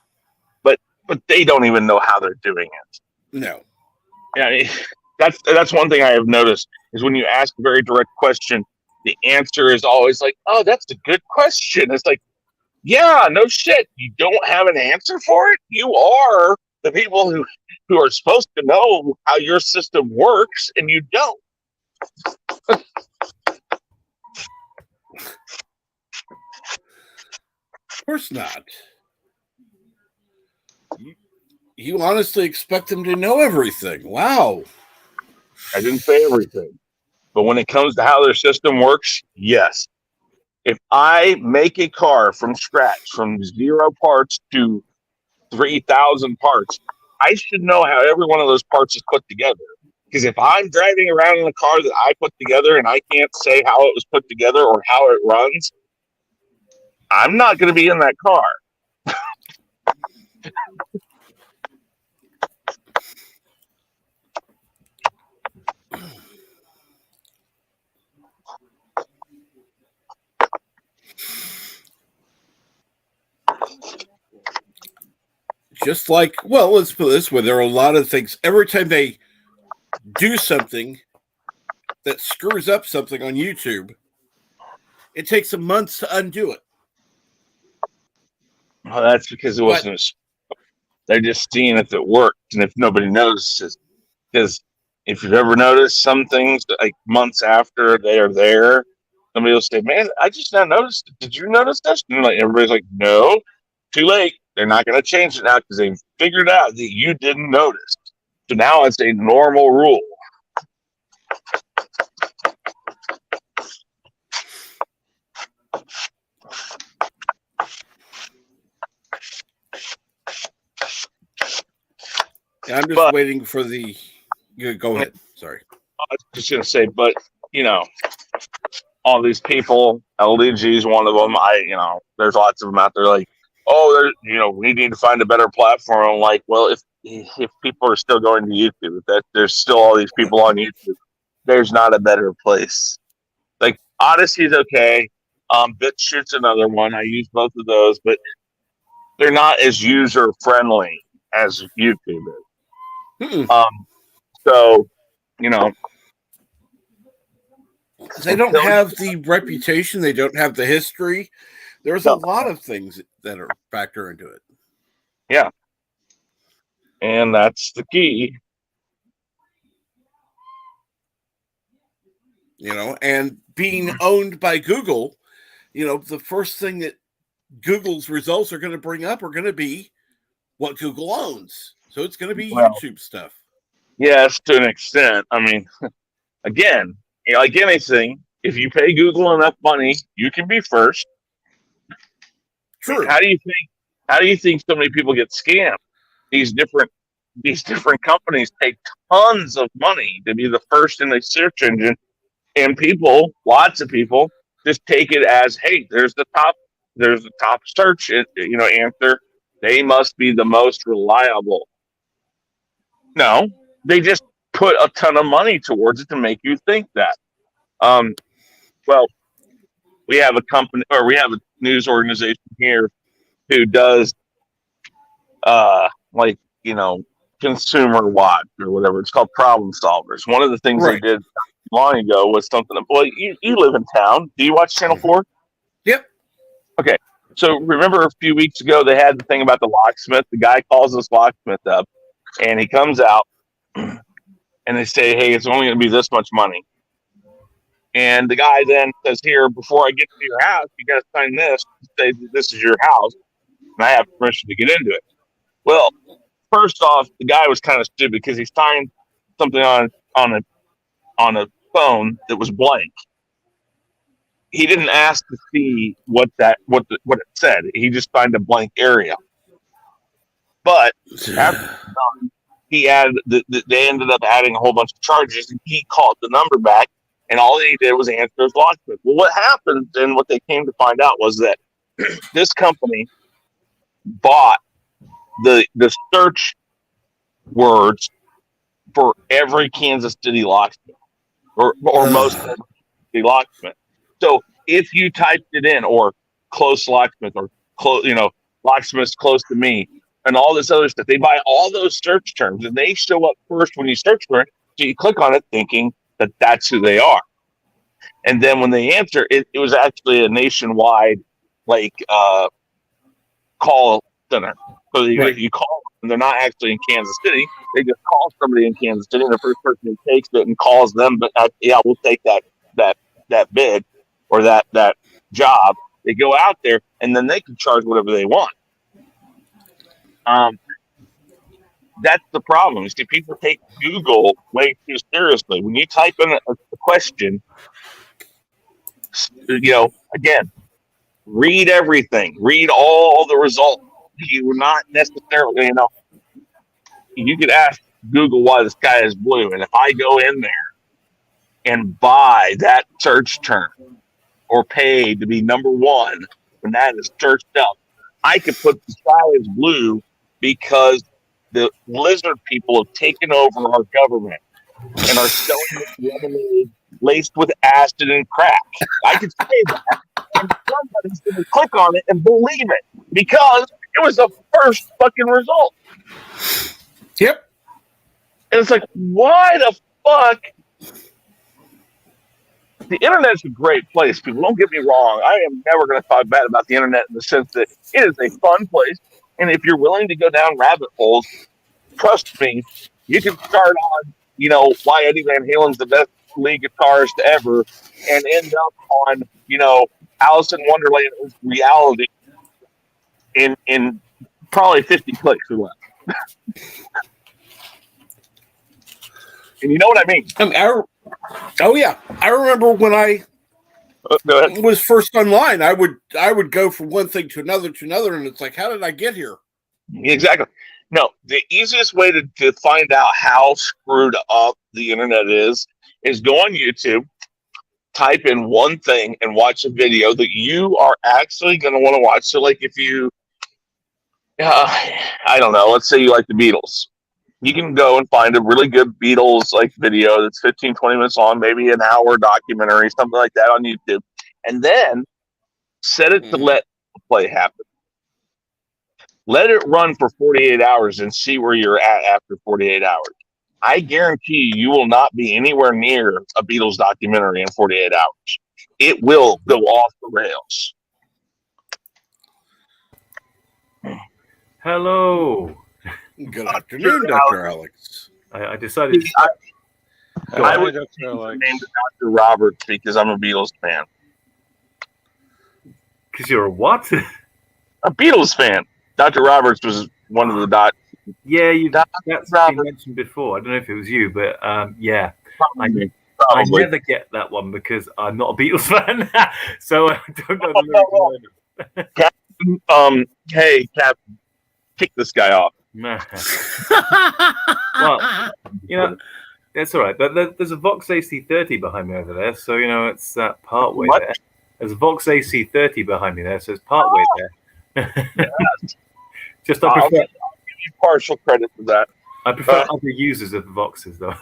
But they don't even know how they're doing it. No. Yeah, that's one thing I have noticed is when you ask a very direct question, the answer is always like, "Oh, that's a good question." It's like, yeah, no shit. You don't have an answer for it. You are the people who are supposed to know how your system works, and you don't. Of course not. You honestly expect them to know everything. Wow. I didn't say everything. But when it comes to how their system works, yes. If I make a car from scratch, from 0 parts to 3,000 parts, I should know how every one of those parts is put together. Because if I'm driving around in a car that I put together and I can't say how it was put together or how it runs, I'm not going to be in that car. Just like, well, let's put it this way. There are a lot of things. Every time they do something that screws up something on YouTube, it takes them months to undo it. Well, that's because it wasn't. They're just seeing if it worked and if nobody notices. Because if you've ever noticed some things like months after they are there, somebody will say, "Man, I just now noticed. Did you notice this?" And everybody's like, "No, too late. They're not going to change it now because they've figured out that you didn't notice." So now it's a normal rule. Yeah, I'm just waiting for the. Go ahead. Sorry. I was just going to say, but all these people, LDG is one of them. There's lots of them out there like, oh, we need to find a better platform. I'm like, well, if people are still going to YouTube, there's still all these people on YouTube, there's not a better place. Like Odyssey's okay. BitChute's another one. I use both of those, but they're not as user friendly as YouTube is. So, they don't have the reputation. They don't have the history. There's a lot of things that are factor into it. Yeah. And that's the key. And being owned by Google, the first thing that Google's results are going to bring up are going to be what Google owns. So it's going to be YouTube stuff. Yes, to an extent. I mean, again, like anything, if you pay Google enough money, you can be first. True. How do you think so many people get scammed? These different companies pay tons of money to be the first in the search engine, and lots of people, just take it as, hey, there's the top search, answer. They must be the most reliable. No, they just put a ton of money towards it to make you think that. Well, we have a company, or we have news organization here who does like, consumer watch or whatever. It's called Problem Solvers. One of the things they Right. did long ago was something. Well, you live in town. Do you watch Channel 4? Yep. Okay. So remember a few weeks ago they had the thing about the locksmith. The guy calls this locksmith up, and he comes out, and they say, "Hey, it's only going to be this much money." And the guy then says, "Here, before I get to your house, you got to sign this to say that this is your house, and I have permission to get into it." Well, first off, the guy was kind of stupid because he signed something on a phone that was blank. He didn't ask to see what it said. He just signed a blank area. But after he added, they ended up adding a whole bunch of charges, and he called the number back, and all he did was answer his locksmith. Well, what happened, and what they came to find out was that this company bought the search words for every Kansas City locksmith, or most the locksmith. So if you typed it in, or close locksmith, or locksmith's close to me, and all this other stuff, they buy all those search terms, and they show up first when you search for it. So you click on it thinking that that's who they are, and then when they answer, it was actually a nationwide call center. So you call them, and they're not actually in Kansas City. They just call somebody in Kansas City, and the first person who takes it and calls them, but we'll take that bid or that job. They go out there, and then they can charge whatever they want. That's the problem. You see, people take Google way too seriously. When you type in a question, again, read everything. Read all the results. You're not necessarily, you could ask Google why the sky is blue. And if I go in there and buy that search term or pay to be number one when that is searched up, I could put the sky is blue because the lizard people have taken over our government and are selling this lemonade laced with acid and crack. I could say that, and somebody's going to click on it and believe it because it was the first fucking result. Yep. And it's like, why the fuck? The internet's a great place. People, don't get me wrong. I am never going to talk bad about the internet in the sense that it is a fun place. And if you're willing to go down rabbit holes, trust me, you can start on, why Eddie Van Halen's the best lead guitarist ever, and end up on, Alice in Wonderland is reality in probably 50 clicks or less. And you know what I mean? Oh yeah, I remember when I was first online. I would go from one thing to another, and it's like, how did I get here? Exactly. No, the easiest way to find out how screwed up the internet is go on YouTube, type in one thing, and watch a video that you are actually going to want to watch. So, like, if you, I don't know, let's say you like the Beatles. You can go and find a really good Beatles video that's 15, 20 minutes long, maybe an hour documentary, something like that on YouTube. And then set it to let the play happen. Let it run for 48 hours and see where you're at after 48 hours. I guarantee you will not be anywhere near a Beatles documentary in 48 hours. It will go off the rails. Hello. Good afternoon, Dr. Alex. I decided I would change the name to Dr. Roberts because I'm a Beatles fan. Because you're a what? A Beatles fan. Dr. Roberts was one of the dots. Yeah, that's been mentioned before. I don't know if it was you, but yeah. Probably. I never get that one because I'm not a Beatles fan. So I don't know the lyrics. Captain, hey, Captain, kick this guy off. Well, it's all right. But there's a Vox AC30 behind me over there, so it's part way there. There's a Vox AC30 behind me there, so it's part way there. Just I prefer. I'll give you partial credit for that. I prefer other users of the Voxes, though.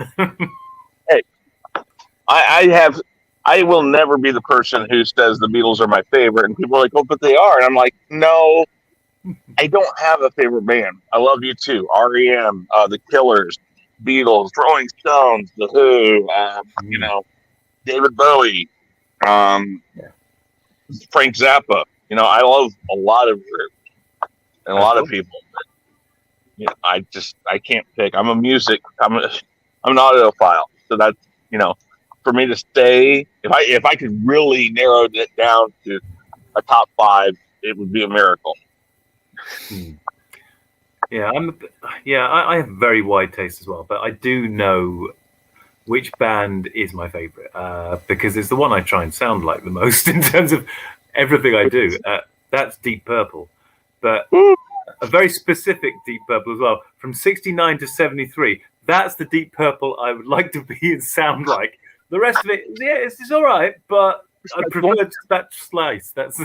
Hey, I have I will never be the person who says the Beatles are my favorite, and people are like, "Oh, but they are," and I'm like, "No, I don't have a favorite band. I love U2, REM, the Killers, Beatles, Rolling Stones, the Who, David Bowie, Frank Zappa. I love a lot of groups and a lot of people. I can't pick. I'm an audiophile, so that's for me to stay. If I could really narrow it down to a top 5, it would be a miracle. Yeah, I have very wide taste as well, but I do know which band is my favorite because it's the one I try and sound like the most in terms of everything I do. That's Deep Purple, but a very specific Deep Purple as well. From 69 to 73, that's the Deep Purple I would like to be and sound like. The rest of it, it's all right, but I prefer that slice. That's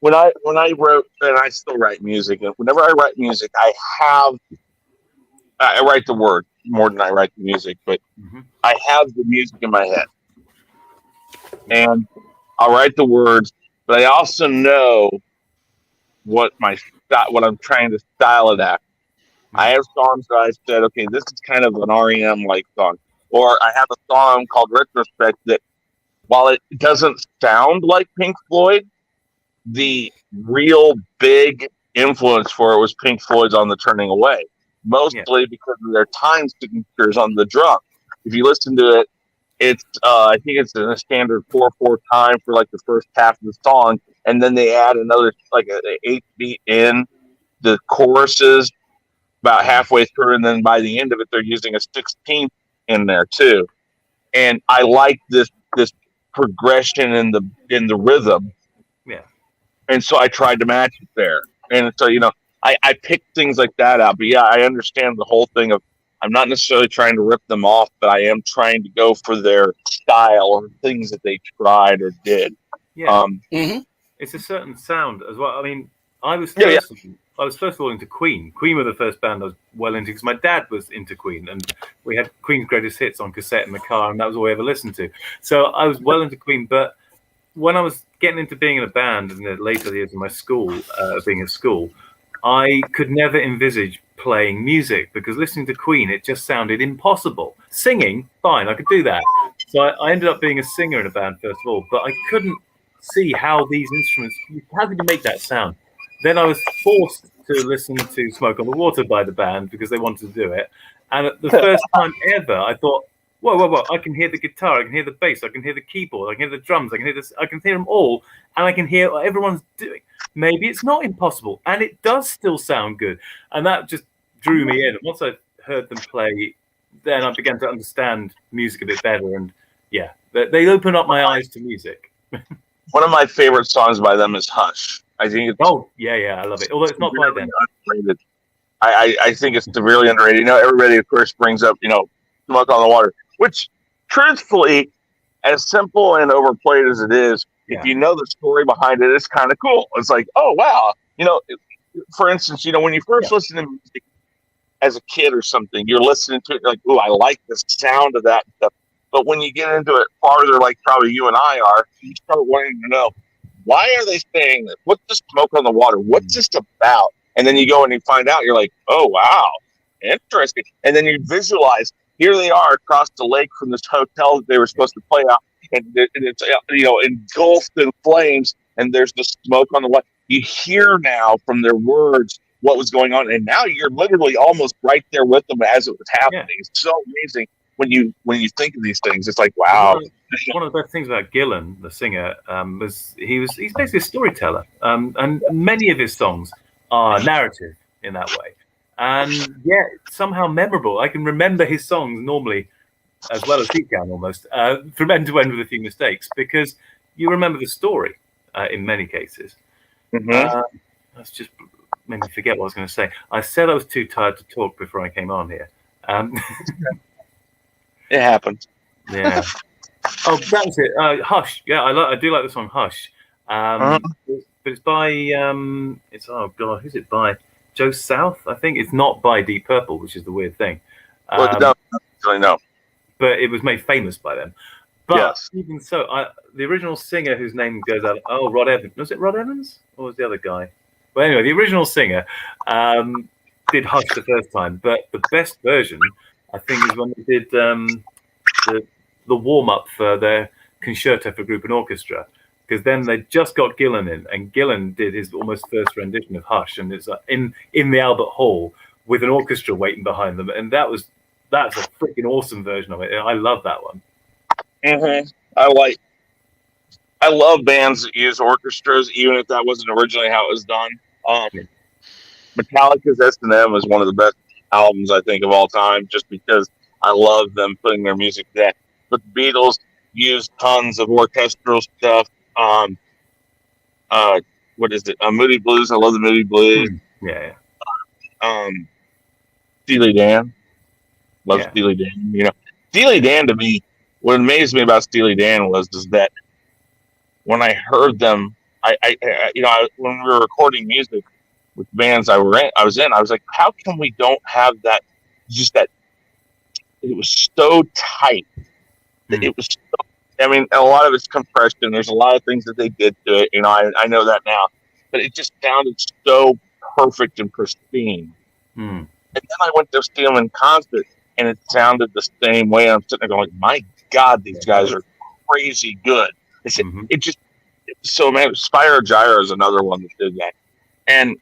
when I wrote, and I still write music. And whenever I write music, I write the word more than I write the music, but I have the music in my head, and I'll write the words. But I also know what I'm trying to style it at. I have songs that I said, okay, this is kind of an REM like song, or I have a song called Retrospect that, while it doesn't sound like Pink Floyd, the real big influence for it was Pink Floyd's On the Turning Away, mostly because of their time signatures on the drum. If you listen to it, it's I think it's in a standard 4/4 time for like the first half of the song, and then they add another like an 8-beat in the choruses about halfway through, and then by the end of it, they're using a 16th in there too. And I like this progression in the rhythm. Yeah. And so I tried to match it there. And so, I picked things like that out. But yeah, I understand the whole thing of, I'm not necessarily trying to rip them off, but I am trying to go for their style or things that they tried or did. Yeah. It's a certain sound as well. I mean, I was first of all into Queen. Queen were the first band I was well into because my dad was into Queen, and we had Queen's Greatest Hits on cassette in the car, and that was all we ever listened to. So I was well into Queen. But when I was getting into being in a band in the later years of my school, being at school, I could never envisage playing music because listening to Queen, it just sounded impossible. Singing, fine, I could do that. So I ended up being a singer in a band first of all, but I couldn't see how these instruments, how could you make that sound? Then I was forced to listen to Smoke on the Water by the band because they wanted to do it. And the first time ever, I thought, whoa, I can hear the guitar, I can hear the bass, I can hear the keyboard, I can hear the drums, I can hear them all, and I can hear what everyone's doing. Maybe it's not impossible, and it does still sound good. And that just drew me in. And once I heard them play, then I began to understand music a bit better. And yeah, they open up my eyes to music. One of my favorite songs by them is Hush. I think it's I love it. Although it's not by them. Underrated. I think it's severely underrated. Everybody of course brings up, Smoke on the Water, which truthfully, as simple and overplayed as it is, if you know the story behind it, it's kind of cool. It's like, oh wow, for instance, when you first listen to music as a kid or something, you're listening to it, you're like, oh, I like the sound of that stuff. But when you get into it farther, like probably you and I are, you start wanting to know, why are they saying this? What's the Smoke on the Water? What's this about? And then you go and you find out, you're like, oh, wow, interesting. And then you visualize, here they are across the lake from this hotel that they were supposed to play out. And it's, engulfed in flames, and there's the smoke on the water. You hear now from their words what was going on. And now you're literally almost right there with them as it was happening. Yeah. It's so amazing. When you think of these things, it's like, wow. One of the best things about Gillan, the singer, was he's basically a storyteller, and many of his songs are narrative in that way, and yet somehow memorable. I can remember his songs normally as well as he can, almost from end to end with a few mistakes, because you remember the story in many cases. That's just made me forget what I was going to say. I said I was too tired to talk before I came on here. It happens. Yeah. Oh, that was it. Hush. Yeah, I do like the song Hush. But it's by who's it by? Joe South, I think. It's not by Deep Purple, which is the weird thing. No. But it was made famous by them. But Yes. even so, the original singer whose name goes out, Rod Evans. Was it Rod Evans? Or was the other guy? Well, anyway, the original singer did Hush the first time, but the best version, I think, is when they did the warm-up for their concerto for group and orchestra, because then they just got Gillan in, and Gillan did his almost first rendition of Hush, and it's in the Albert Hall with an orchestra waiting behind them, and that's a freaking awesome version of it. I love that one. Mm-hmm. I love bands that use orchestras, even if that wasn't originally how it was done. Metallica's S&M is one of the best albums I think of all time, just because I love them putting their music there. But the Beatles used tons of orchestral stuff. What is it? Moody Blues. I love the Moody Blues. Yeah. Steely Dan. Love Yeah. Steely Dan. You know, Steely Dan, to me, what amazed me about Steely Dan was that when I heard them, when we were recording music with bands I was in, I was like, how come we don't have that? Just that it was so tight. It was. I mean, a lot of it's compression. There's a lot of things that they did to it. You know, I know that now, but it just sounded so perfect and pristine. And then I went to see them in concert, and it sounded the same way. I'm sitting there going, "My God, these guys are crazy good." It just so man. Spyro Gyra is another one that did that, and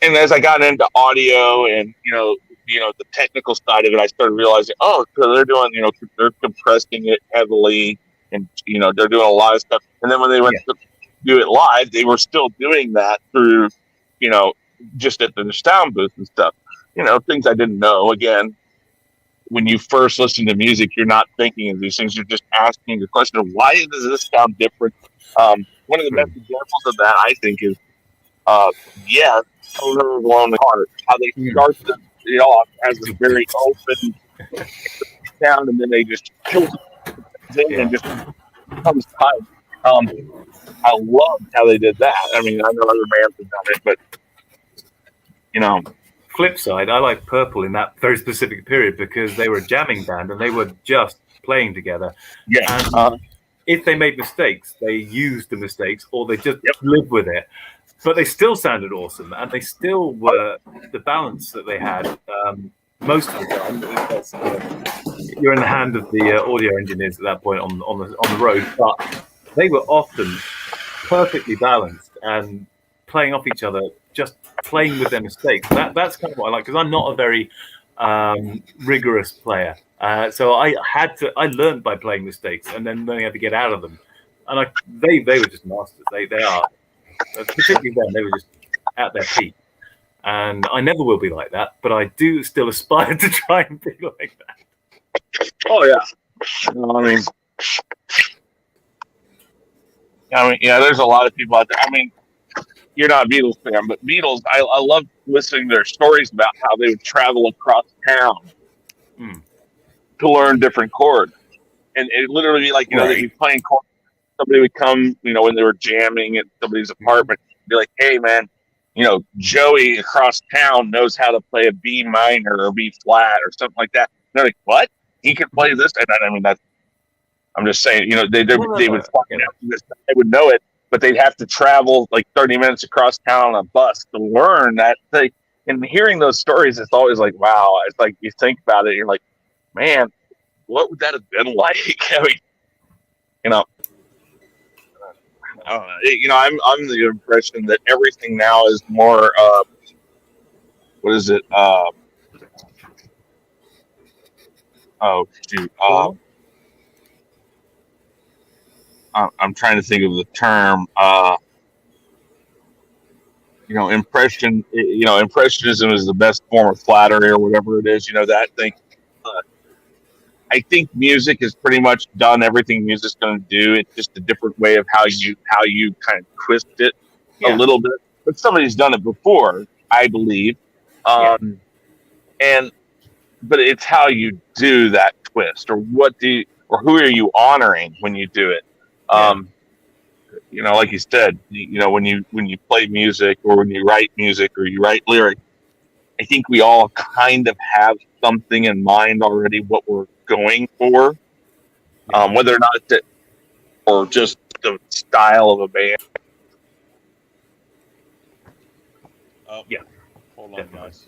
as I got into audio and the technical side of it, I started realizing, so they're doing, they're compressing it heavily, and they're doing a lot of stuff. And then when they went to do it live, they were still doing that through, just at the sound booth and stuff. Things I didn't know. Again, when you first listen to music, you're not thinking of these things. You're just asking the question of why does this sound different? One of the best examples of that, I think, is Blown the Heart. How they start it off as a very open sound, and then they just kill it and just comes tight. I loved how they did that. I mean, I know other bands have done it, but Flip side, I like Purple in that very specific period because they were a jamming band and they were just playing together. Yeah. And if they made mistakes, they used the mistakes or they just lived with it. But they still sounded awesome, and they still were the balance that they had most of the time. You're in the hand of the audio engineers at that point on the road, but they were often perfectly balanced and playing off each other, just playing with their mistakes. That's kind of what I like, because I'm not a very rigorous player. So I learned by playing mistakes and then learning how to get out of them. And they were just masters. They are. Particularly then, they were just at their peak. And I never will be like that, but I do still aspire to try and be like that. Oh, yeah. I mean, there's a lot of people out there. I mean, you're not a Beatles fan, but Beatles, I love listening to their stories about how they would travel across town to learn different chords. And it literally be like, they'd be playing chords. Somebody would come, when they were jamming at somebody's apartment, be like, "Hey, man, Joey across town knows how to play a B minor or B flat or something like that." And they're like, "What? He can play this?" And I mean, I'm just saying, they would fucking this. They would know it, but they'd have to travel like 30 minutes across town on a bus to learn that thing. And hearing those stories, it's always like, wow. It's like you think about it, you're like, man, what would that have been like? I mean, I don't know. I'm the impression that everything now is more. What is it? Oh shoot! I'm trying to think of the term. Impression. Impressionism is the best form of flattery or whatever it is. That thing. I think music has pretty much done everything music's going to do. It's just a different way of how you kind of twist it a little bit. But somebody's done it before, I believe. But it's how you do that twist, or who are you honoring when you do it? Like you said, when you play music or when you write music or you write lyrics, I think we all kind of have something in mind already what we're going for. whether or not that, or just the style of a band. Yeah. Hold on, Definitely. guys.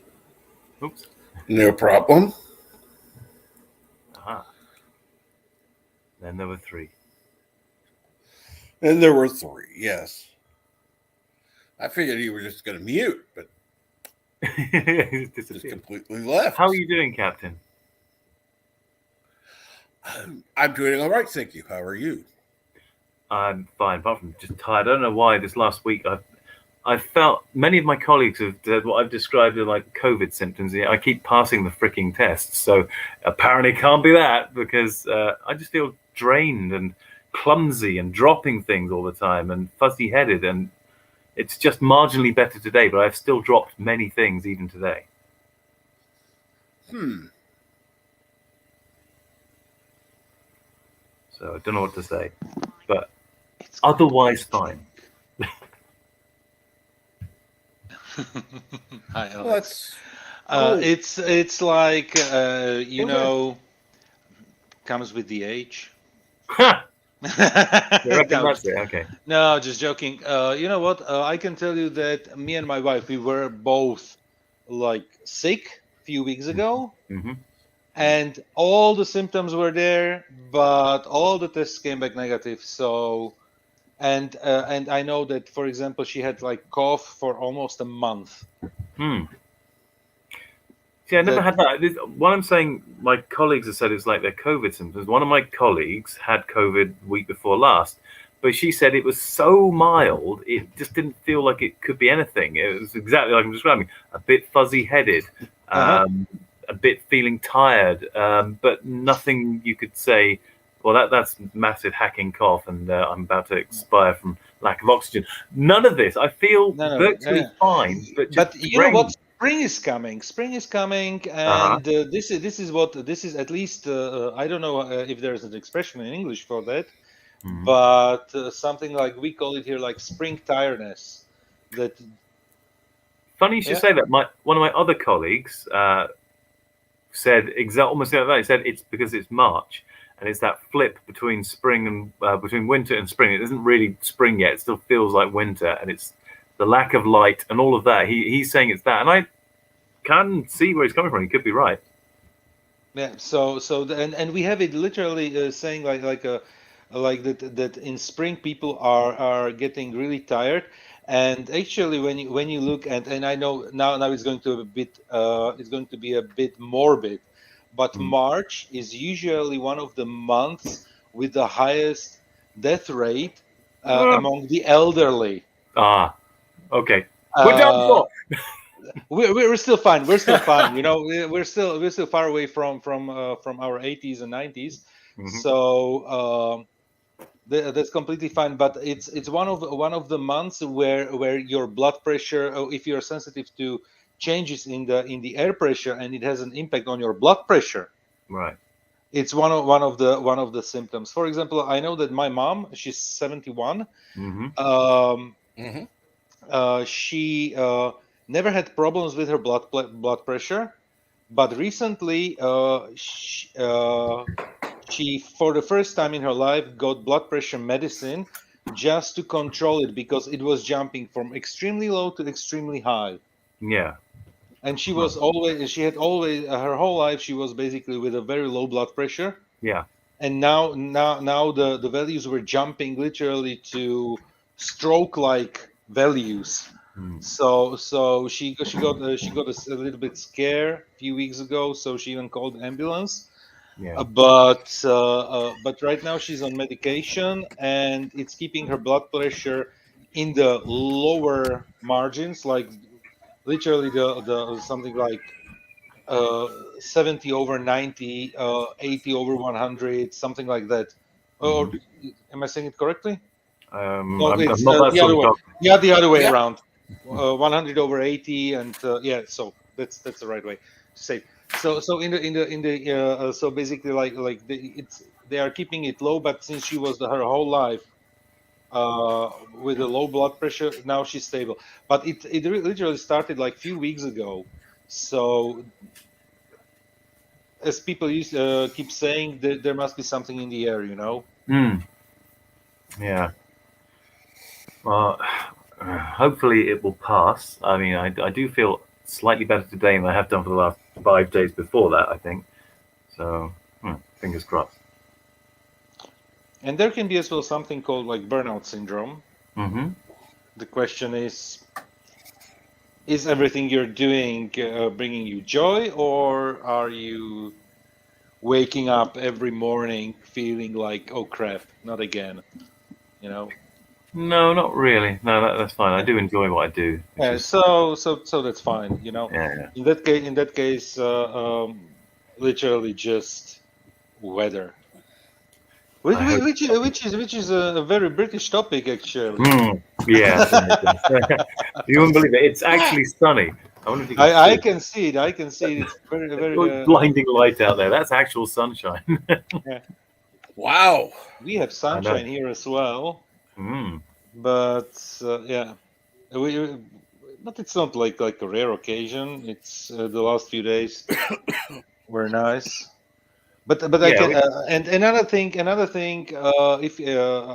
Oops. No problem. Aha. Then there were 3. And there were 3, yes. I figured you were just going to mute, but just completely left. How are you doing, Captain? I'm doing all right, thank you. How are you? I'm fine, apart from just tired. I don't know why this last week I've felt many of my colleagues have said what I've described as like COVID symptoms. I keep passing the freaking tests, so apparently it can't be that because I just feel drained and clumsy and dropping things all the time and fuzzy-headed, and it's just marginally better today, but I've still dropped many things even today. So I don't know what to say, but otherwise fine. Hi, Well, Alex. It's like you know, comes with the age. You reckon that's it? Okay. No, just joking. You know what? I can tell you that me and my wife, we were both like sick a few weeks ago, and all the symptoms were there, but all the tests came back negative. So, and I know that, for example, she had like cough for almost a month. See, I never had that. What I'm saying, my colleagues have said it's like their COVID symptoms. One of my colleagues had COVID week before last, but she said it was so mild, it just didn't feel like it could be anything. It was exactly like I'm describing, a bit fuzzy-headed, a bit feeling tired, but nothing you could say, well, that's massive hacking cough, and I'm about to expire from lack of oxygen. None of this. I feel virtually fine, but just you know what? Spring is coming. Spring is coming, and this is at least I don't know if there's an expression in English for that, but something like we call it here like spring tiredness. That funny you should say that. One of my other colleagues said almost like that. He said it's because it's March, and it's that flip between spring and between winter and spring. It isn't really spring yet; it still feels like winter, and it's the lack of light and all of that. He's saying it's that, and I can see where he's coming from. He could be right. Yeah. And we have it literally saying like that in spring people are getting really tired. And actually, when you look and I know now it's going to be a bit morbid, but March is usually one of the months with the highest death rate among the elderly. Okay. We're done for. We're still fine. We're still fine. You know, we're still far away from our 80s and 90s. So that's completely fine. But it's one of the months where your blood pressure, if you're sensitive to changes in the air pressure, and it has an impact on your blood pressure. Right. It's one of the symptoms. For example, I know that my mom, she's 71. She never had problems with her blood pressure, but recently she for the first time in her life got blood pressure medicine just to control it because it was jumping from extremely low to extremely high. Yeah. And she had always her whole life she was basically with a very low blood pressure. Yeah. And now the values were jumping literally to stroke like values. So she got a little bit scared a few weeks ago, so she even called the ambulance. Yeah. But right now she's on medication, and it's keeping her blood pressure in the lower margins, like literally the something like 70 over 90, 80 over 100, something like that. Or am I saying it correctly? No, it's the other way. Yeah, the other way around. 100 over 80, and yeah, so that's the right way to say. So so basically they are keeping it low, but since she was her whole life with a low blood pressure, now she's stable. But it literally started like a few weeks ago. So as people keep saying, there must be something in the air, you know. Yeah. Well, hopefully it will pass. I mean, I do feel slightly better today than I have done for the last 5 days before that, I think. So, fingers crossed. And there can be as well something called like burnout syndrome. Mm-hmm. The question is everything you're doing bringing you joy, or are you waking up every morning feeling like, oh crap, not again, you know? No, not really. No, that's fine. I do enjoy what I do. Yeah, so that's fine, you know. Yeah. In that case, literally just weather, which is a very British topic actually. Yeah. You wouldn't believe it. It's actually sunny. I wonder if you can I see. can see it. I can see it. It's very very. Blinding light out there. That's actual sunshine. Yeah. Wow. We have sunshine here as well, but yeah, but it's not like a rare occasion. It's the last few days were nice. But I can and another thing if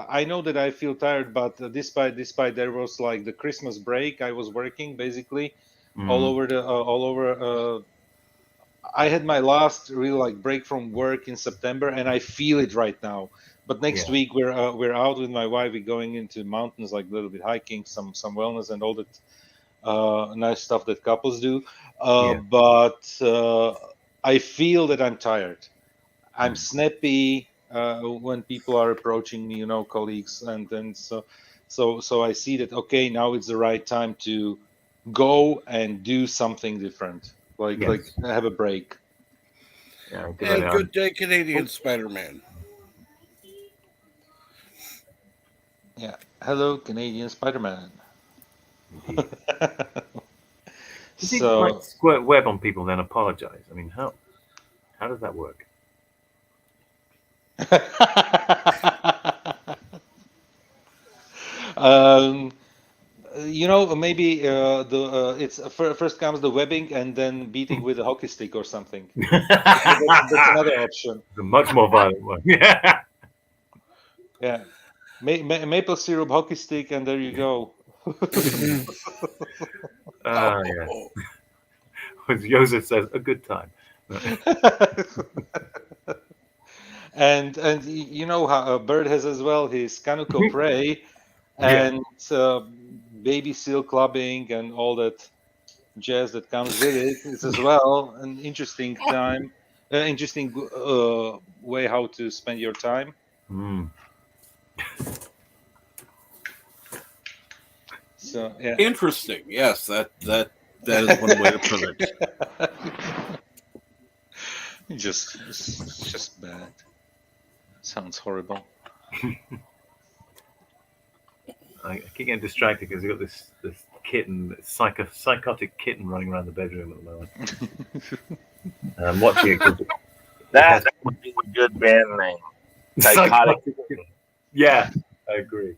I know that I feel tired, but despite there was like the Christmas break, I was working basically all over. I had my last real like break from work in September, and I feel it right now. But next week we're out with my wife. We're going into the mountains, like a little bit hiking, some wellness, and all that nice stuff that couples do. But I feel that I'm tired. I'm snappy when people are approaching me, you know, colleagues, and then so I see that okay, now it's the right time to go and do something different, like have a break. Yeah, and good day, Canadian Spider-Man. Yeah, hello, Canadian Spider-Man. So like squirt web on people, then apologize. I mean, how does that work? You know, maybe it's first comes the webbing and then beating with a hockey stick or something. That's another option. The much more violent one. Yeah. Yeah. Maple syrup hockey stick, and there you go. Yeah. As Joseph says, a good time. and you know how a bird has as well his Canuco prey and baby seal clubbing and all that jazz that comes with it. It's as well an interesting time, interesting way how to spend your time. So yeah, interesting. Yes, that is one way to put it. Just bad. Sounds horrible. I keep getting distracted because we've got this kitten, psychotic kitten running around the bedroom at the moment. I'm watching it. That would be a good band name. Psychotic. Yeah, I agree.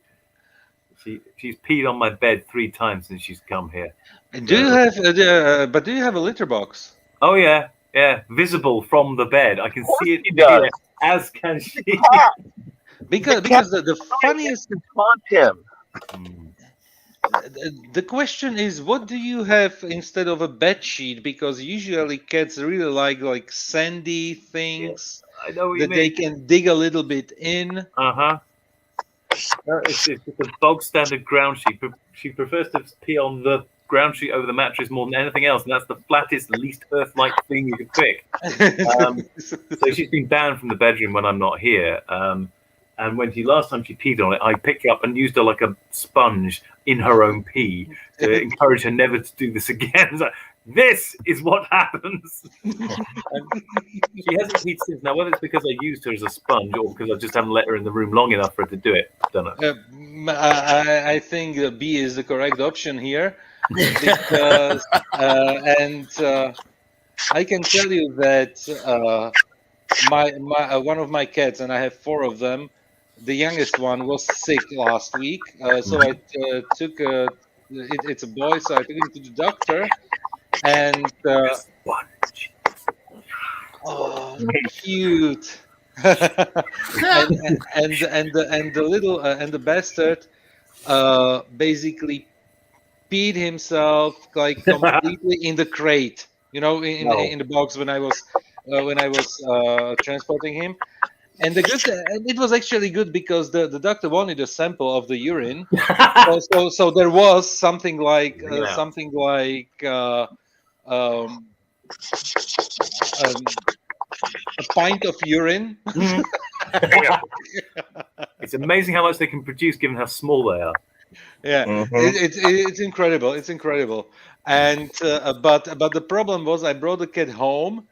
She's peed on my bed 3 times since she's come here. Do you have? But do you have a litter box? Oh yeah, visible from the bed. I can see it. He does. As can she. Because the funniest haunt him. The question is, what do you have instead of a bed sheet? Because usually cats really like sandy things I know what that they can dig a little bit in. It's just a bog standard ground sheet. She prefers to pee on the ground sheet over the mattress more than anything else, and that's the flattest, least Earth-like thing you could pick. So she's been banned from the bedroom when I'm not here. And when last time she peed on it, I picked her up and used her like a sponge in her own pee to encourage her never to do this again. So, this is what happens. She hasn't peed since. Now, whether it's because I used her as a sponge or because I just haven't let her in the room long enough for her to do it, I don't know. I think B is the correct option here, because I can tell you that my one of my cats, and I have 4 of them. The youngest one was sick last week, so I took it's a boy, so I took him to the doctor, and cute. and the little and the bastard basically peed himself like completely in the crate, in the box when I was transporting him. And it was actually good because the doctor wanted a sample of the urine. So there was something like um, a pint of urine. It's amazing how much they can produce given how small they are. Yeah, it's incredible. It's incredible. And but the problem was I brought the cat home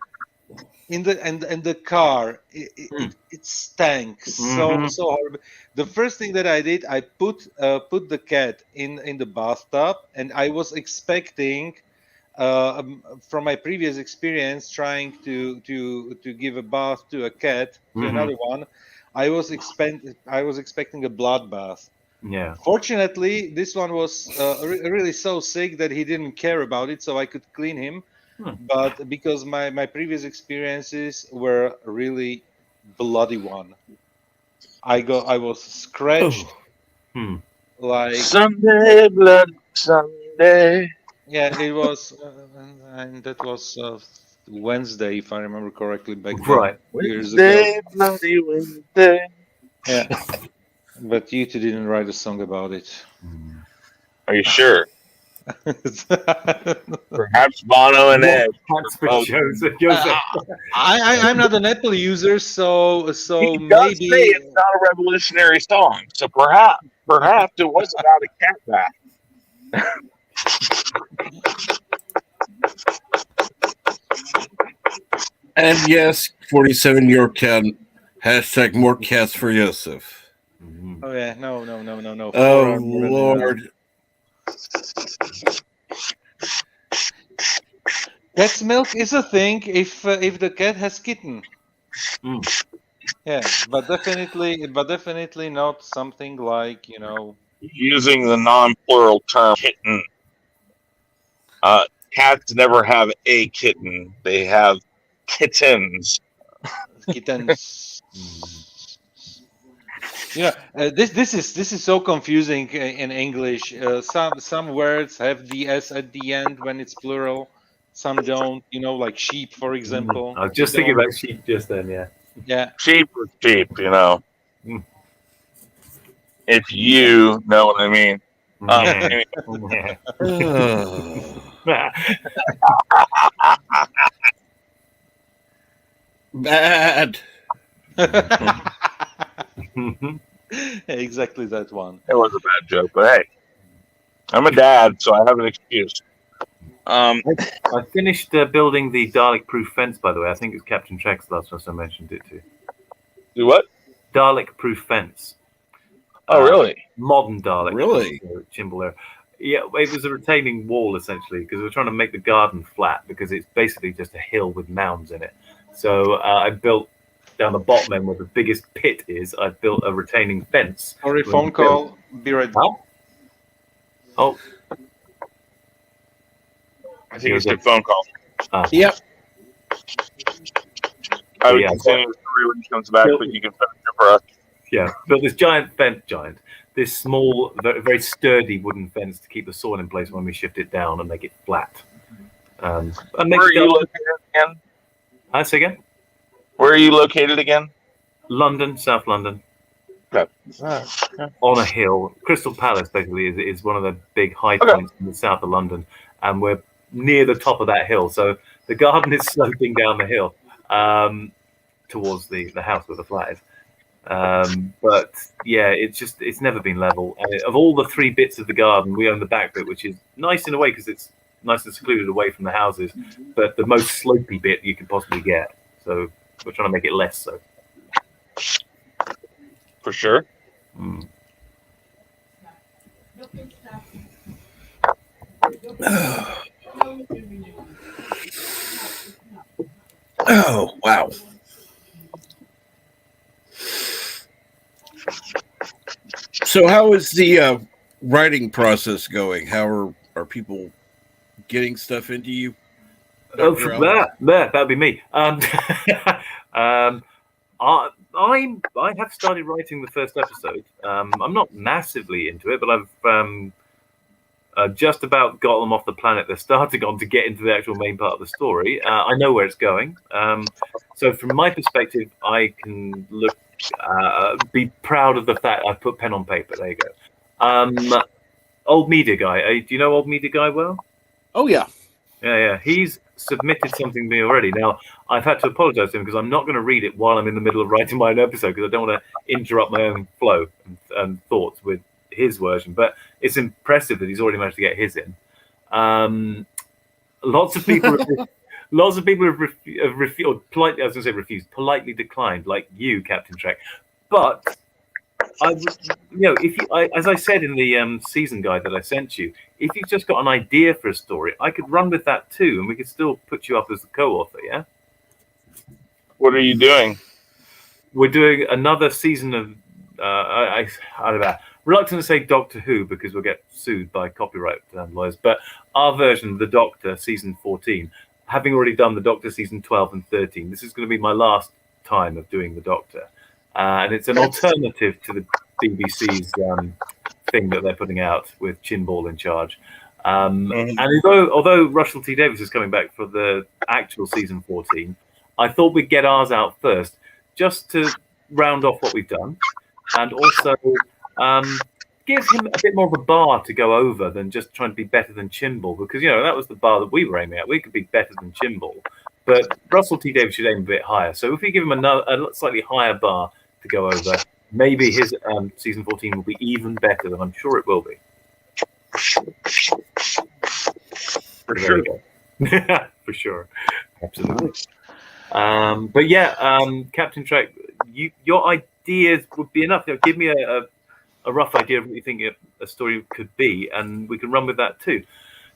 in the car. It stank so horrible. The first thing that I did, I put the cat in the bathtub, and I was expecting. From my previous experience trying to give a bath to a cat, to another one, I was expecting a bloodbath. Yeah. Fortunately, this one was really so sick that he didn't care about it, so I could clean him. But because my previous experiences were really bloody one, I was scratched like Sunday, blood Sunday. Yeah, it was, and that was Wednesday, if I remember correctly, back then, Right. years Wednesday, ago. bloody Wednesday. Yeah, but you two didn't write a song about it. Are you sure? Perhaps Bono and Ed. That's for Joseph. I'm not an Apple user, so He does maybe say it's not a revolutionary song, so perhaps it was about a cat bath. And yes, 47 Yorktown, hashtag more cats for Yosef. Oh yeah, no. Oh Lord. Cat's milk is a thing if the cat has kitten. Yeah, but definitely not something like Using the non-plural term kitten. Cats never have a kitten; they have kittens. Kittens. This is so confusing in English. Some words have the s at the end when it's plural. Some don't. Like sheep, for example. I was just thinking about sheep just then. Yeah. Yeah. Sheep are sheep, If you know what I mean. Bad. Exactly that one. It was a bad joke, but hey, I'm a dad, so I have an excuse. I finished building the Dalek-proof fence, by the way. I think it's Captain Trex last time I mentioned it too. Do what? Dalek-proof fence. Oh, really? Modern Dalek. Really? Chimble there. Yeah, it was a retaining wall, essentially, because we were trying to make the garden flat, because it's basically just a hill with mounds in it. So I built, down the bottom end where the biggest pit is, I built a retaining fence. Sorry, phone call. Be right back. Oh. I think it's a phone call. Yep. I would continue the story when he comes back, but you can finish it for us. Yeah, built this this small, very sturdy wooden fence to keep the soil in place when we shift it down and make it flat. Where are you located again? Say again? Where are you located again? London, South London. Okay. On a hill. Crystal Palace, basically, is one of the big high points in the south of London, and we're near the top of that hill. So the garden is sloping down the hill towards the house where the flat is. But yeah, it's never been level. Of all the three bits of the garden, we own the back bit, which is nice in a way because it's nice and secluded away from the houses, but the most slopey bit you could possibly get. So we're trying to make it less so. For sure. Oh, wow. So how is the writing process going? How are people getting stuff into you? That'd be me. I have started writing the first episode. I'm not massively into it, but I've just about got them off the planet they're starting on to get into the actual main part of the story. I know where it's going. So from my perspective, I can be proud of the fact I put pen on paper. There you go. Old Media Guy. Do you know Old Media Guy well? Oh, yeah. Yeah. He's submitted something to me already. Now, I've had to apologize to him because I'm not going to read it while I'm in the middle of writing my own episode because I don't want to interrupt my own flow and thoughts with his version. But it's impressive that he's already managed to get his in. Lots of people have refused, or politely, I was going to say refused, politely declined, like you, Captain Trek. But as I said in the season guide that I sent you, if you've just got an idea for a story, I could run with that too, and we could still put you up as the co-author. Yeah. What are you doing? We're doing another season of. I don't know. Reluctant to say Doctor Who because we'll get sued by copyright lawyers, but our version of the Doctor season 14, having already done the Doctor season 12 and 13, this is going to be my last time of doing the Doctor. And it's an alternative to the BBC's thing that they're putting out with Chinball in charge. And although Russell T Davies is coming back for the actual season 14, I thought we'd get ours out first, just to round off what we've done, and also give him a bit more of a bar to go over than just trying to be better than Chinball, because that was the bar that we were aiming at. We could be better than Chinball, but Russell T Davies should aim a bit higher. So if we give him a slightly higher bar to go over, maybe his season 14 will be even better than I'm sure it will be. For sure. For sure. Absolutely. But yeah, Captain Trek, your ideas would be enough. Give me a rough idea of what you think a story could be, and we can run with that too.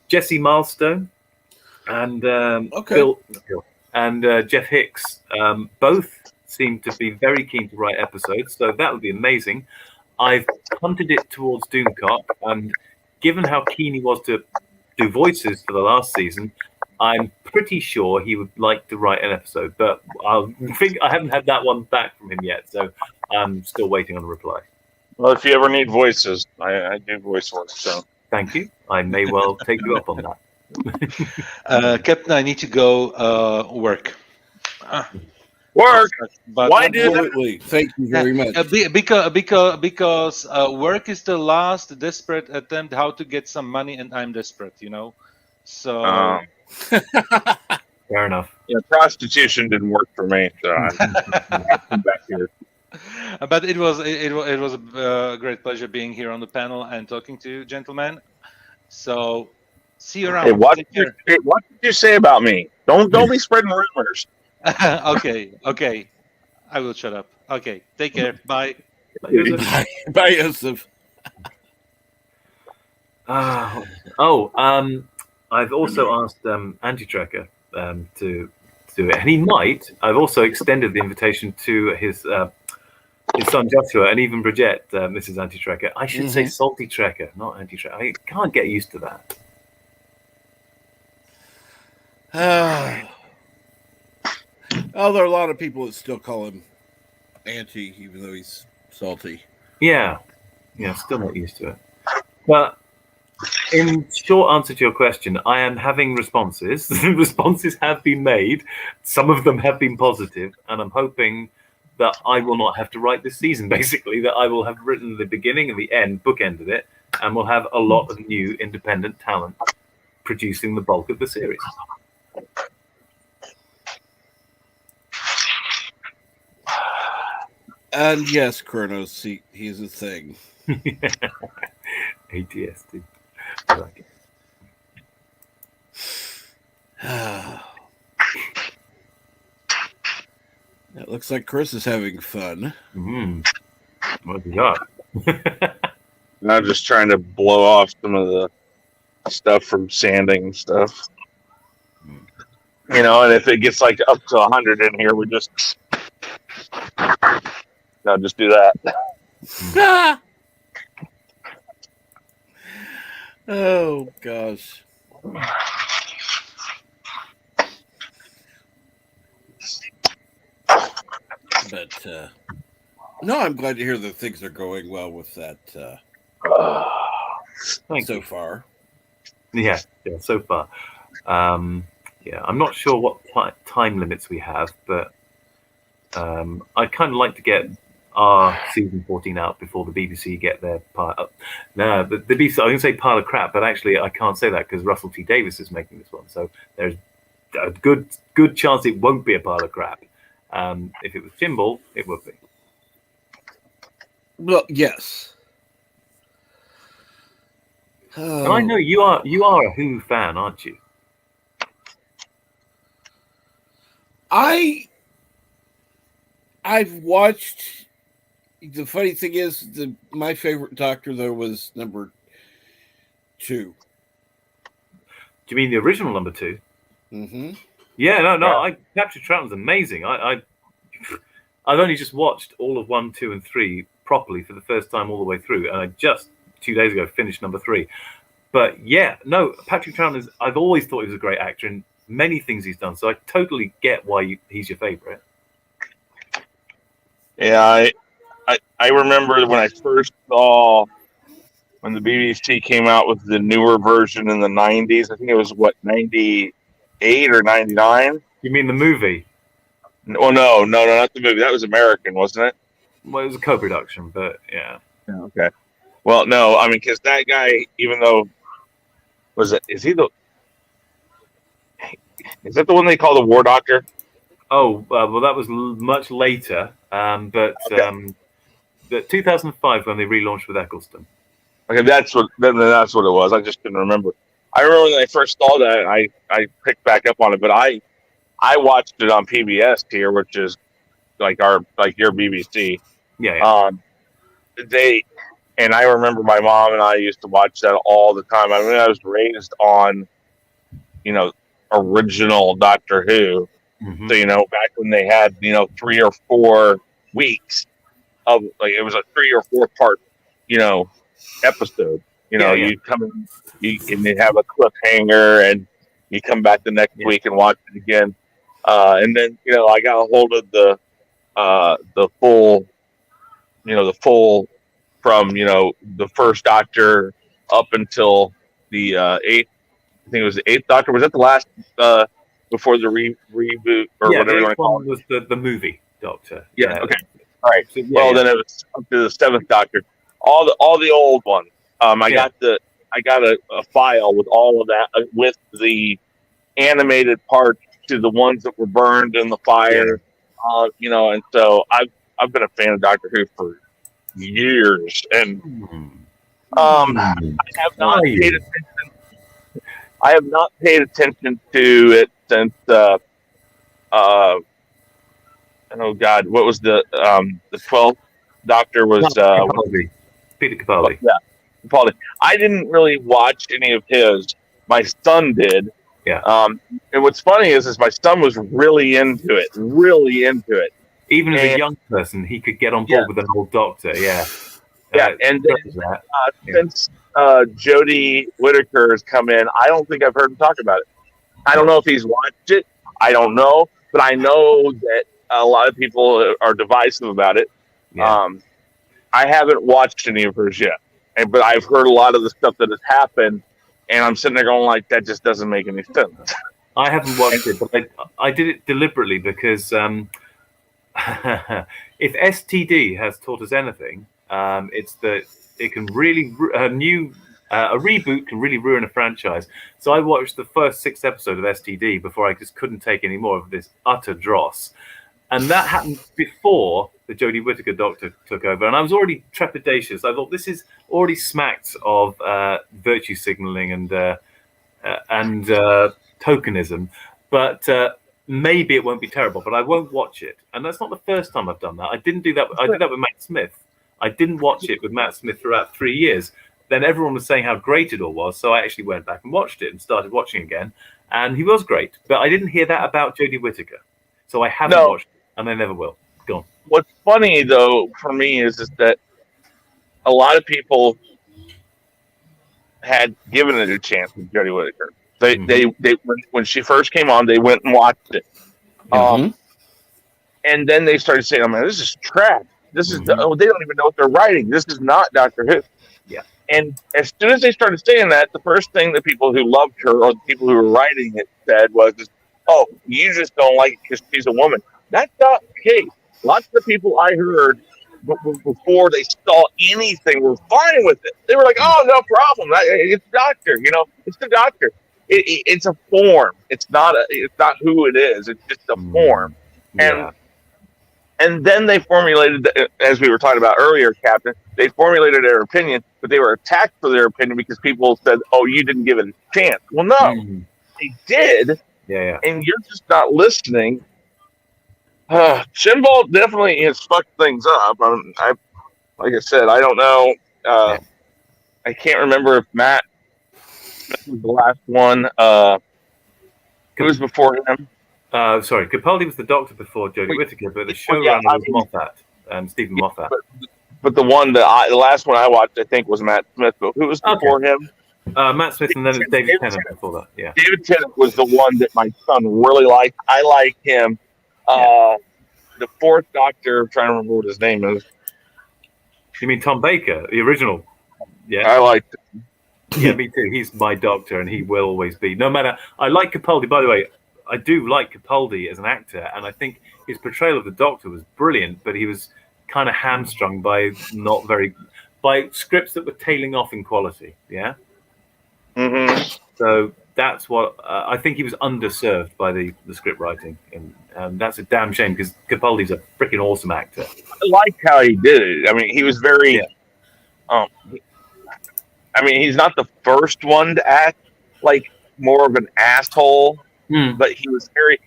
Jesse Milestone and Bill and Jeff Hicks both seem to be very keen to write episodes, so that would be amazing. I've punted it towards Doomcock, and given how keen he was to do voices for the last season, I'm pretty sure he would like to write an episode, but I haven't had that one back from him yet, so I'm still waiting on a reply. Well, if you ever need voices, I do voice work, so. Thank you. I may well take you up on that. Captain, I need to go work. Work? But Why do that? Absolutely. Thank you very much. Because work is the last desperate attempt how to get some money, and I'm desperate, So. Fair enough. Yeah, prostitution didn't work for me, so I'm back here. But it was a great pleasure being here on the panel and talking to you, gentlemen. So see you around. Hey, what did you say about me? Don't be spreading rumors. Okay. I will shut up. Okay, take care. Bye. Bye, Yosef. I've also asked Anti-Tracker to do it, and he might. I've also extended the invitation to his son Joshua, and even Bridget, Mrs. Anti-Tracker. I should say Salty Tracker, not Anti-Tracker. I can't get used to that. There are a lot of people that still call him Auntie, even though he's salty. Yeah, still not used to it. But in short answer to your question, I am having responses. Responses have been made. Some of them have been positive, and I'm hoping that I will not have to write this season, basically, that I will have written the beginning and the end, bookended it, and we'll have a lot of new independent talent producing the bulk of the series. And yes, Kronos, he's a thing. ATSD. I like it. It looks like Chris is having fun. What have you got? I'm just trying to blow off some of the stuff from sanding and stuff. And if it gets like up to 100 in here, we just do that. Oh gosh. no, I'm glad to hear that things are going well with that Thank so you. far. Yeah, so far. Yeah, I'm not sure what time limits we have, but I'd kind of like to get our season 14 out before the BBC get their pile. No, the BBC, I can say pile of crap, but actually I can't say that because Russell T Davies is making this one, so there's a good chance it won't be a pile of crap. If it was Kimball, it would be. Well, yes. And I know you are a Who fan, aren't you? I've watched. The funny thing is, my favorite Doctor though was number 2. Do you mean the original number 2? Mm-hmm. Yeah, no. Patrick Troughton's amazing. I've only just watched all of 1, 2, and 3 properly for the first time all the way through, and I just 2 days ago finished number 3. But yeah, no, Patrick Troughton I've always thought he was a great actor in many things he's done, so I totally get why he's your favorite. Yeah, I remember when I first saw when the BBC came out with the newer version in the 90s. I think it was 98 or 99. You mean the movie? Oh no, not the movie. That was American, wasn't it? Well, it was a co-production, but yeah. Okay. Well, no, I mean, because that guy, even though is that the one they call the War Doctor? Oh, well, that was much later, but Okay. 2005 when they relaunched with Eccleston. Okay, that's what it was. I just couldn't remember. I remember when I first saw that, I picked back up on it, but I watched it on PBS here, which is like your BBC. Yeah. And I remember my mom and I used to watch that all the time. I mean, I was raised on, original Doctor Who. Mm-hmm. So, back when they had, 3 or 4 weeks of, like, it was a 3 or 4 part, episode. You come in, and they have a cliffhanger, and you come back the next week and watch it again. And then, I got a hold of the full from, the first Doctor up until the 8th. I think it was the 8th Doctor. Was that the last before the reboot or whatever you want to call it? Was the movie Doctor. Yeah. Okay. All right. So, then it was up to the 7th Doctor. All the old ones. I got a file with all of that with the animated parts to the ones that were burned in the fire. And so I've been a fan of Doctor Who for years, and I have not paid attention. I have not paid attention to it since oh God, what was the 12th Doctor was Peter Capaldi. Yeah, Capaldi. I didn't really watch any of his. My son did. Yeah. And what's funny is my son was really into it. Even as a young person, he could get on board with an old Doctor. Yeah. Yeah, and then, since Jodie Whittaker has come in, I don't think I've heard him talk about it. I don't know if he's watched it. I don't know, but I know that a lot of people are divisive about it. Yeah. I haven't watched any of hers yet, but I've heard a lot of the stuff that has happened, and I'm sitting there going like, that just doesn't make any sense. I haven't watched it, but I did it deliberately because if STD has taught us anything, it's that it can really a reboot can really ruin a franchise. So I watched the first 6 episodes of STD before I just couldn't take any more of this utter dross, and that happened before the Jodie Whittaker Doctor took over, and I was already trepidatious. I thought this is already smacked of virtue signaling and tokenism, but maybe it won't be terrible, but I won't watch it. And that's not the first time I've done that. I didn't do that. I did that with Matt Smith. I didn't watch it with Matt Smith throughout 3 years. Then everyone was saying how great it all was, so I actually went back and watched it and started watching again, and he was great. But I didn't hear that about Jodie Whittaker, so I haven't watched it, and I never will. Go on. What's funny though for me is that a lot of people had given it a chance with Jodie Whittaker. They when she first came on, they went and watched it. And then they started saying, "Oh man, this is trash. This is Mhm. they don't even know what they're writing. This is not Doctor Who." Yeah. And as soon as they started saying that, the first thing the people who loved her or the people who were writing it said was, "Oh, you just don't like it because she's a woman." That's not the case. Lots of the people I heard before they saw anything were fine with it. They were like, "Oh, no problem. It's Doctor. It's the Doctor. It's a form. It's not who it is. It's just a form." Yeah. And then they formulated, as we were talking about earlier, Captain, they formulated their opinion, but they were attacked for their opinion because people said, "Oh, you didn't give it a chance." Well, no, they did, Yeah. and you're just not listening. Shinball definitely has fucked things up. Like I said, I don't know. I can't remember if Matt Smith was the last one. Who was before him? Sorry, Capaldi was the Doctor before Jodie Whittaker, but the showrunner was Moffat and Stephen Moffat. But the last one I watched, I think, was Matt Smith. But who was before him? Matt Smith, and then it was David Tennant before that. Yeah, David Tennant was the one that my son really liked. I like him. The fourth Doctor, I'm trying to remember what his name is. You mean Tom Baker, the original? Yeah, I liked him. Yeah, me too. He's my Doctor, and he will always be. No matter. I like Capaldi. By the way, I do like Capaldi as an actor, and I think his portrayal of the Doctor was brilliant. But he was kind of hamstrung by scripts that were tailing off in quality. Yeah. Mm-hmm. So that's what I think he was underserved by the script writing, and that's a damn shame because Capaldi's a freaking awesome actor. I liked how he did it. I mean, he was very. I mean, he's not the first one to act like more of an asshole, but he was very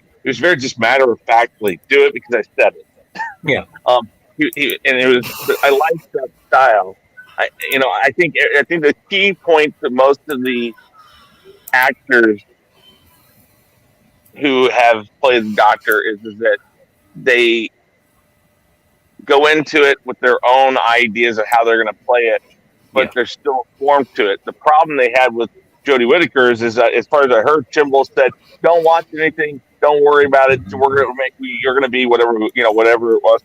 just matter of factly do it because I said it. Yeah. And it was. I liked that style. I think the key point to most of the actors who have played the Doctor is that they go into it with their own ideas of how they're going to play it, but there's still a form to it. The problem they had with Jodie Whittaker is that, as far as I heard, Chimble said, "Don't watch anything, don't worry about it. You're going to be whatever it was."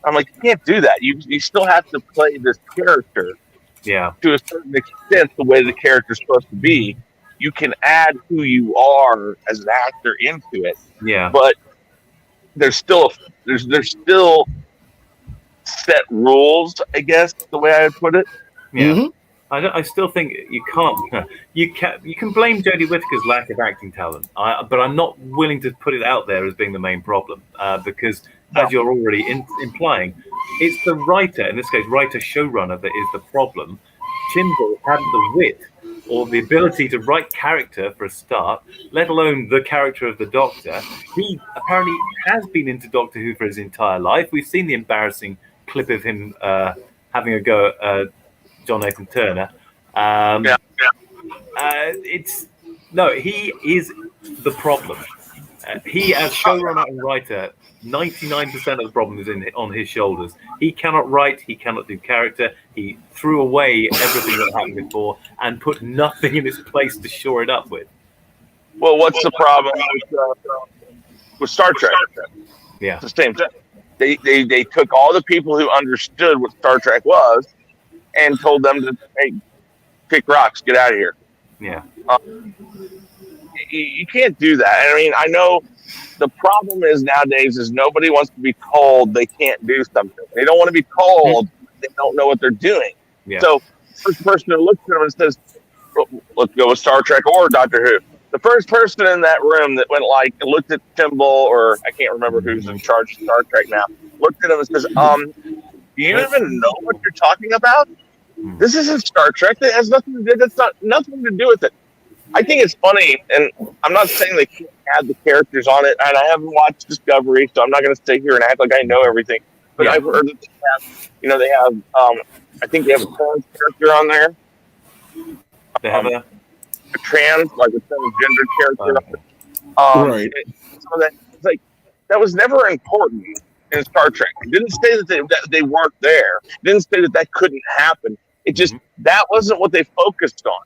I'm like, you can't do that. You still have to play this character. Yeah. To a certain extent, the way the character's supposed to be. You can add who you are as an actor into it. Yeah. But there's still set rules, I guess, the way I would put it. Yeah. Mm-hmm. I still think you can't. You can blame Jodie Whittaker's lack of acting talent, but I'm not willing to put it out there as being the main problem because, as you're already implying, it's the writer, in this case, writer-showrunner, that is the problem. Chimble hadn't the wit or the ability to write character for a start, let alone the character of the Doctor. He apparently has been into Doctor Who for his entire life. We've seen the embarrassing clip of him having a go at John Nathan Turner. He is the problem. He, as showrunner and writer, 99% of the problem is on his shoulders. He cannot write. He cannot do character. He threw away everything that happened before and put nothing in its place to shore it up with. Well, what's the problem with Star Trek? Yeah, it's the same thing. They took all the people who understood what Star Trek was and told them to, hey, kick rocks, get out of here. Yeah. You can't do that. I mean, I know the problem is nowadays is nobody wants to be told they can't do something. They don't want to be told they don't know what they're doing. Yeah. So first person who looks at them and says, let's go with Star Trek or Doctor Who. The first person in that room that went looked at Kimball, or I can't remember who's in charge of Star Trek now, looked at him and says, do you even know what you're talking about? This isn't Star Trek. It has nothing to do. That's not nothing to do with it. I think it's funny, and I'm not saying they can't add the characters on it, and I haven't watched Discovery, so I'm not going to sit here and act like I know everything. But I've heard that they have, I think they have a trans character on there. They have a trans, like a transgender character. Right. So it's like, that was never important in Star Trek. It didn't say that they weren't there. It didn't say that couldn't happen. It just, that wasn't what they focused on.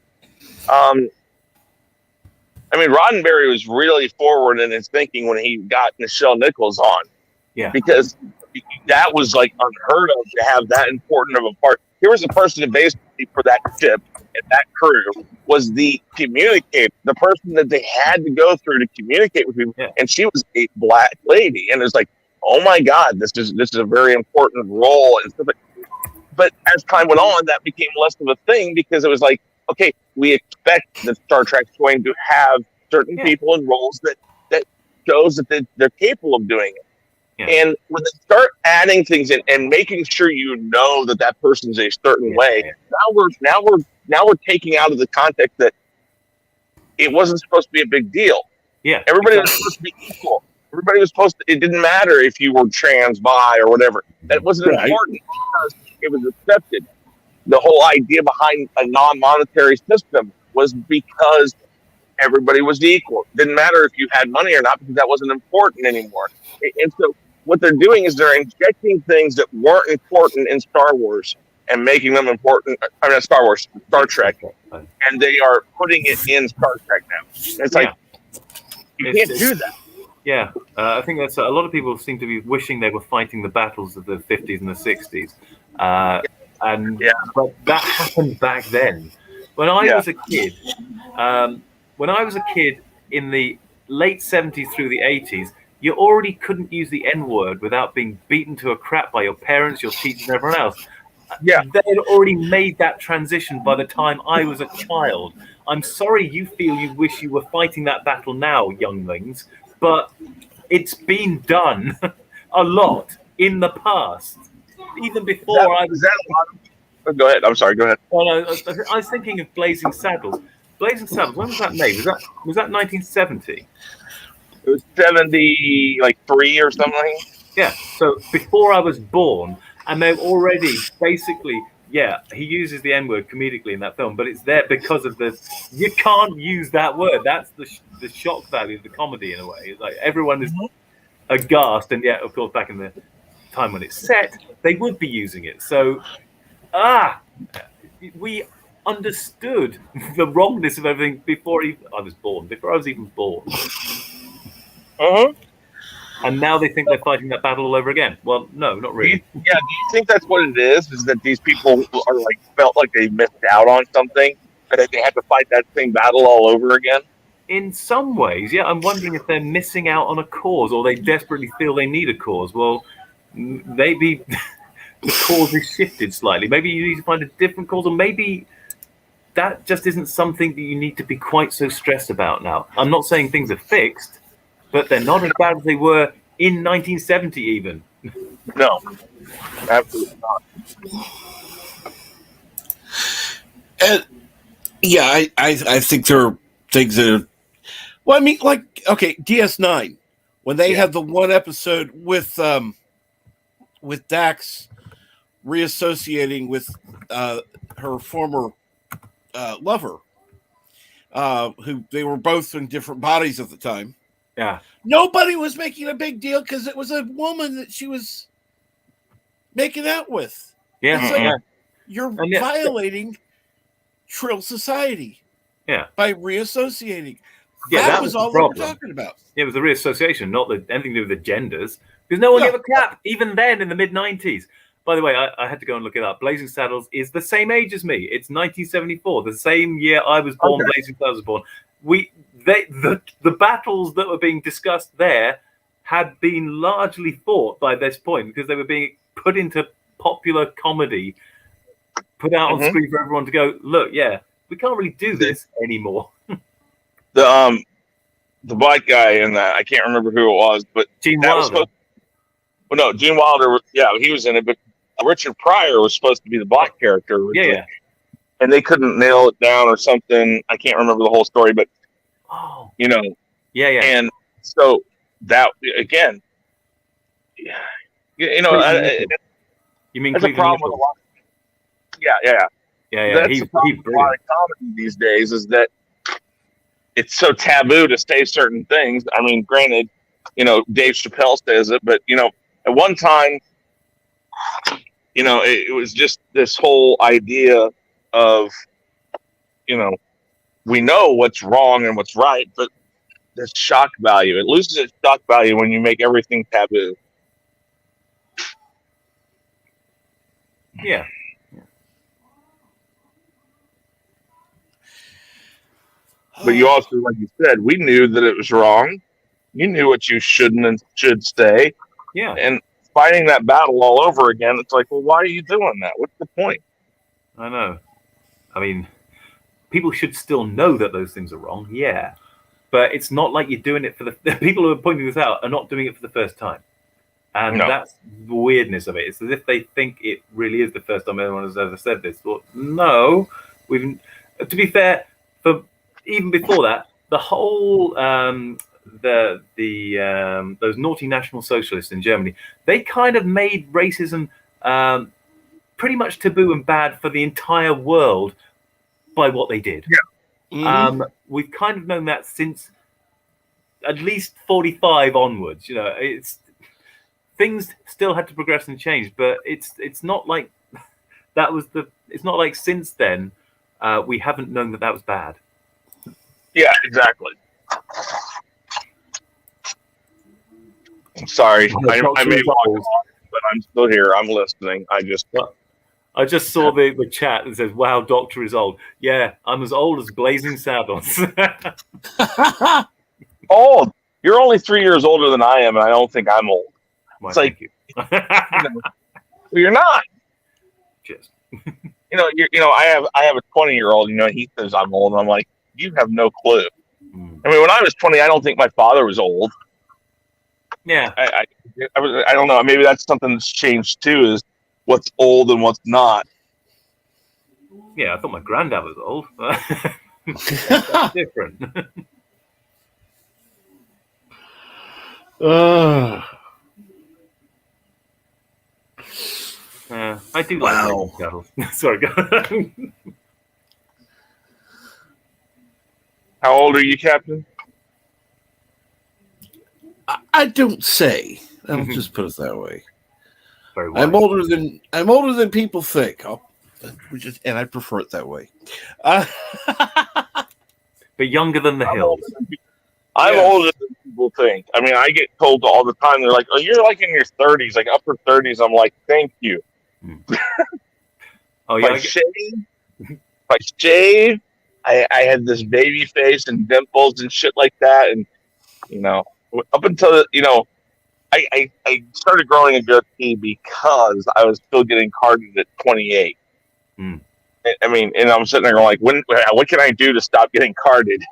I mean, Roddenberry was really forward in his thinking when he got Nichelle Nichols on. Yeah. Because that was like unheard of to have that important of a part. Here was a person that basically for that ship and that crew was the communicator, the person that they had to go through to communicate with people. Yeah. And she was a black lady, and it's like, oh my God, this is a very important role and stuff. But as time went on, that became less of a thing because it was like, okay, we expect that Star Trek's going to have certain people in roles that shows that they're capable of doing it. Yeah. And when they start adding things in and making sure you know that person's a certain way, now we're taking out of the context that it wasn't supposed to be a big deal. Yeah, everybody was supposed to be equal. Everybody was supposed to. It didn't matter if you were trans, bi, or whatever. That wasn't important because it was accepted. The whole idea behind a non-monetary system was because everybody was equal. It didn't matter if you had money or not because that wasn't important anymore. And so what they're doing is they're injecting things that weren't important in Star Wars and making them important. I mean, not Star Wars, Star Trek, and they are putting it in Star Trek now. And it's like you can't do that. Yeah, I think that's a lot of people seem to be wishing they were fighting the battles of the 50s and the 60s, but that happened back then. When I was a kid, in the late 70s through the 80s, you already couldn't use the N-word without being beaten to a crap by your parents, your teachers, and everyone else. Yeah, they had already made that transition by the time I was a child. I'm sorry you feel you wish you were fighting that battle now, younglings, but it's been done a lot in the past, even before I was. Go ahead. I'm sorry. Go ahead. Well, I was thinking of Blazing Saddles. Blazing Saddles. When was that made? Was that 1970? It was 73 or something. Yeah. So before I was born, and they're already basically. Yeah, he uses the N-word comedically in that film, but it's there because of you can't use that word. That's the shock value of the comedy in a way. It's like everyone is aghast, and yet, of course, back in the time when it's set, they would be using it. So, we understood the wrongness of everything before I was even born. And now they think they're fighting that battle all over again. Well, no, not really. Do you think that's what it is? Is that these people are felt like they missed out on something, and they had to fight that same battle all over again? In some ways, yeah. I'm wondering if they're missing out on a cause, or they desperately feel they need a cause. Well, maybe the cause is shifted slightly. Maybe you need to find a different cause, or maybe that just isn't something that you need to be quite so stressed about now. I'm not saying things are fixed, but they're not as bad as they were in 1970 even. No, absolutely not. And yeah, I think there are things that are, well, I mean, like, okay, DS9, when they had the one episode with Dax reassociating with her former lover, who they were both in different bodies at the time. Yeah. Nobody was making a big deal because it was a woman that she was making out with. Yeah. You're violating Trill society. Yeah. By reassociating. Yeah, that was all they were talking about. Yeah, it was the reassociation, not anything to do with the genders. Because no one gave a crap, even then in the mid-90s. By the way, I had to go and look it up. Blazing Saddles is the same age as me. It's 1974, the same year I was born, Blazing Saddles was born. The battles that were being discussed there had been largely fought by this point because they were being put into popular comedy, put out on screen for everyone to go, look, we can't really do this anymore. The black guy in that, I can't remember who it was, but Gene Wilder. Gene Wilder, he was in it, but Richard Pryor was supposed to be the black character. Yeah. And they couldn't nail it down or something. I can't remember the whole story, but Yeah. And so that again, you mean that's a problem with a lot. Yeah. That's the problem with a lot of comedy these days is that it's so taboo to say certain things. I mean, granted, Dave Chappelle says it, but at one time, it was just this whole idea of, we know what's wrong and what's right, but there's shock value. It loses its shock value when you make everything taboo. Yeah. But you also, like you said, we knew that it was wrong. You knew what you shouldn't and should say. Yeah. And fighting that battle all over again, it's like, well, why are you doing that? What's the point? I know. I mean, people should still know that those things are wrong. Yeah. But it's not like you're doing it for the people who are pointing this out are not doing it for the first time. And that's the weirdness of it. It's as if they think it really is the first time anyone has ever said this. Well, no, to be fair, for even before that, the whole those naughty National Socialists in Germany, they kind of made racism pretty much taboo and bad for the entire world by what they did. Mm-hmm. We've kind of known that since at least 45 onwards. It's things still had to progress and change, but it's not like that was it's not like since then we haven't known that was bad. Yeah, exactly. I'm sorry, I may walk off, but I'm still here. I'm listening. I just saw the chat that says, "Wow, Doctor is old." Yeah, I'm as old as Blazing Saddles. Old. You're only 3 years older than I am, and I don't think I'm old. Well, it's like, you. Well, you're not. Cheers. I have a 20-year-old. He says I'm old, and I'm like, you have no clue. I mean, when I was 20, I don't think my father was old. Yeah. I don't know. Maybe that's something that's changed too. Is what's old and what's not. Yeah, I thought my granddad was old. That's different. I do like Blazing Saddles. Sorry, go on. How old are you, Captain? I don't say. I'll just put it that way. Very I'm older than people think. And I prefer it that way. But younger than the hills. I'm older than people think. I mean, I get told all the time. They're like, "Oh, you're like in your 30s, like upper 30s." I'm like, "Thank you." Oh yeah. If I shave, I had this baby face and dimples and shit like that, and up until I started growing a goatee because I was still getting carded at 28. I mean, and I'm sitting there going like, what can I do to stop getting carded?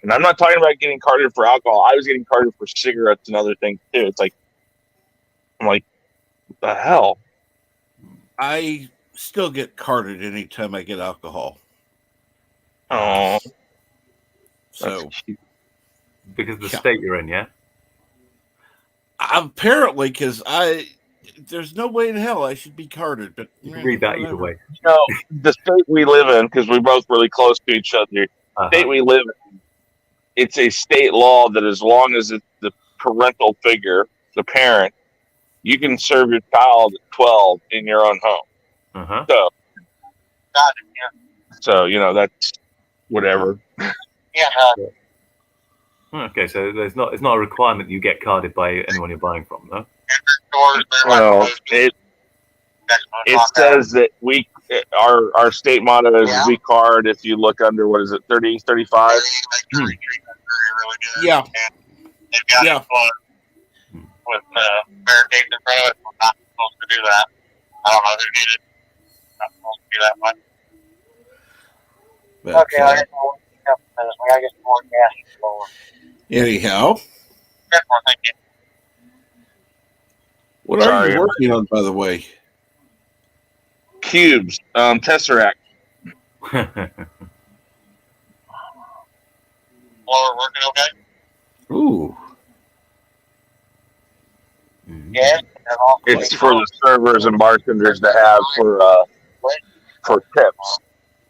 And I'm not talking about getting carded for alcohol. I was getting carded for cigarettes and other things too. It's like, I'm like, what the hell? I still get carded anytime I get alcohol. Oh, so because of the state you're in, yeah. Apparently, because there's no way in hell I should be carded. But you can read that either way. The state we live in, because we're both really close to each other. The state we live in, it's a state law that as long as it's the parental figure, the parent, you can serve your child at 12 in your own home. So, that's whatever. Okay, so it's not a requirement you get carded by anyone you're buying from, no? Well, it says that our state motto is we card if you look under, what is it, 30, 35? Yeah. Yeah. With barricades in front of it, we're not supposed to do that. I don't know who did it. Not supposed to do that much. But, okay, I guess we gotta get some more gas. Anyhow. What are you working on, by the way? Cubes, Tesseract. Blower working okay? Ooh. Yeah. It's for the servers and bartenders to have for tips.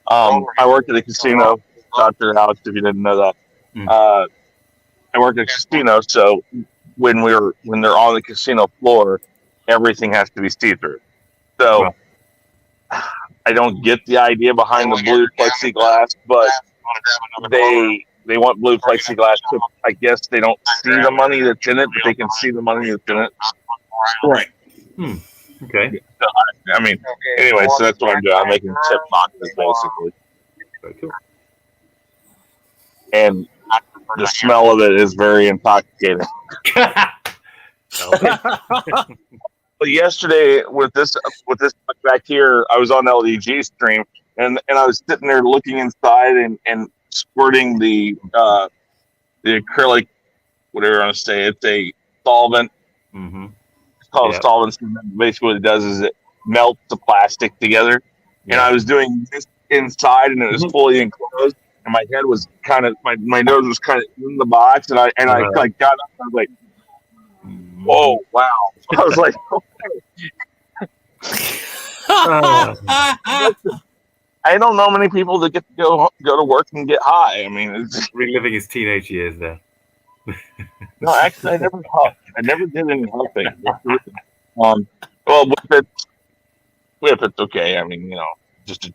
I work at a casino, Dr. Alex, if you didn't know that. I work at a casino, so when they're on the casino floor, everything has to be see-through. So I don't get the idea behind the blue plexiglass, but they want blue plexiglass so I guess they don't see the money that's in it, but they can see the money that's in it. Right. Okay. I mean, anyway, so that's what I'm doing. I'm making chip boxes basically, Very cool. and the smell of it is very intoxicating. But yesterday with this back here, I was on LDG stream, and I was sitting there looking inside and squirting the acrylic, whatever I want to say. It's a solvent. Mm-hmm. It's called Yeah. a solvent. Basically, what it does is it melts the plastic together. And I was doing this inside, and it was fully enclosed. And my head was kind of my nose was kind of in the box, and I like got up. And I was like, "Whoa, wow!" I was like, I don't know many people that get to go to work and get high. I mean, it's reliving his teenage years there. No, actually, I never huffed. I never did any huffing. Well, if it's okay. I mean, just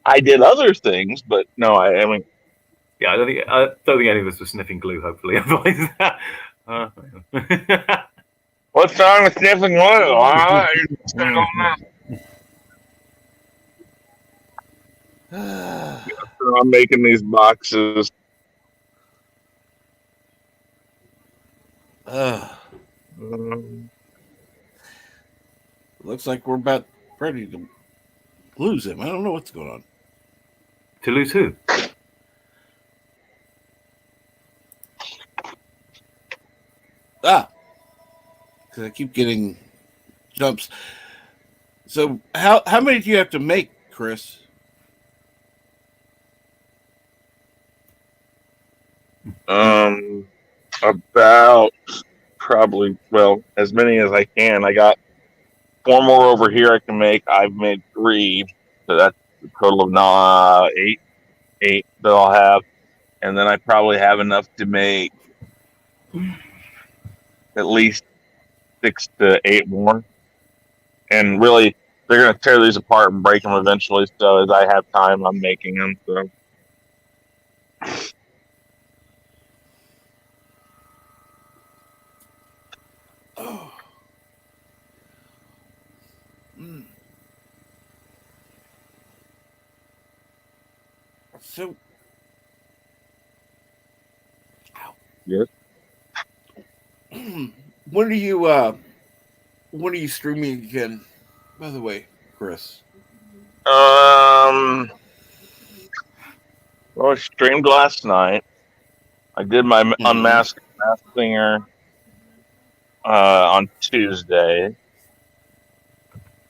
I did other things, but no, I mean, yeah, I don't think any of us were sniffing glue. Hopefully, what's wrong with sniffing glue? So I'm making these boxes. Looks like we're about ready to lose him. I don't know what's going on. To lose who? Because I keep getting jumps. So how many do you have to make, Chris? About probably as many as I can. I got 4 more over here I can make. I've made 3, so that's a total of 8 that I'll have, and then I probably have enough to make at least 6 to 8 more. And really, they're going to tear these apart and break them eventually. So as I have time, I'm making them. So. Oh. Mm. So, yes. When are you streaming again? By the way, Chris. Well, I streamed last night. I did my unmasked mask singer on Tuesday.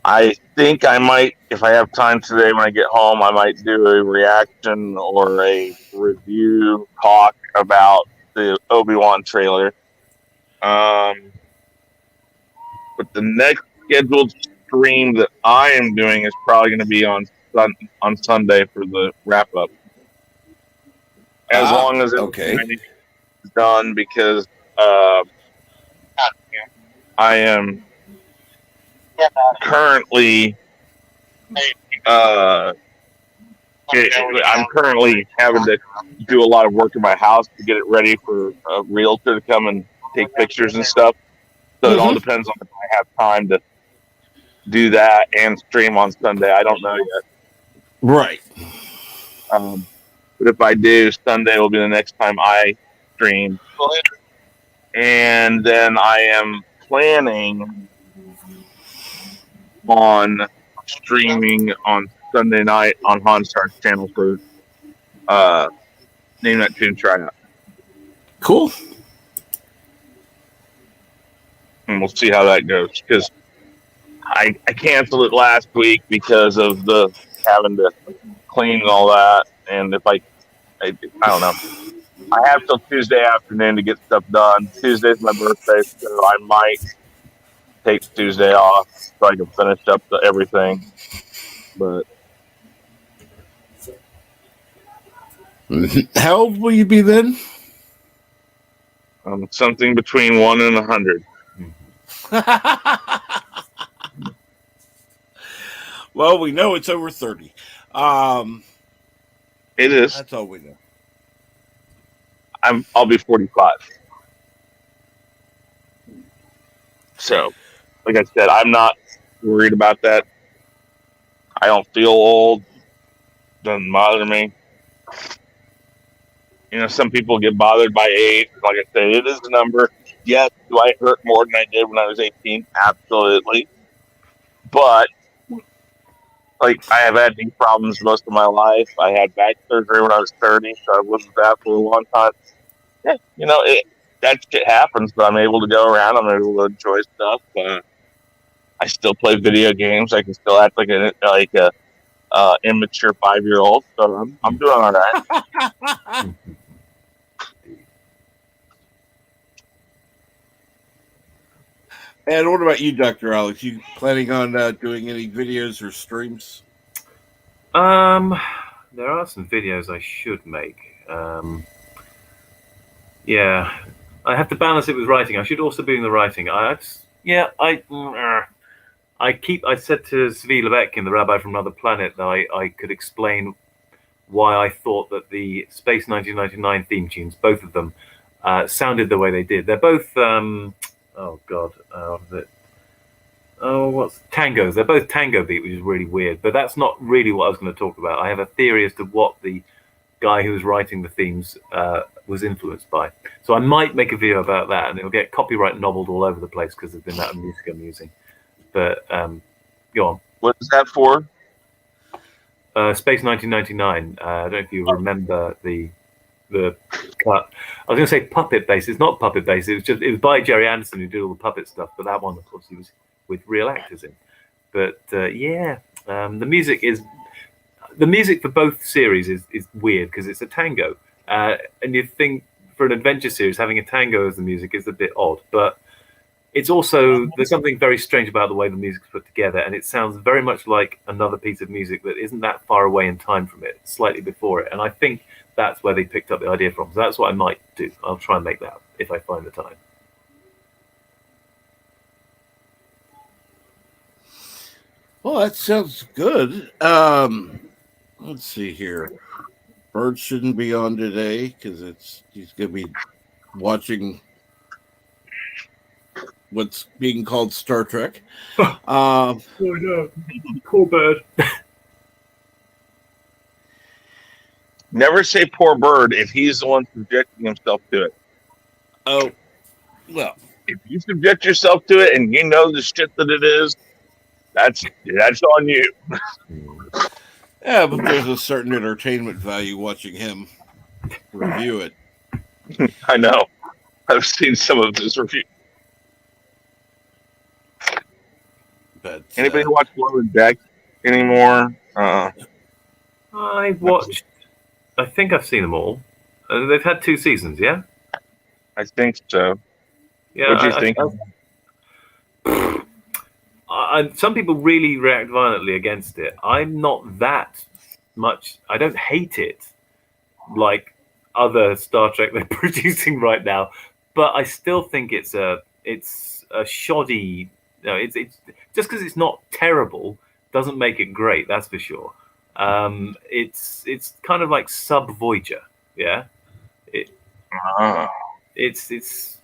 I think I might, if I have time today when I get home, I might do a reaction or a review talk about the Obi-Wan trailer. But the next scheduled stream that I am doing is probably going to be on Sunday for the wrap up. As long as everything is done, because I am currently I'm currently having to do a lot of work in my house to get it ready for a realtor to come and take pictures and stuff. So it all depends on if I have time to do that and stream on Sunday. I don't know yet. Right. But if I do, Sunday will be the next time I stream. And then I am planning on streaming on Sunday night on Hanstar's channel for Name That Tune Tryout. Cool. And we'll see how that goes, because I canceled it last week because of the having to clean and all that. And if I don't know. I have till Tuesday afternoon to get stuff done. Tuesday's my birthday, so I might take Tuesday off so I can finish up everything. But how old will you be then? Something between 1 and 100. Well, we know it's over 30. It is. That's all we know. I'll be 45. So, like I said, I'm not worried about that. I don't feel old. Doesn't bother me. You know, some people get bothered by age. Like I said, it is a number. Yes, do I hurt more than I did when I was 18? Absolutely. But like, I have had knee problems most of my life. I had back surgery when I was 30, so I've lived with that for a long time. Yeah, you know, that shit happens, but I'm able to go around. I'm able to enjoy stuff. I still play video games. I can still act like a immature 5-year-old. So I'm doing all right. And what about you, Dr. Alex? You planning on doing any videos or streams? There are some videos I should make. Yeah, I have to balance it with writing. I should also be doing the writing. I said to Zvi Levesque in The Rabbi from Another Planet that I could explain why I thought that the Space 1999 theme tunes, both of them, sounded the way they did. They're both, what's tangos? They're both tango beat, which is really weird. But that's not really what I was going to talk about. I have a theory as to what the guy who was writing the themes was influenced by. So I might make a video about that, and it'll get copyright nobbled all over the place because there's been that music I'm using. But go on. What is that for? Space 1999. I don't know if you remember the cut. I was going to say puppet bass. It's not puppet bass. It was by Jerry Anderson who did all the puppet stuff. But that one, of course, he was with real actors in. But the music for both series is weird because it's a tango, and you think for an adventure series having a tango as the music is a bit odd, but it's also, there's something very strange about the way the music's put together, and it sounds very much like another piece of music that isn't that far away in time from it, slightly before it, and I think that's where they picked up the idea from. So that's what I might do. I'll try and make that if I find the time. Well, that sounds good. Let's see here. Bird shouldn't be on today because he's going to be watching what's being called Star Trek. Oh no, poor Bird. Never say poor Bird if he's the one subjecting himself to it. Oh, well. If you subject yourself to it and you know the shit that it is, that's on you. Yeah, but there's a certain entertainment value watching him review it. I know. I've seen some of his reviews. But anybody watch Below Deck anymore? I've watched. I think I've seen them all. They've had 2 seasons, yeah. I think so. Yeah. What do you think? Some people really react violently against it. I'm not that much. I don't hate it like other Star Trek they're producing right now, but I still think it's a shoddy. No, it's just because it's not terrible doesn't make it great. That's for sure. It's kind of like sub Voyager, yeah. It's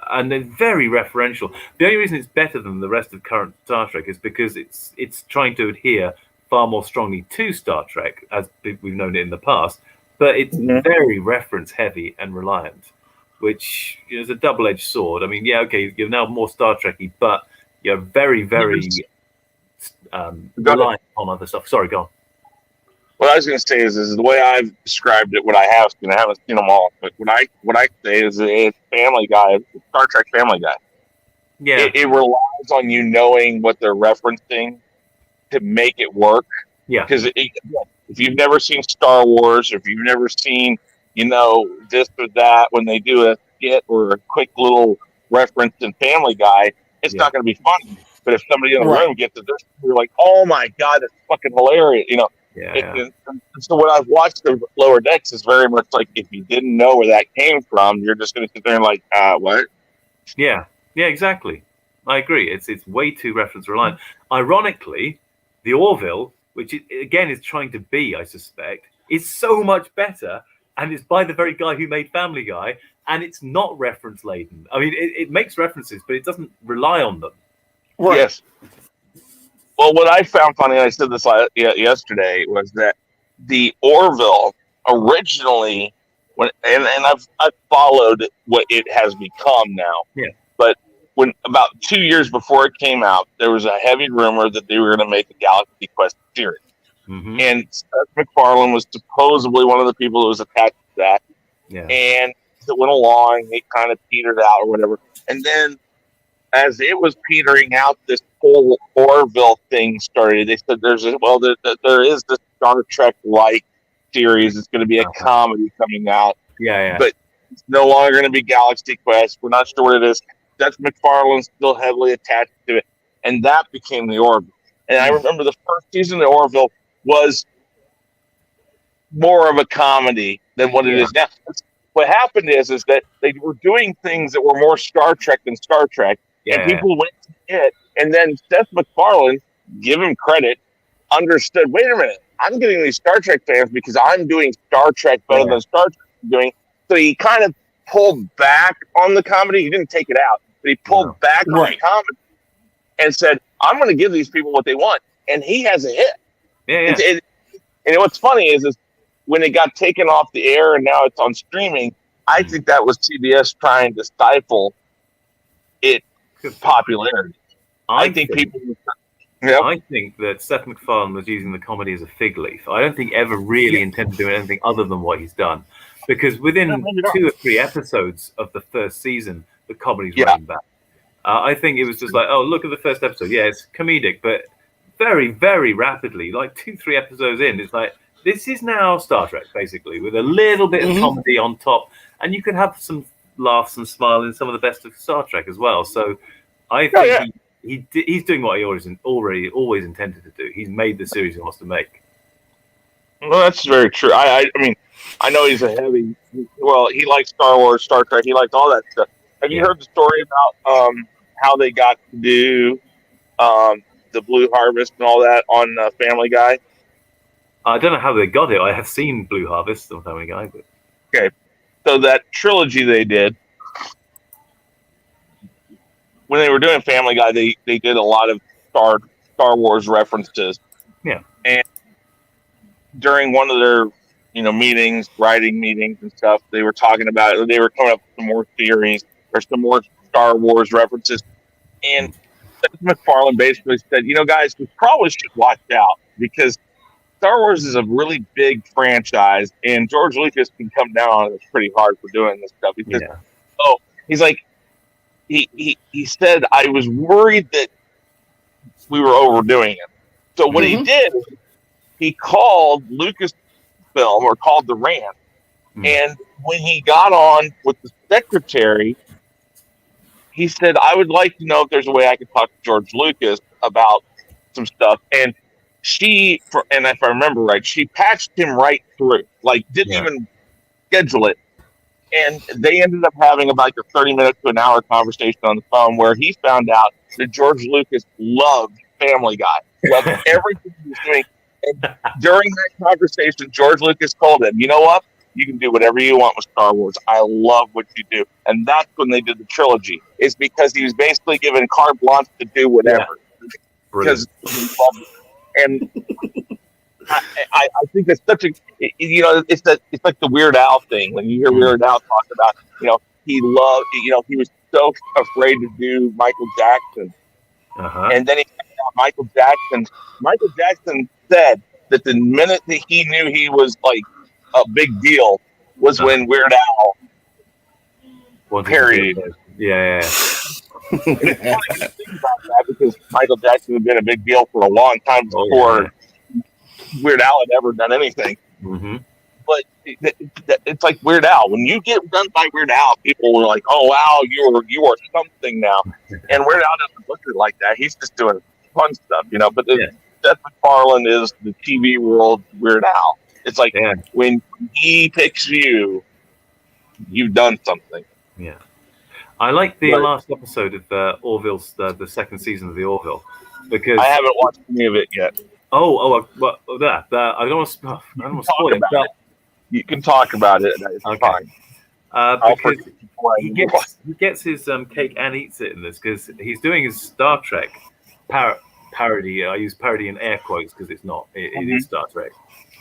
and they're very referential. The only reason it's better than the rest of current Star Trek is because it's trying to adhere far more strongly to Star Trek as we've known it in the past, but it's very reference heavy and reliant, which is a double-edged sword. I mean, yeah, okay, you're now more Star Trekky, but you're very, very reliant on other stuff. Sorry, go on. What I was going to say is the way I've described it. What I have seen, I haven't seen them all, but what I say is it's Family Guy, it's Star Trek Family Guy. Yeah, it relies on you knowing what they're referencing to make it work. Yeah, because if you've never seen Star Wars, or if you've never seen, this or that, when they do a skit or a quick little reference in Family Guy, it's not going to be funny. But if somebody in the room gets it, you're like, "Oh my god, that's fucking hilarious!" So what I've watched of Lower Decks is very much like if you didn't know where that came from, you're just going to sit there and like, what? Yeah, exactly. I agree. It's way too reference reliant. Ironically, the Orville, which again is trying to be, I suspect, is so much better and it's by the very guy who made Family Guy, and it's not reference laden. I mean, it makes references, but it doesn't rely on them. Right. Yes. Well, what I found funny, and I said this yesterday, was that the Orville originally, and I've followed what it has become now. Yeah. But when about 2 years before it came out, there was a heavy rumor that they were going to make a Galaxy Quest series. Mm-hmm. And Seth MacFarlane was supposedly one of the people that was attached to that. Yeah. And it went along, it kind of petered out or whatever. And then as it was petering out, this whole Orville thing started. They said there is this Star Trek-like series. It's going to be a comedy coming out. Yeah. But it's no longer going to be Galaxy Quest. We're not sure what it is. Seth MacFarlane's still heavily attached to it. And that became the Orville. And I remember the first season of Orville was more of a comedy than what it is now. What happened is that they were doing things that were more Star Trek than Star Trek, and people went to it. And then Seth MacFarlane, give him credit, understood, wait a minute, I'm getting these Star Trek fans because I'm doing Star Trek better than Star Trek is doing. So he kind of pulled back on the comedy. He didn't take it out, but he pulled back on the comedy and said, I'm going to give these people what they want. And he has a hit. And what's funny is when it got taken off the air and now it's on streaming, I think that was CBS trying to stifle its popularity. I think people... Yep. I think that Seth MacFarlane was using the comedy as a fig leaf. I don't think ever really intended to do anything other than what he's done. Because within 2 or 3 episodes of the first season, the comedy's running back. I think it was just like, oh, look at the first episode. Yeah, it's comedic, but very, very rapidly, like 2-3 episodes in, it's like, this is now Star Trek, basically, with a little bit of comedy on top. And you can have some laughs and smile in some of the best of Star Trek as well. So I think he's doing what he always intended to do. He's made the series he wants to make. Well, that's very true. I mean, I know he's a heavy... Well, he likes Star Wars, Star Trek. He likes all that stuff. Have you heard the story about how they got to do the Blue Harvest and all that on Family Guy? I don't know how they got it. I have seen Blue Harvest on Family Guy. But... Okay. So that trilogy they did, when they were doing Family Guy, they did a lot of Star Wars references. Yeah. And during one of their meetings, writing meetings and stuff, they were talking about it. They were coming up with some more theories or some more Star Wars references. And MacFarlane basically said, guys, we probably should watch out because Star Wars is a really big franchise, and George Lucas can come down on us pretty hard for doing this stuff. Because, he's like, he said, I was worried that we were overdoing it. So what he did, he called Lucasfilm or called the Rand, and when he got on with the secretary, he said, I would like to know if there's a way I could talk to George Lucas about some stuff. And and if I remember right, she patched him right through, like didn't even schedule it. And they ended up having about a 30-minute to an hour conversation on the phone where he found out that George Lucas loved Family Guy, loved everything he was doing. And during that conversation, George Lucas told him, you know what? You can do whatever you want with Star Wars. I love what you do. And that's when they did the trilogy. It's because he was basically given carte blanche to do whatever. Because he loved it. And I think it's such a, it's like the Weird Al thing. When you hear Weird Al talk about, he loved, he was so afraid to do Michael Jackson. And then he found out Michael Jackson said that the minute that he knew he was like a big deal was when Weird Al parodied it. It's funny to think about that because Michael Jackson had been a big deal for a long time before Weird Al had ever done anything. But it's like Weird Al. When you get done by Weird Al, people were like, "Oh wow, you are something now." And Weird Al doesn't look at it like that. He's just doing fun stuff, But Seth MacFarlane is the TV world Weird Al. It's like when he picks you, you've done something. Yeah. I like the last episode of Orville's, the second season of the Orville, because I haven't watched any of it yet. I don't want to spoil it. You can talk about it. It's Okay. fine. Because he gets his cake and eats it in this because he's doing his Star Trek parody. I use parody in air quotes because it's not. It is Star Trek,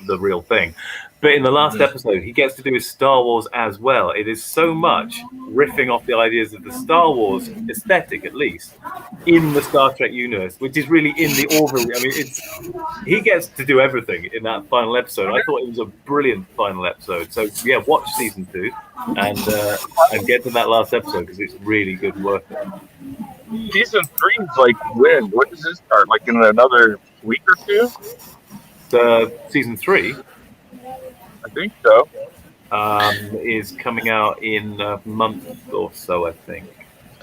the real thing. But in the last episode, he gets to do his Star Wars as well. It is so much riffing off the ideas of the Star Wars aesthetic, at least, in the Star Trek universe, which is really in the Orville. I mean, he gets to do everything in that final episode. I thought it was a brilliant final episode. So yeah, watch season 2 and get to that last episode because it's really good and worth it. Season 3 is like when? When does it start? Like in another week or two? Season 3, I think so. is coming out in a month or so, I think.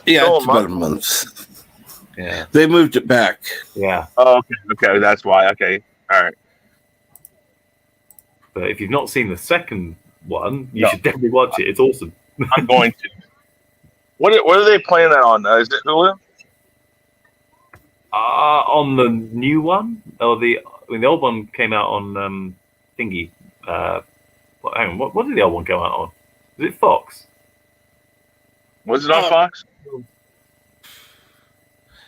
Yeah, it's about a month. Yeah, they moved it back. Yeah. Oh, okay, that's why. Okay, all right. But if you've not seen the second one, you should definitely watch it. It's awesome. I'm going to. What are they playing that on? Is it Hulu? On the new one, or the old one came out on thingy. Hang on, what did the old one go out on? Was it Fox? Was it on Fox?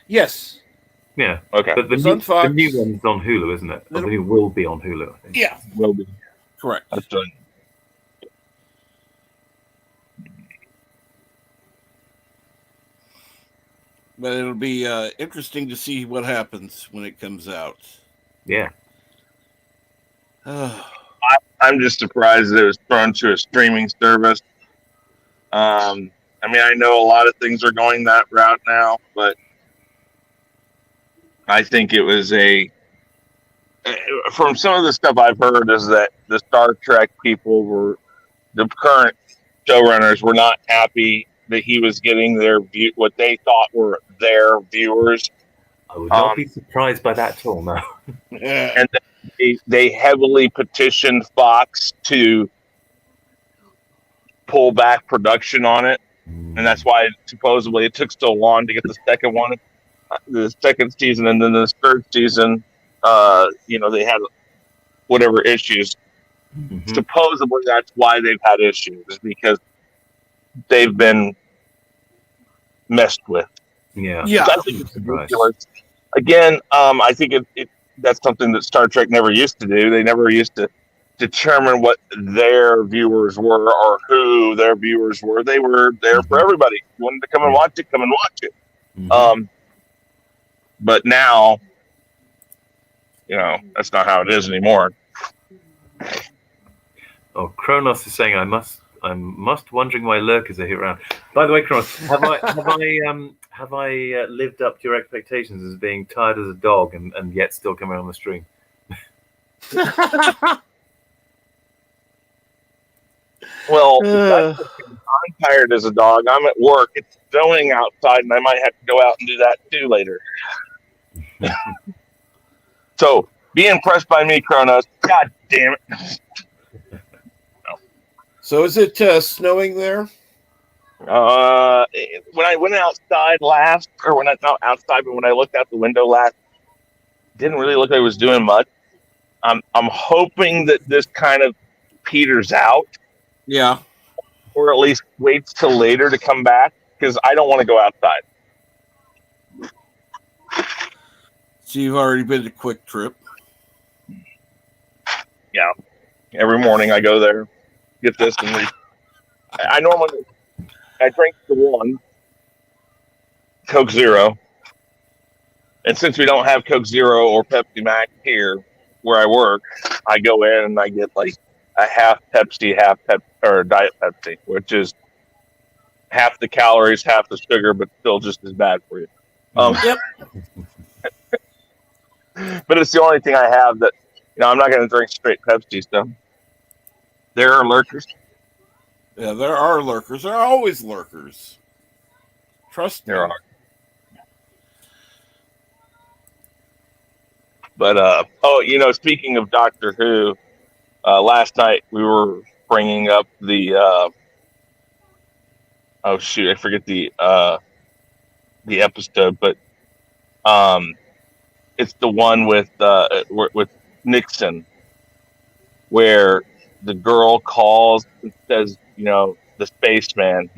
Yes. Yeah. Okay. But the new one's on Hulu, isn't it? Or the new will be on Hulu, I think. Yeah. Will be. Correct. That's good. But it'll be interesting to see what happens when it comes out. Yeah. I'm just surprised that it was thrown to a streaming service. I mean, I know a lot of things are going that route now, but I think it was from some of the stuff I've heard is that the Star Trek people the current showrunners were not happy that he was getting what they thought were their viewers. I would not be surprised by that at all, no. And they heavily petitioned Fox to pull back production on it. And that's why supposedly it took so long to get the second one, the second season, and then the third season. They had whatever issues. Mm-hmm. Supposedly that's why they've had issues, is because they've been messed with. Yeah. I think it's ridiculous. Again, I think that's something that Star Trek never used to do. They never used to determine what their viewers were or who their viewers were. They were there for everybody. If you wanted to come and watch it, come and watch it. Mm-hmm. But now, that's not how it is anymore. Oh, Kronos is saying I'm wondering why lurkers are here around. By the way, Kronos, have I lived up to your expectations as being tired as a dog and yet still coming on the stream? Well, I'm tired as a dog. I'm at work. It's snowing outside, and I might have to go out and do that too later. So, be impressed by me, Kronos. God damn it. So is it snowing there? When I went outside last, or not outside, but when I looked out the window last, it didn't really look like it was doing much. I'm hoping that this kind of peters out. Yeah. Or at least waits till later to come back, because I don't want to go outside. So you've already been to Quick Trip. Yeah. Every morning I go there, get this, and leave. I drink the one Coke Zero. And since we don't have Coke Zero or Pepsi Max here where I work, I go in and I get like a half Pepsi, or Diet Pepsi, which is half the calories, half the sugar, but still just as bad for you. Yep. But it's the only thing I have that, I'm not going to drink straight Pepsi. So there are lurkers. Yeah, there are lurkers. There are always lurkers. Trust me. There are. But, speaking of Doctor Who, last night we were bringing up the, I forget the episode, but it's the one with Nixon, where the girl calls and says, the spaceman,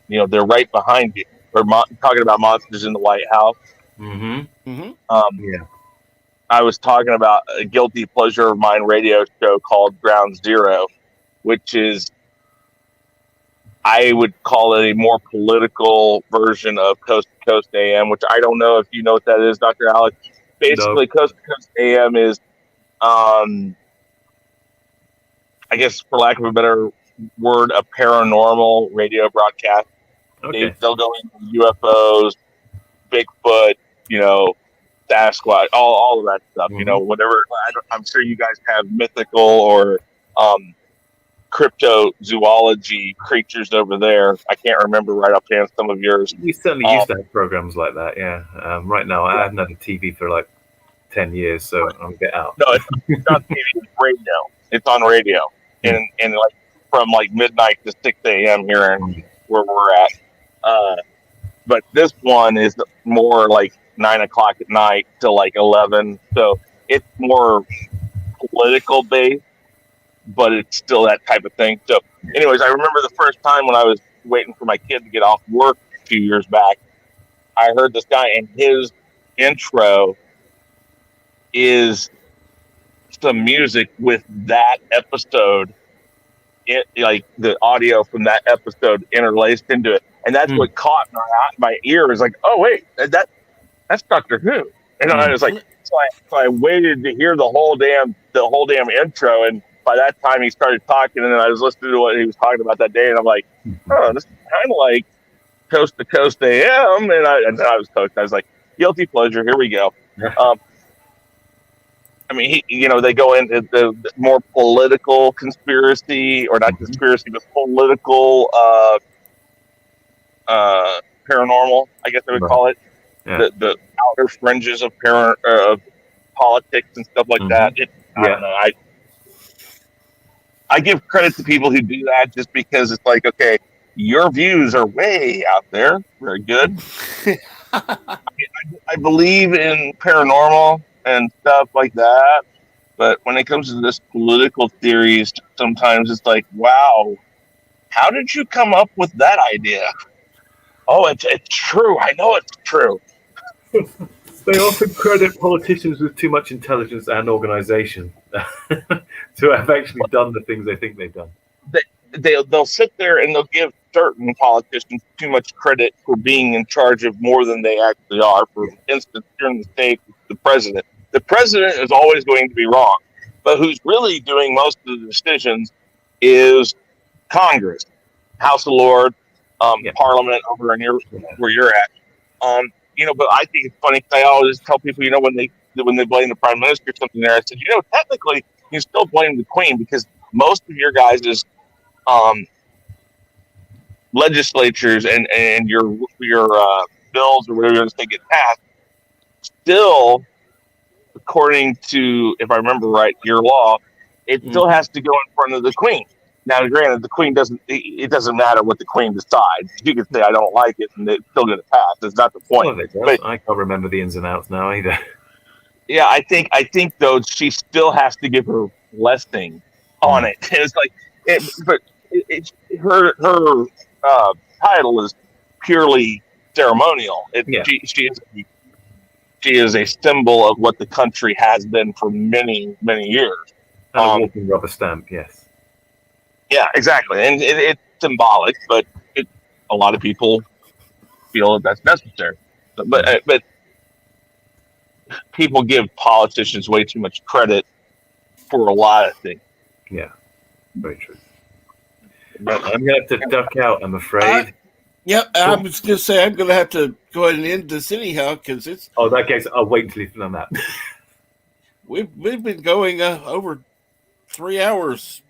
they're right behind you. We're talking about monsters in the White House. Mm-hmm. Yeah. I was talking about a guilty pleasure of mine radio show called Ground Zero, which is, I would call it a more political version of Coast to Coast AM, which I don't know if you know what that is, Dr. Alex. Basically, No. Coast to Coast AM is, I guess, for lack of a better word, a paranormal radio broadcast. Okay. They'll go into UFOs, Bigfoot, Sasquatch, all of that stuff. Whatever. I'm sure you guys have mythical or cryptozoology creatures over there. I can't remember right offhand some of yours. We certainly used to have programs like that. Yeah. Right now, I haven't had a TV for like 10 years, so I'll get out. No, it's not TV. It's radio. It's on radio, and like from like midnight to 6 a.m. here in where we're at. But this one is more like 9 o'clock at night till like 11. So it's more political based, but it's still that type of thing. So, anyways, I remember the first time when I was waiting for my kid to get off work a few years back, I heard this guy, and his intro is some music with that episode, like the audio from that episode interlaced into it. And that's what caught my ear. Is like, oh wait, that's Doctor Who. And I was like, so I waited to hear the whole damn intro. And by that time, he started talking, and then I was listening to what he was talking about that day, and I'm like, oh, this is kind of like Coast to Coast AM. And I was hooked. I was like, guilty pleasure. Here we go. I mean, they go into the more political conspiracy, or not conspiracy, but political paranormal, I guess I would call it. Yeah. The outer fringes of politics and stuff like that. I don't know. I give credit to people who do that just because it's like, okay, your views are way out there. Very good. I believe in paranormal and stuff like that, but when it comes to this political theories, sometimes it's like, wow, how did you come up with that idea? Oh, it's true. I know it's true. They often credit politicians with too much intelligence and organization to have actually done the things they think they've done. They'll sit there and they'll give certain politicians too much credit for being in charge of more than they actually are. For instance, here in the States, the president. The president is always going to be wrong, but who's really doing most of the decisions is Congress, House of Lords, Parliament over in where you're at. But I think it's funny because I always tell people, when they blame the prime minister or something there, I said, technically you still blame the queen, because most of your guys' legislatures and your bills or whatever they get passed, still, according to, if I remember right, your law, it still has to go in front of the queen. Now, granted, the queen it doesn't matter what the queen decides. She can say, I don't like it, and it's still going to pass. That's not the point. But I can't remember the ins and outs now either. Yeah, I think though, she still has to give her blessing on it. It's like, her title is purely ceremonial. She is a symbol of what the country has been for many, many years. And a walking rubber stamp, yes. Yeah, exactly, and it's symbolic, but a lot of people feel that that's necessary. But people give politicians way too much credit for a lot of things. Yeah, very true. But I'm going to have to duck out, I'm afraid. I was going to say, I'm going to have to go ahead and end this anyhow, because it's... Oh, in that case, I'll wait until you've done that. We've been going over 3 hours.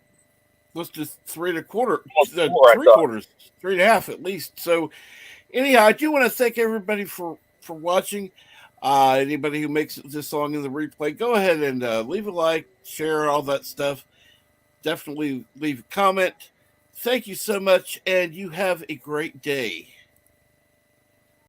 Let's just 3 1/4, 3.5 at least. So anyhow, I do want to thank everybody for watching. Anybody who makes it this long in the replay, go ahead and leave a like, share, all that stuff. Definitely leave a comment. Thank you so much, and you have a great day.